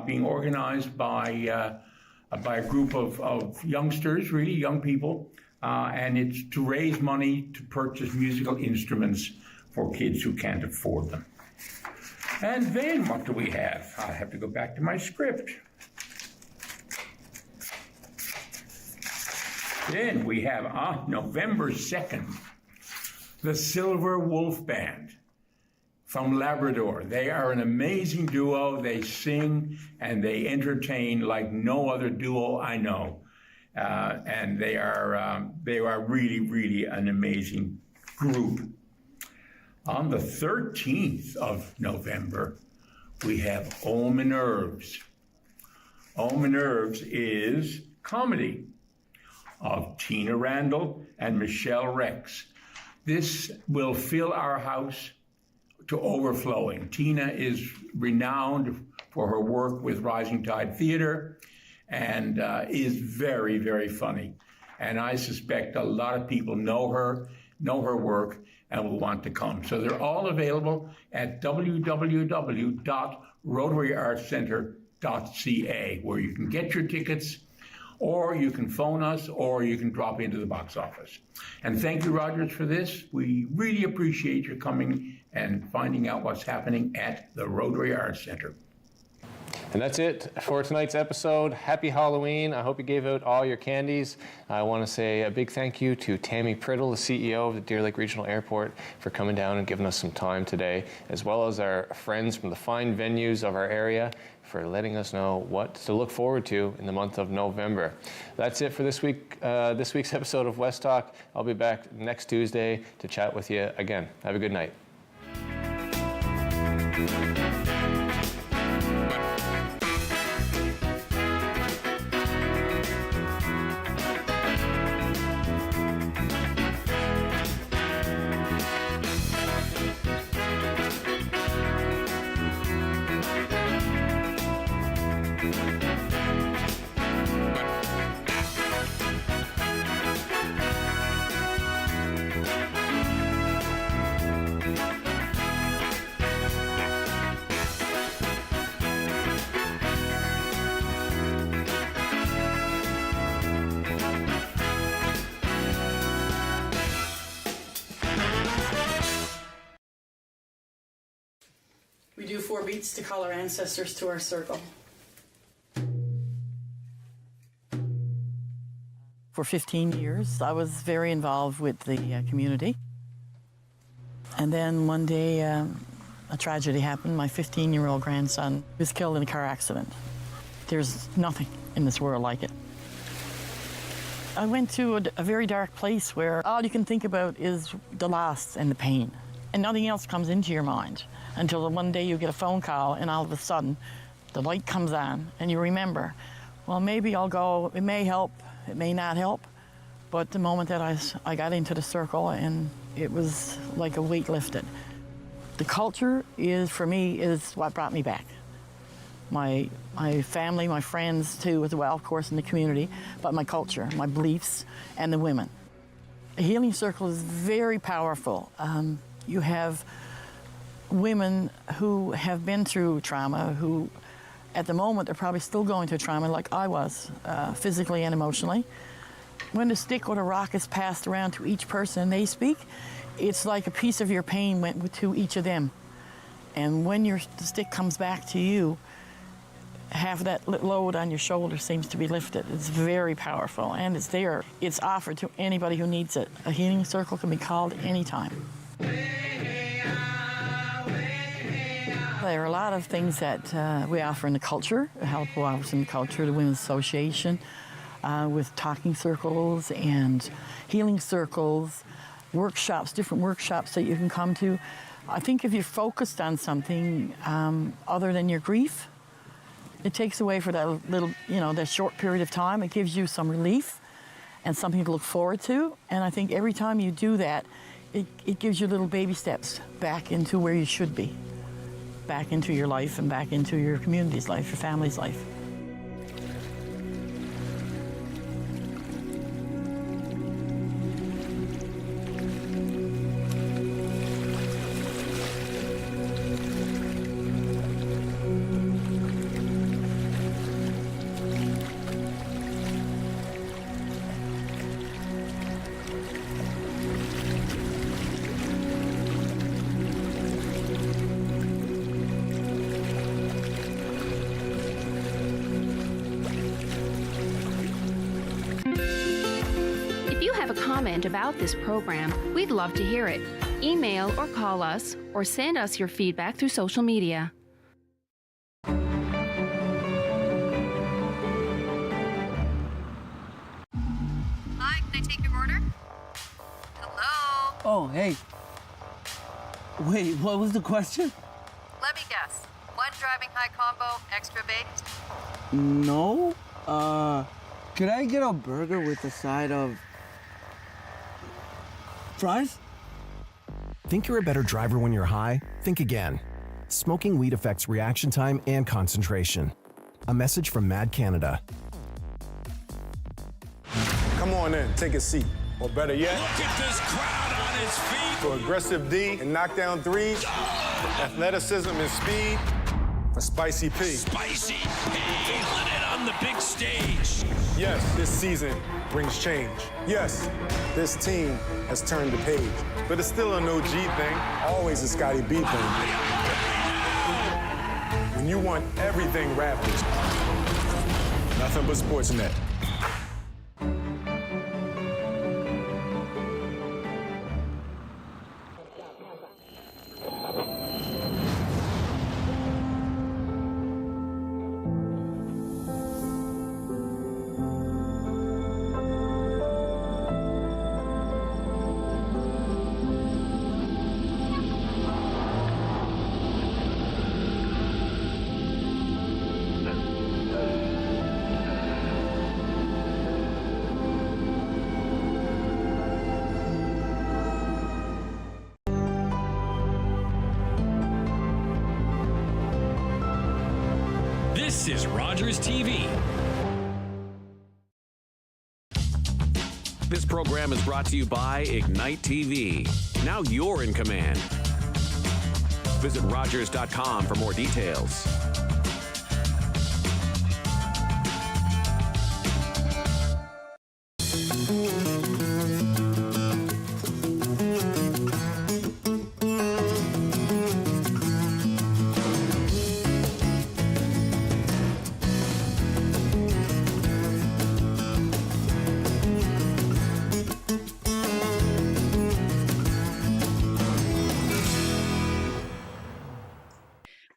being organized by a group of youngsters, really young people, and it's to raise money to purchase musical instruments for kids who can't afford them. And then what do we have? I have to go back to my script. Then we have on November 2nd, the Silver Wolf Band from Labrador. They are an amazing duo. They sing and they entertain like no other duo I know. And they are really, really an amazing group. On the 13th of November, we have Home and Herbs. Home and Herbs is comedy of Tina Randall and Michelle Rex. This will fill our house to overflowing. Tina is renowned for her work with Rising Tide Theater and is very, very funny. And I suspect a lot of people know her work, and will want to come. So they're all available at www.rotaryartcenter.ca, where you can get your tickets, or you can phone us, or you can drop into the box office. And thank you, Rogers, for this. We really appreciate your coming and finding out what's happening at the Rotary Art Center. And that's it for tonight's episode. Happy Halloween. I hope you gave out all your candies. I want to say a big thank you to Tammy Priddle, the CEO of the Deer Lake Regional Airport, for coming down and giving us some time today, as well as our friends from the fine venues of our area for letting us know what to look forward to in the month of November. That's it for this week's episode of West Talk. I'll be back next Tuesday to chat with you again. Have a good night. We do 4 beats to call our ancestors to our circle. For 15 years, I was very involved with the community. And then one day, a tragedy happened. My 15-year-old grandson was killed in a car accident. There's nothing in this world like it. I went to a very dark place where all you can think about is the loss and the pain. And nothing else comes into your mind until one day you get a phone call and all of a sudden the light comes on and you remember, well, maybe I'll go, it may help, it may not help. But the moment that I got into the circle, and it was like a weight lifted. The culture is, for me, is what brought me back. My family, my friends too, as well, of course, in the community, but my culture, my beliefs, and the women. A healing circle is very powerful. You have women who have been through trauma, who at the moment are probably still going through trauma like I was, physically and emotionally. When the stick or the rock is passed around to each person they speak, it's like a piece of your pain went to each of them. And when the stick comes back to you, half of that load on your shoulder seems to be lifted. It's very powerful, and it's there. It's offered to anybody who needs it. A healing circle can be called anytime. There are a lot of things that we offer in the culture, help offers in the culture, the Women's Association, with talking circles and healing circles, workshops, different workshops that you can come to. I think if you're focused on something other than your grief, it takes away for that little, that short period of time. It gives you some relief and something to look forward to. And I think every time you do that, it gives you little baby steps back into where you should be, back into your life and back into your community's life, your family's life. About this program, we'd love to hear it. Email or call us, or send us your feedback through social media. Hi, can I take your order? Hello? Oh, hey. Wait, what was the question? Let me guess. One driving high combo, extra baked? No. Could I get a burger with a side of fries? Think you're a better driver when you're high? Think again. Smoking weed affects reaction time and concentration. A message from Mad Canada. Come Come on in, take a seat. Or better yet, Look at this crowd on its feet. for aggressive D and knockdown threes, athleticism and speed, for Spicy P. Spicy P, feeling it on the big stage. Yes, this season brings change. Yes, this team has turned the page. But it's still a no G thing, always a Scotty B thing. When you want everything Raptors, nothing but Sportsnet. This is Rogers TV. This program is brought to you by Ignite TV. Now you're in command. Visit Rogers.com for more details.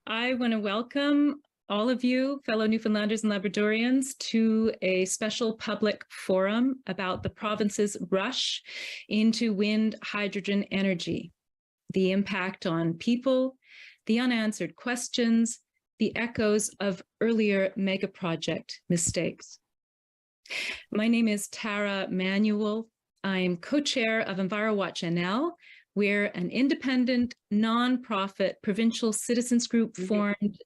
I want to welcome all of you, fellow Newfoundlanders and Labradorians, to a special public forum about the province's rush into wind hydrogen energy, the impact on people, the unanswered questions, the echoes of earlier mega project mistakes. My name is Tara Manuel. I'm co-chair of EnviroWatch NL. We're an independent, nonprofit provincial citizens group formed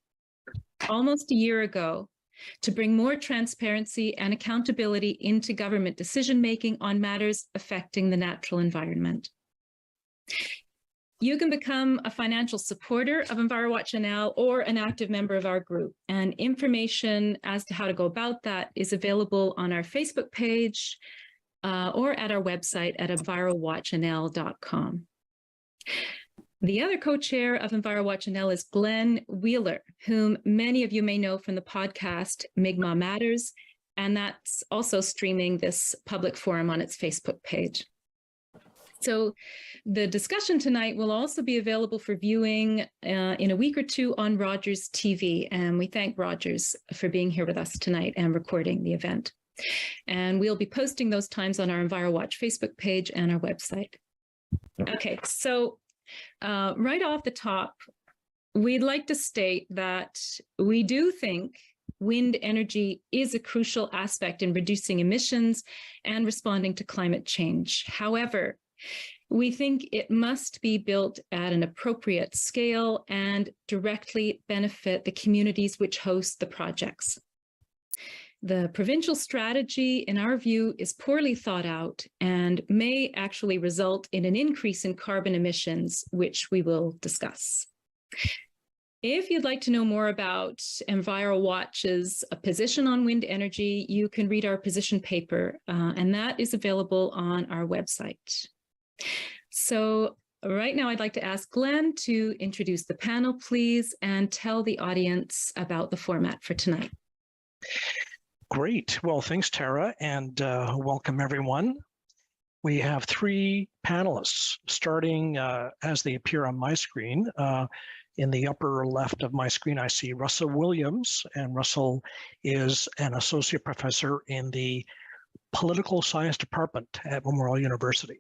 almost a year ago to bring more transparency and accountability into government decision-making on matters affecting the natural environment. You can become a financial supporter of EnviroWatch NL or an active member of our group, and information as to how to go about that is available on our Facebook page or at our website at envirowatchnl.com. The other co-chair of EnviroWatch NL is Glenn Wheeler, whom many of you may know from the podcast Mi'kmaq Matters, and that's also streaming this public forum on its Facebook page. So the discussion tonight will also be available for viewing in a week or two on Rogers TV, and we thank Rogers for being here with us tonight and recording the event. And we'll be posting those times on our EnviroWatch Facebook page and our website. Okay, so right off the top, we'd like to state that we do think wind energy is a crucial aspect in reducing emissions and responding to climate change. However, we think it must be built at an appropriate scale and directly benefit the communities which host the projects. The provincial strategy, in our view, is poorly thought out and may actually result in an increase in carbon emissions, which we will discuss. If you'd like to know more about EnviroWatch's position on wind energy, you can read our position paper, and that is available on our website. So right now, I'd like to ask Glenn to introduce the panel, please, and tell the audience about the format for tonight. Great. Well, thanks, Tara, and welcome everyone. We have three panelists starting as they appear on my screen. In the upper left of my screen, I see Russell Williams, and Russell is an associate professor in the political science department at Memorial University.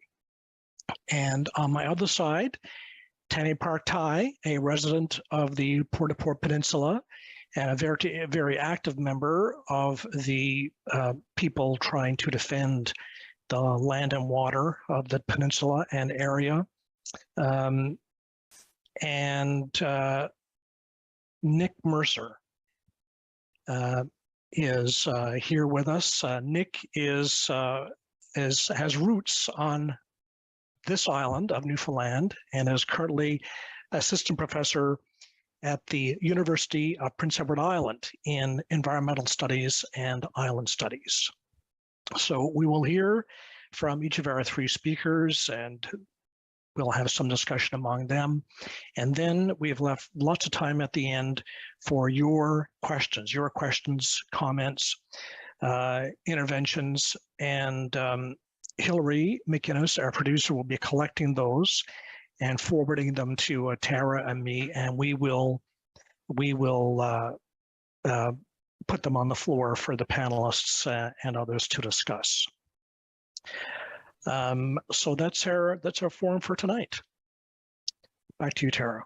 And on my other side, Tani Park-Tai, a resident of the Port-au-Port Peninsula, and a very active member of the people trying to defend the land and water of the peninsula and area. Nick Mercer is here with us. Nick is has roots on this island of Newfoundland and is currently assistant professor at the University of Prince Edward Island in environmental studies and island studies. So we will hear from each of our three speakers, and we'll have some discussion among them. And then we've left lots of time at the end for your questions, comments, interventions, and Hillary McInnes, our producer, will be collecting those and forwarding them to Tara and me, and we will put them on the floor for the panelists and others to discuss. So that's our forum for tonight. Back to you, Tara.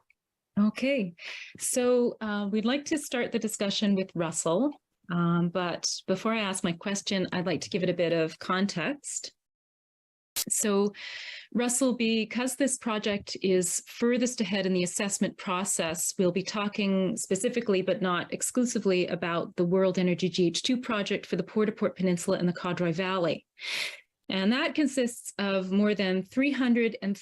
Okay, so we'd like to start the discussion with Russell, but before I ask my question, I'd like to give it a bit of context. So Russell, because this project is furthest ahead in the assessment process, we'll be talking specifically, but not exclusively, about the World Energy GH2 project for the Port-au-Port Peninsula and the Cawdroy Valley. And that consists of more than 330